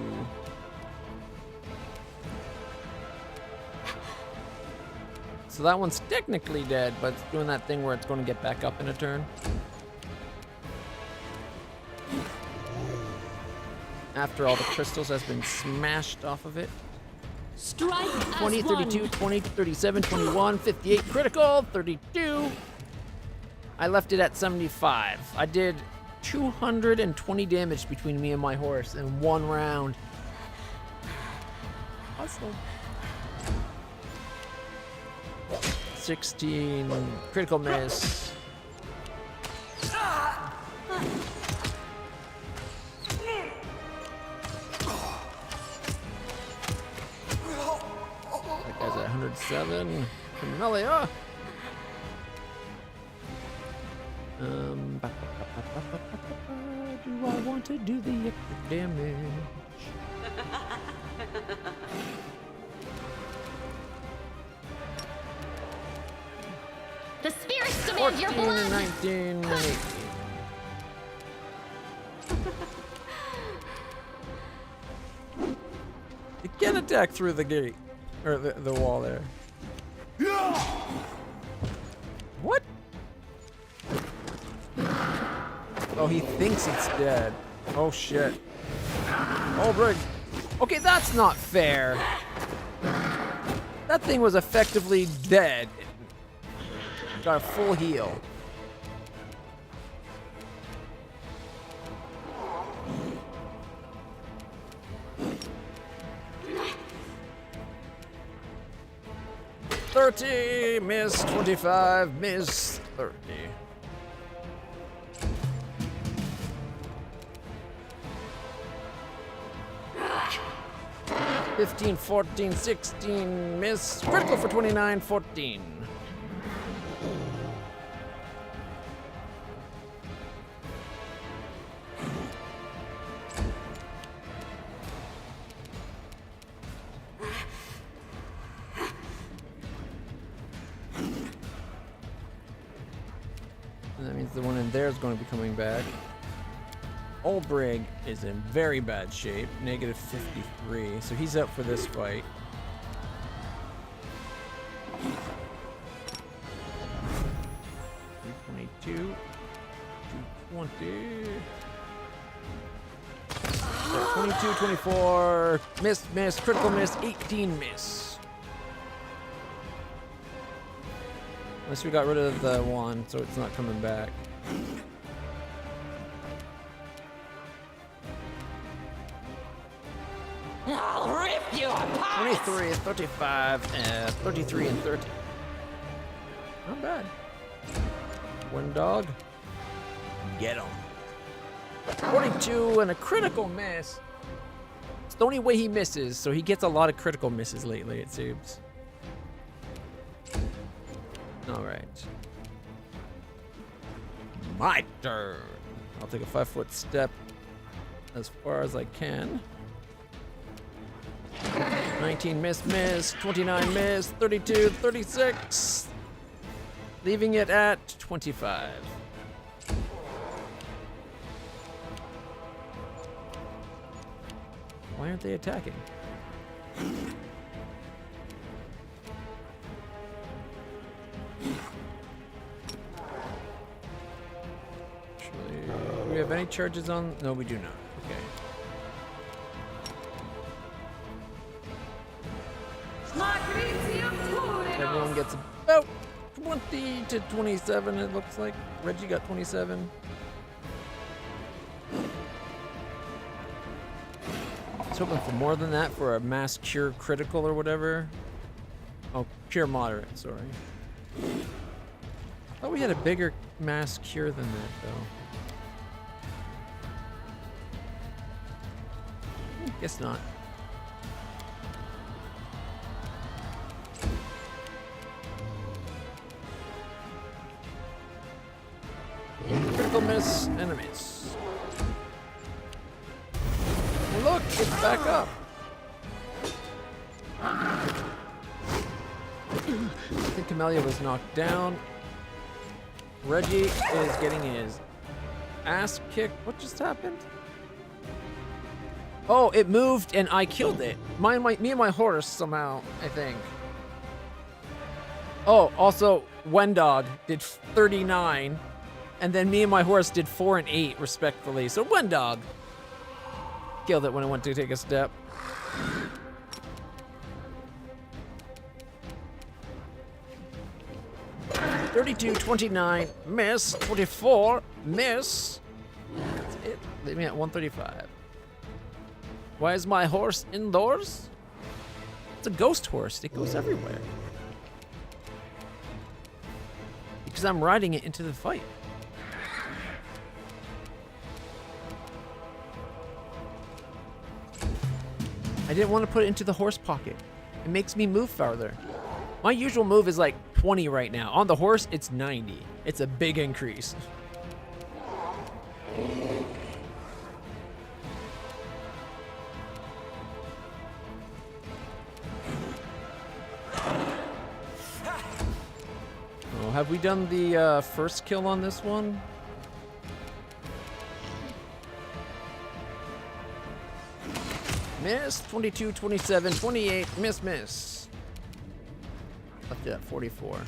So that one's technically dead, but it's doing that thing where it's going to get back up in a turn. After all the crystals has been smashed off of it. Strike 20, as 32, one. 20, 37, 21, 58 critical, 32. I left it at 75. I did 220 damage between me and my horse in one round. Awesome. 16 critical miss. That guy's at 107. Camellia. Do I want to do the extra damage? The spirits demand 14 your and blood! 19 and 18. You can attack through the gate. Or the wall there. What? Oh, he thinks it's dead. Oh, shit. Oh, brig. Okay, that's not fair. That thing was effectively dead. Got a full heal. $30, miss, 25, miss, 30. $15, 14, 16, miss, critical for 29, 14. And that means the one in there is going to be coming back. Old Brig is in very bad shape, negative 53, so he's up for this fight. $222, 220. 22, 24, miss, critical miss, 18 miss. Unless we got rid of the one, so it's not coming back. I'll rip you apart! 23, 35, 33, and 30. Not bad. One dog. Get him. 42 and a critical miss. It's the only way he misses, so he gets a lot of critical misses lately, it seems. All right. My turn. I'll take a 5-foot step as far as I can. 19 miss, 29 miss, 32, 36. Leaving it at 25. Why aren't they attacking? Actually, do we have any charges on? No, we do not. Okay. Everyone gets about 20 to 27, it looks like. Reggie got 27. hoping for more than that for a mass cure critical or whatever. Oh, cure moderate, sorry. Thought we had a bigger mass cure than that, though. Guess not. Critical miss enemies. And look, it's back up. I think Camellia was knocked down. Reggie is getting his ass kicked. What just happened? Oh, it moved and I killed it. Me and my horse somehow, I think. Oh, also, Wendog did 39. And then me and my horse did 4 and 8, respectively. So Wendog killed it when it went to take a step. $32, 29, miss. 24, miss. That's it. Leave me at 135. Why is my horse indoors? It's a ghost horse. It goes everywhere. Because I'm riding it into the fight. I didn't want to put it into the horse pocket. It makes me move farther. My usual move is like 20 right now. On the horse, it's 90. It's a big increase. Oh, have we done the first kill on this one? Miss. 22, 27, 28. Miss, miss. Left it at 44.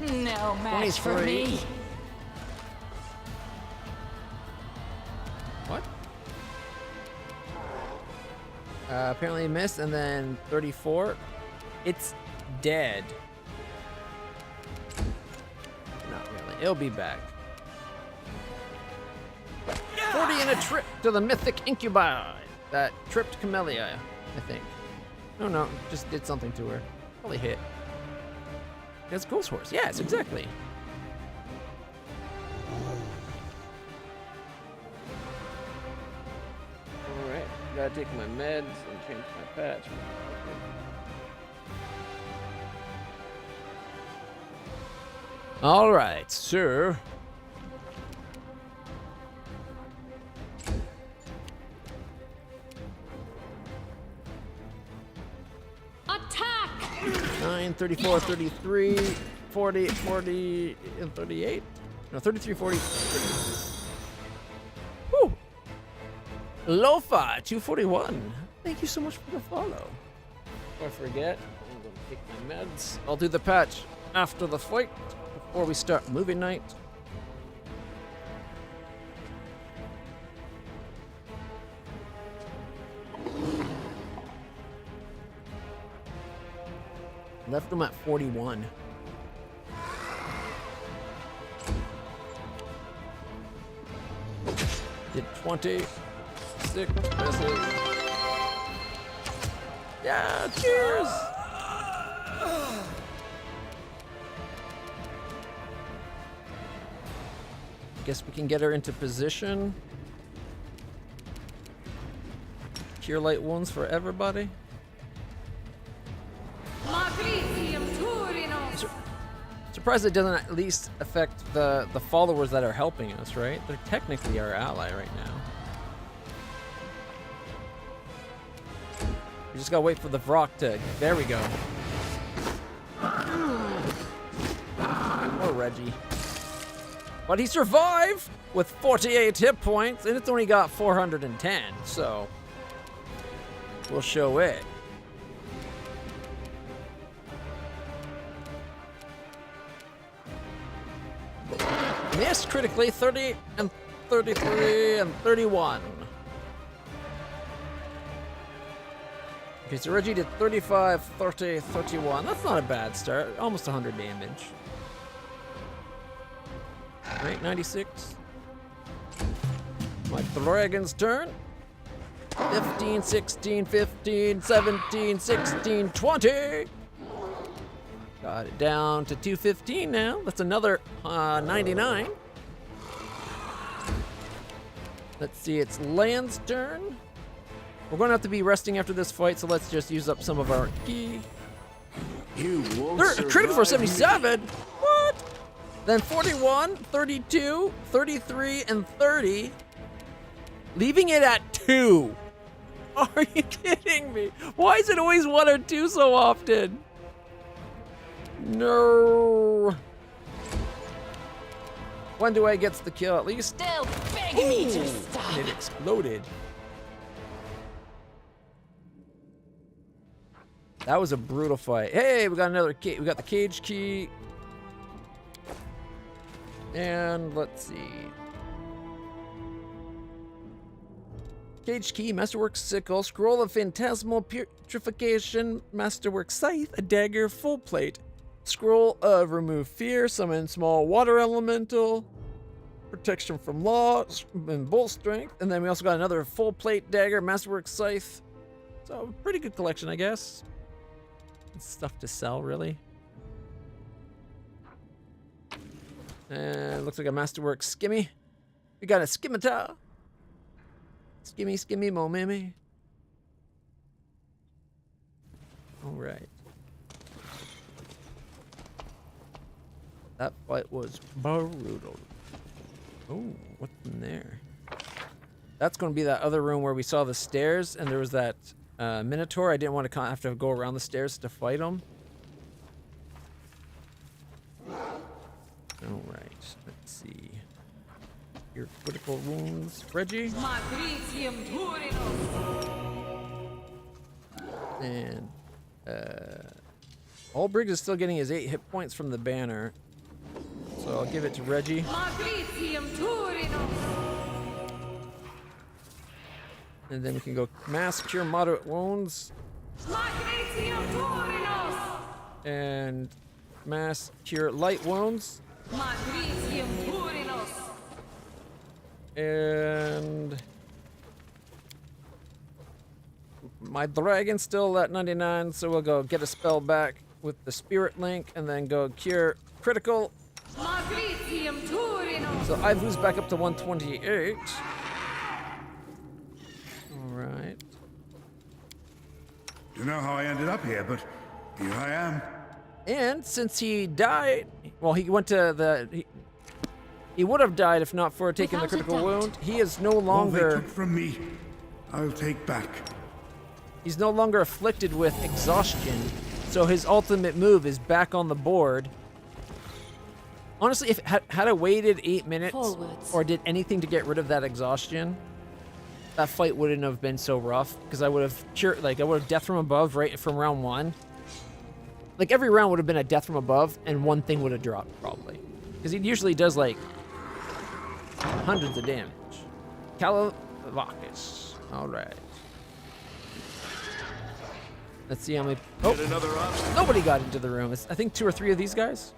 No match for 23. me. What? Apparently missed, and then 34. It's dead. Not really. It'll be back. 40 and a trip to the mythic incubi that tripped Camellia, I think. No, just did something to her. Probably hit. That's Ghost Horse. Yes, exactly. Alright, gotta take my meds and change my patch. Alright, sir. Attack! 9, 34, 33, 40, 40, and 38. No, 33, 40. 30. Whew. Lo-Fi, 241. Thank you so much for the follow. Before I forget, I'm going to take my meds. I'll do the patch after the fight, before we start movie night. Left them at 41. Did 20. 6 misses. Yeah, cheers! Guess we can get her into position. Cure light wounds for everybody. Surprised it doesn't at least affect the followers that are helping us, right? They're technically our ally right now. We just gotta wait for the Vrock to... There we go. Poor Reggie. But he survived with 48 hit points, and it's only got 410, so... We'll show it. Missed critically, 30 and 33 and 31. Okay, so Reggie did 35, 30, 31. That's not a bad start. Almost 100 damage. Right, 96. My dragon's turn. 15, 16, 15, 17, 16, 20. Got it down to 215 now. That's another 99. Let's see, it's Land's turn. We're going to have to be resting after this fight, so let's just use up some of our ki. You won't Critical for survive 77? What? Then 41, 32, 33, and 30. Leaving it at 2. Are you kidding me? Why is it always 1 or 2 so often? No. When do I get the kill at least? They'll beg me to And stop. it exploded. That was a brutal fight. Hey, we got another key. We got the cage key. And let's see. Cage key, Masterwork sickle, scroll of phantasmal purification, Masterwork scythe, a dagger, full plate, scroll of remove fear, summon small water elemental, protection from law, and bolt strength, and then we also got another full plate dagger, Masterwork scythe. So pretty good collection, I guess. Stuff to sell, really. And looks like a Masterwork skimmy. We got a skimata. Skimmy, skimmy, mo mimmy. All right. That fight was brutal. Oh, what's in there? That's going to be that other room where we saw the stairs, and there was that Minotaur. I didn't want to have to go around the stairs to fight him. All right, let's see. Your critical wounds, Reggie. And Olbriggs is still getting his 8 hit points from the banner, so I'll give it to Reggie. And then we can go mass cure moderate wounds. And mass cure light wounds. And my dragon's still at 99, so we'll go get a spell back with the spirit link and then go cure critical. So Ivu's back up to 128. Alright. Don't know how I ended up here, but here I am. And since he died, well, he went to the. He would have died if not for taking the critical wound. He is no All they longer. took from me, I'll take back. He's no longer afflicted with exhaustion, so his ultimate move is back on the board. Honestly, if had I waited 8 minutes Forwards. or did anything to get rid of that exhaustion, that fight wouldn't have been so rough because I would have cured, like I would have death from above right from round 1. Like every round would have been a death from above, and one thing would have dropped probably, because he usually does like hundreds of damage. Calavacus. All right. Let's see how many. Oh, Get another option. nobody got into the room. I think 2 or 3 of these guys.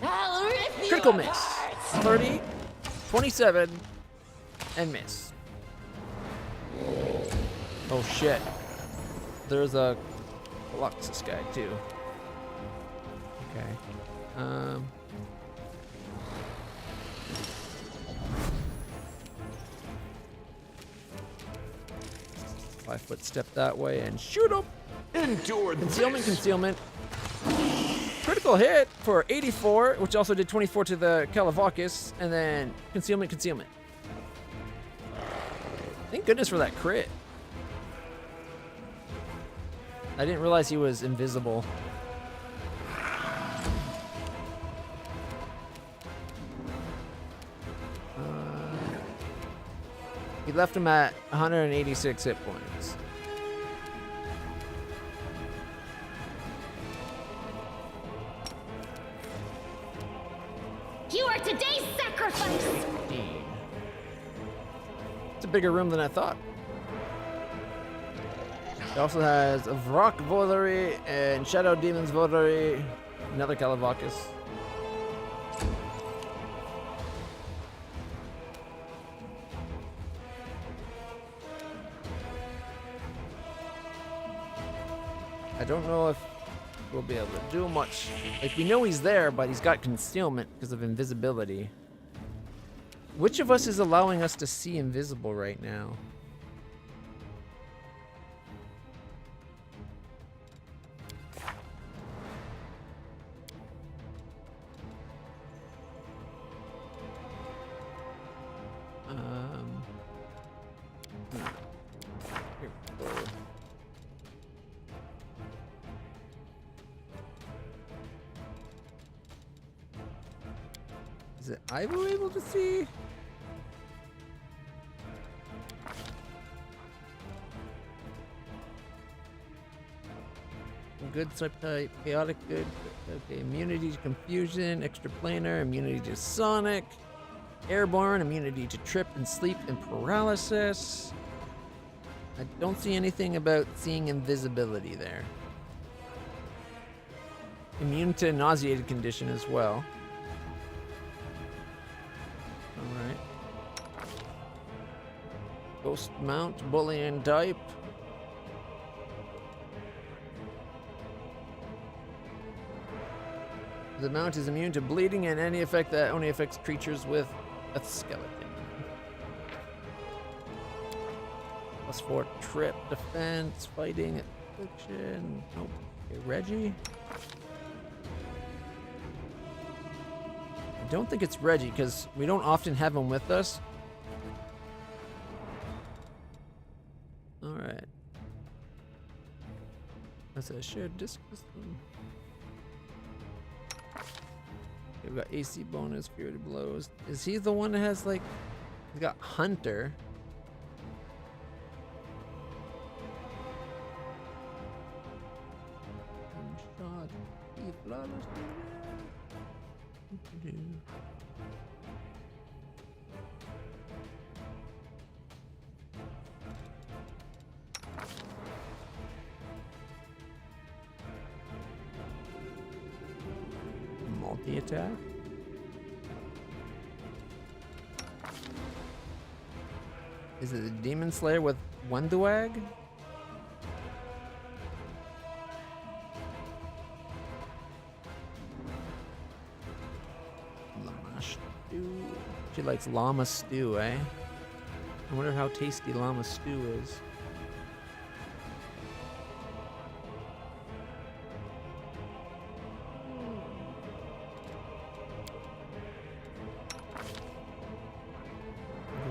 I'll rip you Critical miss. apart. 30, 27, and miss. Oh shit. There's a Luxus guy too. Okay. 5-foot step that way and shoot him. Endure Concealment, concealment. Critical hit for 84, which also did 24 to the Calavacus, and then concealment, concealment. Thank goodness for that crit. I didn't realize he was invisible. He left him at 186 hit points. You are today's sacrifice! 15. It's a bigger room than I thought. It also has a Vrock Votary and Shadow Demon's Votary. Another Calavacus. I don't know if we'll be able to do much. Like, we know he's there, but he's got concealment because of invisibility. Which of us is allowing us to see invisible right now? Here we go. Is it Ivo able to see? Good subtype, chaotic good. Okay, immunity to confusion, extraplanar, immunity to sonic, airborne, immunity to trip and sleep and paralysis. I don't see anything about seeing invisibility there. Immune to nauseated condition as well. Alright. Ghost mount, bully and type. The mount is immune to bleeding and any effect that only affects creatures with a skeleton. +4 trip, defense, fighting, affliction. Nope. Okay, Reggie. I don't think it's Reggie because we don't often have him with us. Alright. That's a shared disc system. We've got AC bonus, spirited blows. Is he the one that has like? He's got Hunter. Shot. Multi-attack. Is it a Demon Slayer with Wunduag? Llama stew. She likes llama stew, eh? I wonder how tasty llama stew is.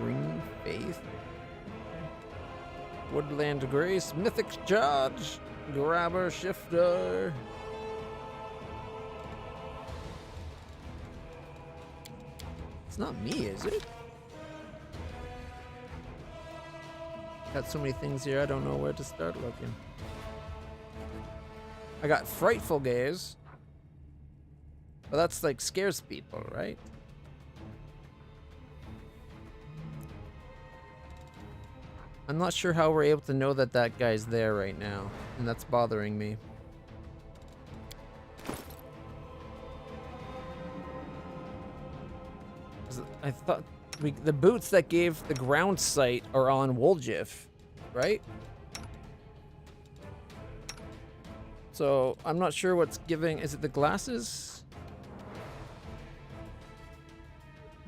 Green Faith. Woodland Grace. Mythic Charge. Grabber Shifter. It's not me, is it? Got so many things here, I don't know where to start looking. I got Frightful Gaze. But that's like scares people, right? I'm not sure how we're able to know that that guy's there right now, and that's bothering me. I thought the boots that gave the ground sight are on Woljif, right? So I'm not sure what's giving. Is it the glasses?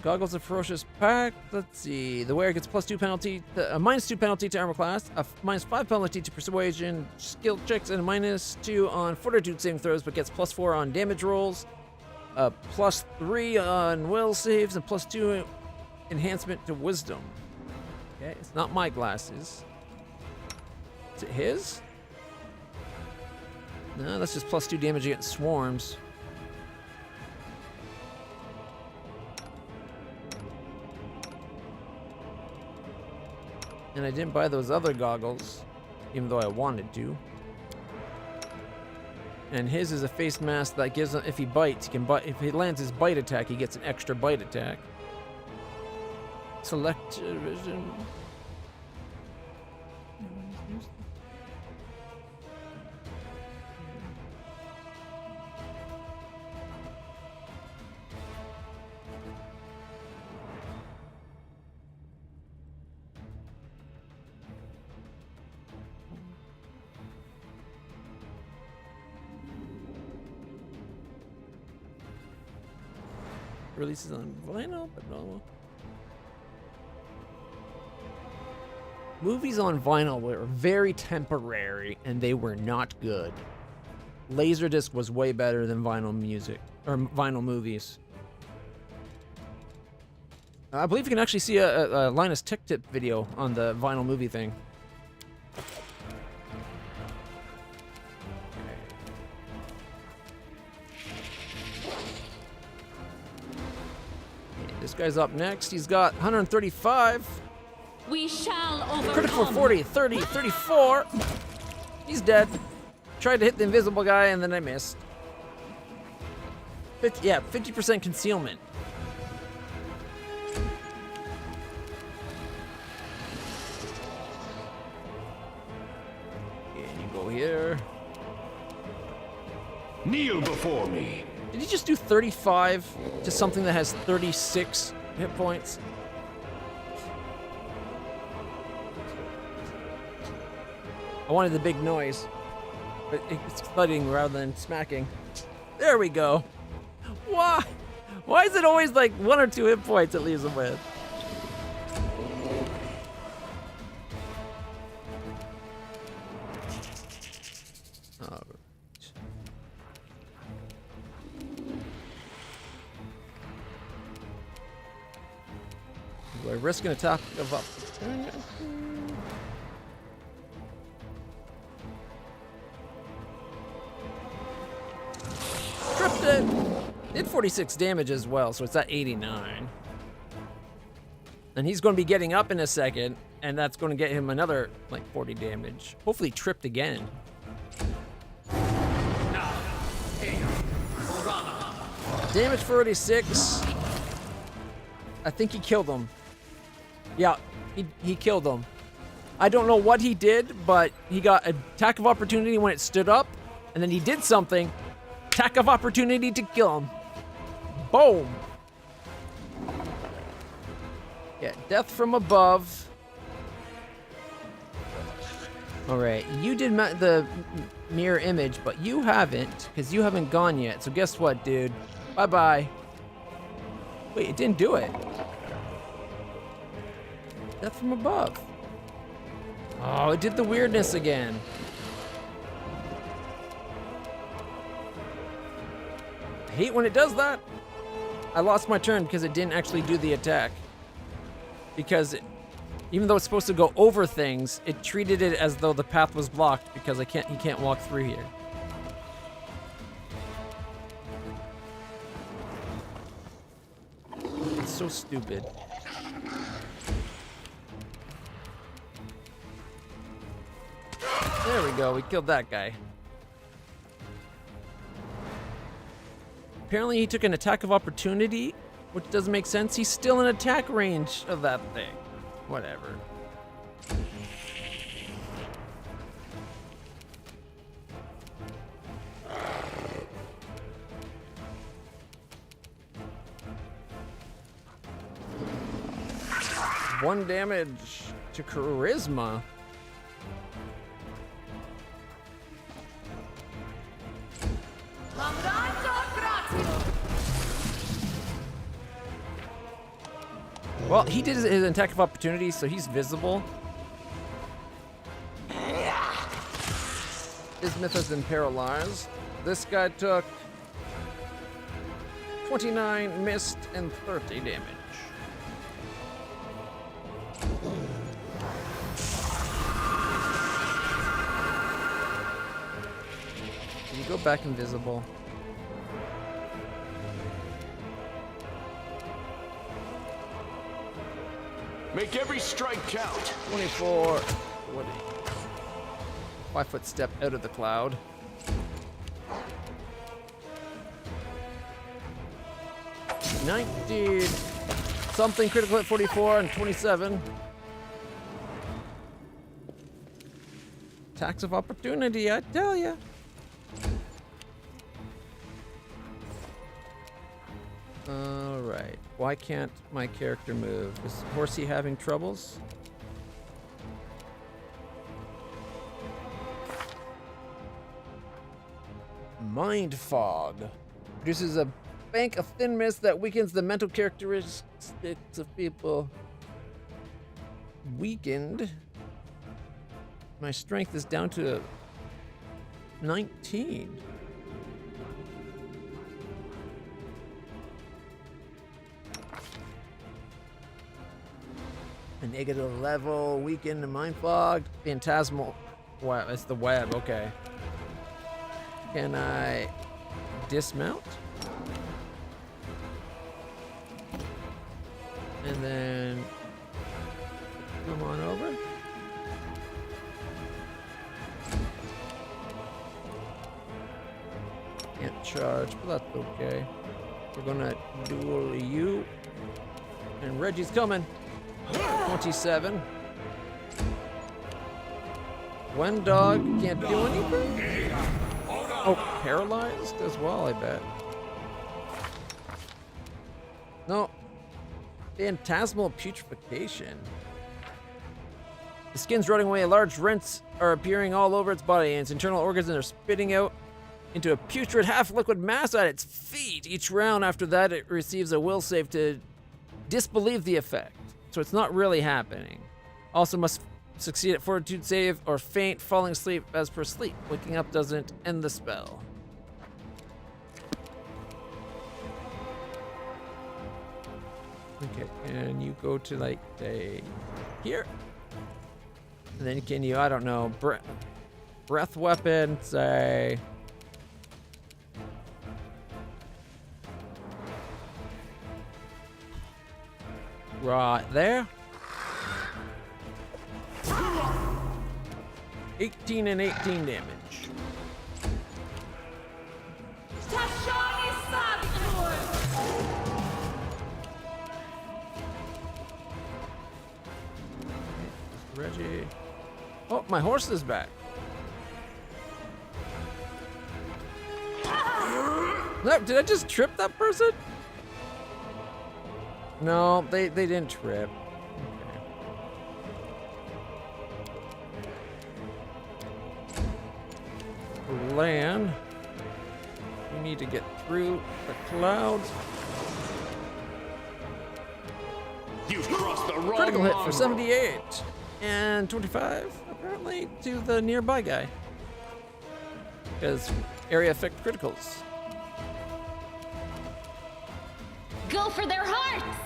Goggles of Ferocious Pack. Let's see. The wearer gets +2 penalty, -2 penalty to armor class, a -5 penalty to persuasion, skill checks, and a -2 on fortitude saving throws, but gets +4 on damage rolls, +3 on will saves, and +2 enhancement to wisdom. Okay, it's not my glasses. Is it his? No, that's just +2 damage against swarms. And I didn't buy those other goggles, even though I wanted to. And his is a face mask that gives him, if he bites, he can bite. If he lands his bite attack, he gets an extra bite attack. Select vision. releases on vinyl, but no. Movies on vinyl were very temporary, and they were not good. Laserdisc was way better than vinyl music, or vinyl movies. I believe you can actually see a Linus Tech Tip video on the vinyl movie thing. This guy's up next. He's got 135. We shall overcome. Critical 40, 30, 34. He's dead. Tried to hit the invisible guy and then I missed. 50% concealment. And you go here. Kneel before me. Did he just do 35 to something that has 36 hit points? I wanted the big noise, but it's thudding rather than smacking. There we go. Why? Why is it always like 1 or 2 hit points it leaves him with? Do I risk an attack of up? Tripped it! Did 46 damage as well, so it's at 89. And he's going to be getting up in a second, and that's going to get him another, like, 40 damage. Hopefully tripped again. Damage for 86. I think he killed him. Yeah, he killed him. I don't know what he did, but he got an attack of opportunity when it stood up, and then he did something. Attack of opportunity to kill him. Boom. Yeah, death from above. All right, you did the mirror image, but you haven't, because you haven't gone yet. So guess what, dude? Bye-bye. Wait, it didn't do it. Death from above. Oh, it did the weirdness again. I hate when it does that. I lost my turn because it didn't actually do the attack. Because even though it's supposed to go over things, it treated it as though the path was blocked because he can't walk through here. It's so stupid. There we go, we killed that guy. Apparently he took an attack of opportunity, which doesn't make sense. He's still in attack range of that thing. Whatever. One damage to charisma. Well, he did his attack of opportunity, so he's visible. Ismith has been paralyzed. This guy took 29, missed, and 30 damage. Can you go back invisible? Make every strike count. 24. 20. 5-foot step out of the cloud. $19. Something critical at 44 and 27. Tax of opportunity, I tell ya. Alright. Why can't my character move? Is Horsey having troubles? Mind fog. Produces a bank of thin mist that weakens the mental characteristics of people. Weakened. My strength is down to 19. A negative level, weakened and mind fogged. Phantasmal. Wow, it's the web, okay. Can I dismount? And then come on over. Can't charge, but that's okay. We're gonna duel you. And Reggie's coming. 27. One dog can't do anything? Oh, paralyzed as well, I bet. No. Phantasmal putrefaction. The skin's rotting away, large rents are appearing all over its body, and its internal organs are spitting out into a putrid half-liquid mass at its feet. Each round after that, it receives a will save to disbelieve the effect. So it's not really happening. Also must succeed at fortitude save or faint, falling asleep as per sleep. Waking up doesn't end the spell. Okay, and you go to like, say, here. And then can you, I don't know, breath weapon, say... Right there. 18 and 18 damage. Reggie. Oh, my horse is back. No, did I just trip that person? No, they didn't trip. Okay. Land. We need to get through the clouds. You've crossed the wrong Critical hit for mongrel. 78 and 25 apparently to the nearby guy. Because area effect criticals. Go for their hearts!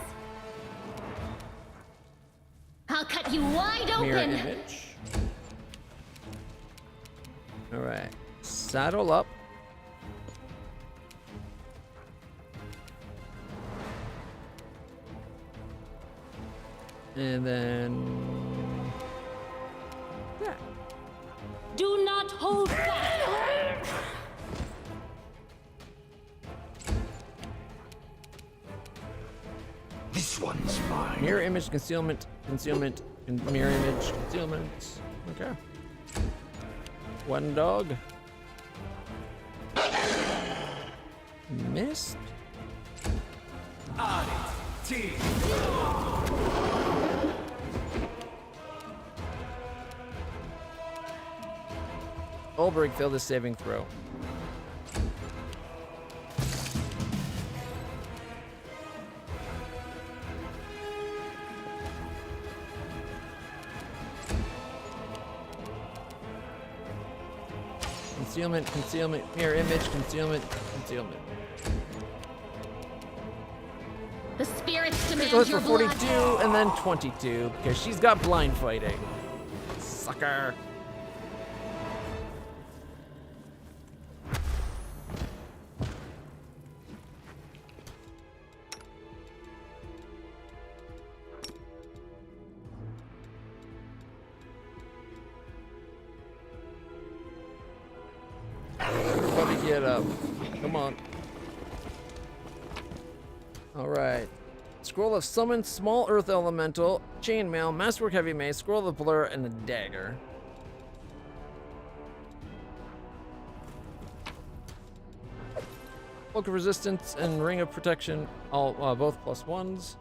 I'll cut you wide Mirror open! image. Alright. Saddle up. And then... yeah. Do not hold back. This one's mine. Mirror image, concealment, concealment, and mirror image, concealment. Okay. One dog. Missed. Olberg failed his saving throw. Concealment, concealment, mirror image, concealment, concealment. The spirits Critical demand hit your for blood! 42 and then 22 because she's got blind fighting. Sucker. Everybody get up. Come on. Alright. Scroll of Summon, Small Earth Elemental, Chainmail, Masterwork Heavy Mace, Scroll of Blur, and a Dagger. Cloak of Resistance and Ring of Protection, all both +1s.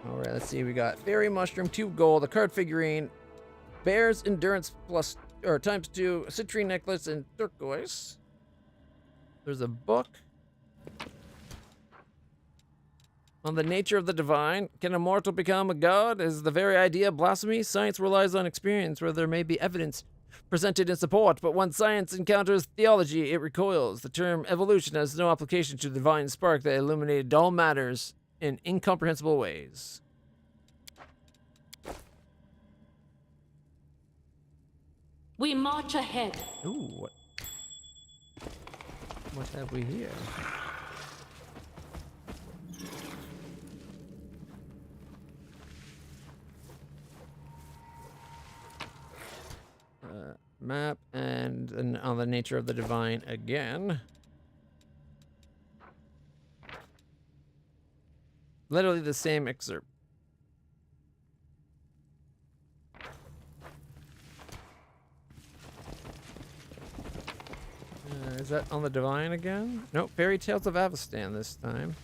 Alright, let's see. We got Fairy Mushroom, 2 gold, a card figurine, Bear's endurance plus or times 2, citrine necklace, and turquoise. There's a book. On the nature of the divine. Can a mortal become a god? Is the very idea blasphemy? Science relies on experience where there may be evidence presented in support, but when science encounters theology, it recoils. The term evolution has no application to the divine spark that illuminated all matters in incomprehensible ways. We march ahead. Ooh, what have we here? Map and on the nature of the divine again. Literally the same excerpt. Is that on the divine again? Nope, Fairy Tales of Avestan this time.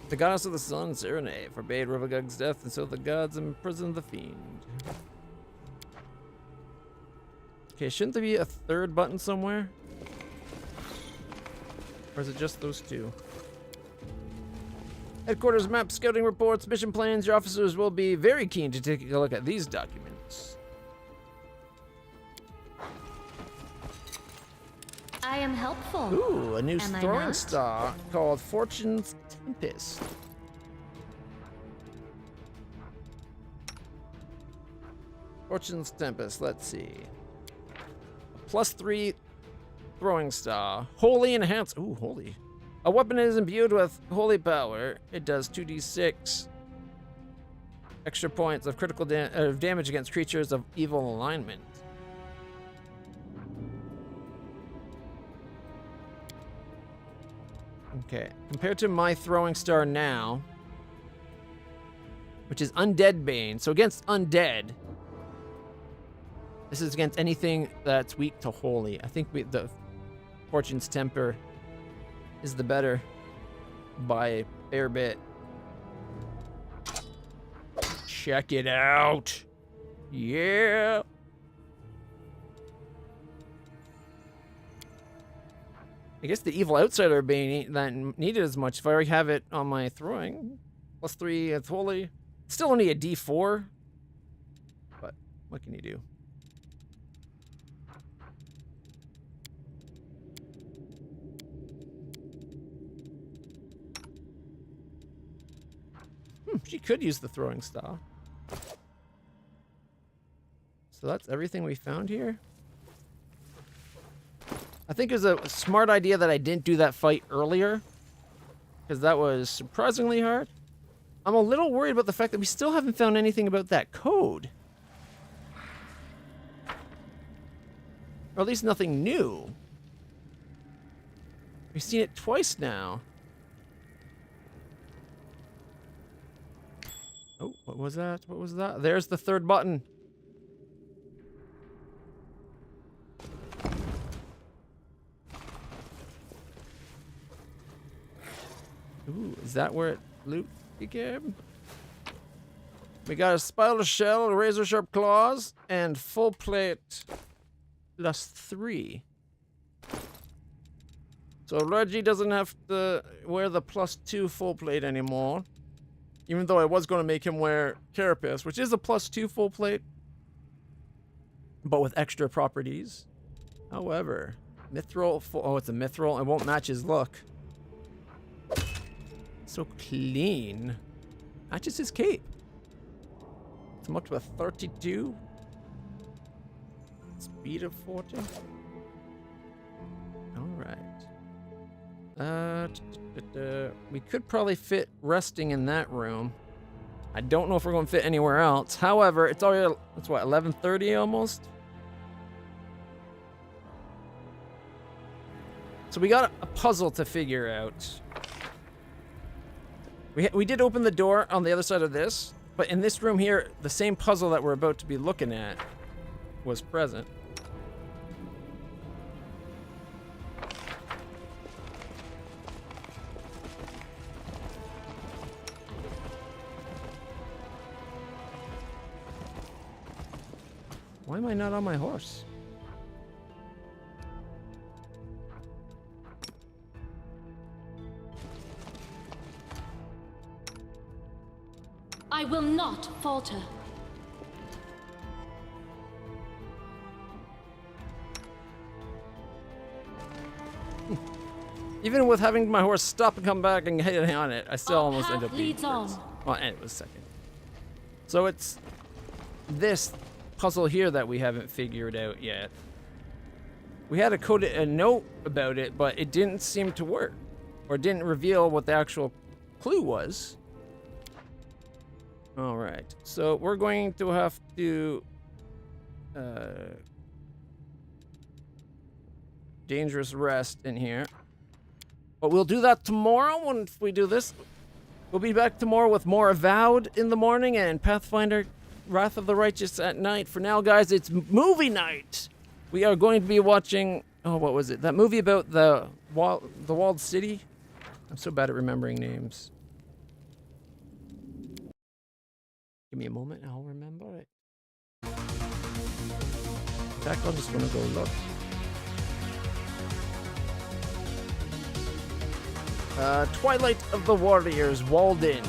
The goddess of the sun, Serenade, forbade Rivagug's death, and so the gods imprisoned the fiend. Okay, shouldn't there be a third button somewhere? Or is it just those two? Headquarters map, scouting reports, mission plans. Your officers will be very keen to take a look at these documents. I am helpful. Ooh, a new Am I throwing not? star called Fortune's Tempest. Fortune's Tempest, let's see. +3 throwing star. Holy enhance. Ooh, holy. A weapon is imbued with holy power. It does 2d6 extra points of critical damage against creatures of evil alignment. Okay, compared to my throwing star now, which is Undead Bane. So against undead, this is against anything that's weak to holy. I think the Fortune's Temper is the better by a fair bit. Check it out. Yeah. I guess the Evil Outsider Bane ain't that needed as much if I already have it on my throwing. +3, it's holy. It's still only a D4. But what can you do? She could use the throwing star. So that's everything we found here. I think it was a smart idea that I didn't do that fight earlier, because that was surprisingly hard. I'm a little worried about the fact that we still haven't found anything about that code. Or at least nothing new. We've seen it twice now. Oh, what was that? What was that? There's the third button. Ooh, is that where it loot became? We got a spiral shell, razor sharp claws, and full plate +3. So Reggie doesn't have to wear the +2 full plate anymore. Even though I was going to make him wear Carapace, which is a +2 full plate, but with extra properties. However, Mithril, oh, it's a Mithril. It won't match his look. So clean. Matches his cape. It's up to a 32. Speed of 40. Alright. We could probably fit resting in that room. I don't know if we're going to fit anywhere else. However, it's already, it's what, 11:30 almost? So we got a puzzle to figure out. We did open the door on the other side of this, but in this room here, the same puzzle that we're about to be looking at was present. Why am I not on my horse? I will not falter. Even with having my horse stop and come back and hit on it, I still Our almost end path up being leads on. first. Well, and it was second. So it's this puzzle here that we haven't figured out yet. We had a note about it, but it didn't seem to work, or didn't reveal what the actual clue was. All right, so we're going to have to dangerous rest in here. But we'll do that tomorrow when we do this. We'll be back tomorrow with more Avowed in the morning and Pathfinder Wrath of the Righteous at night. For now, guys, it's movie night. We are going to be watching, oh, what was it? That movie about the walled city? I'm so bad at remembering names. Give me a moment and I'll remember it. In fact, I'm just gonna go look. Twilight of the Warriors, Walled In.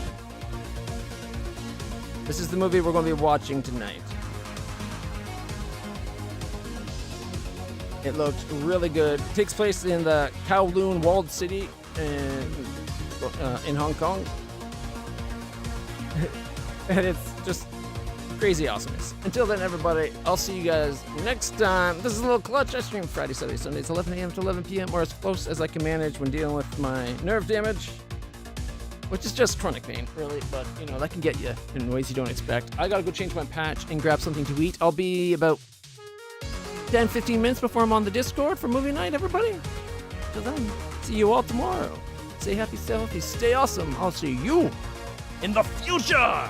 This is the movie we're going to be watching tonight. It looks really good. It takes place in the Kowloon walled city in Hong Kong. And it's just crazy awesomeness. Until then, everybody, I'll see you guys next time. This is LitlClutch. I stream Friday, Saturday, Sundays, 11 a.m. to 11 p.m. or as close as I can manage when dealing with my nerve damage, which is just chronic pain, really, but, you know, that can get you in ways you don't expect. I gotta go change my patch and grab something to eat. I'll be about 10-15 minutes before I'm on the Discord for movie night, everybody. Till then, see you all tomorrow. Stay happy, stay healthy, stay awesome. I'll see you in the future!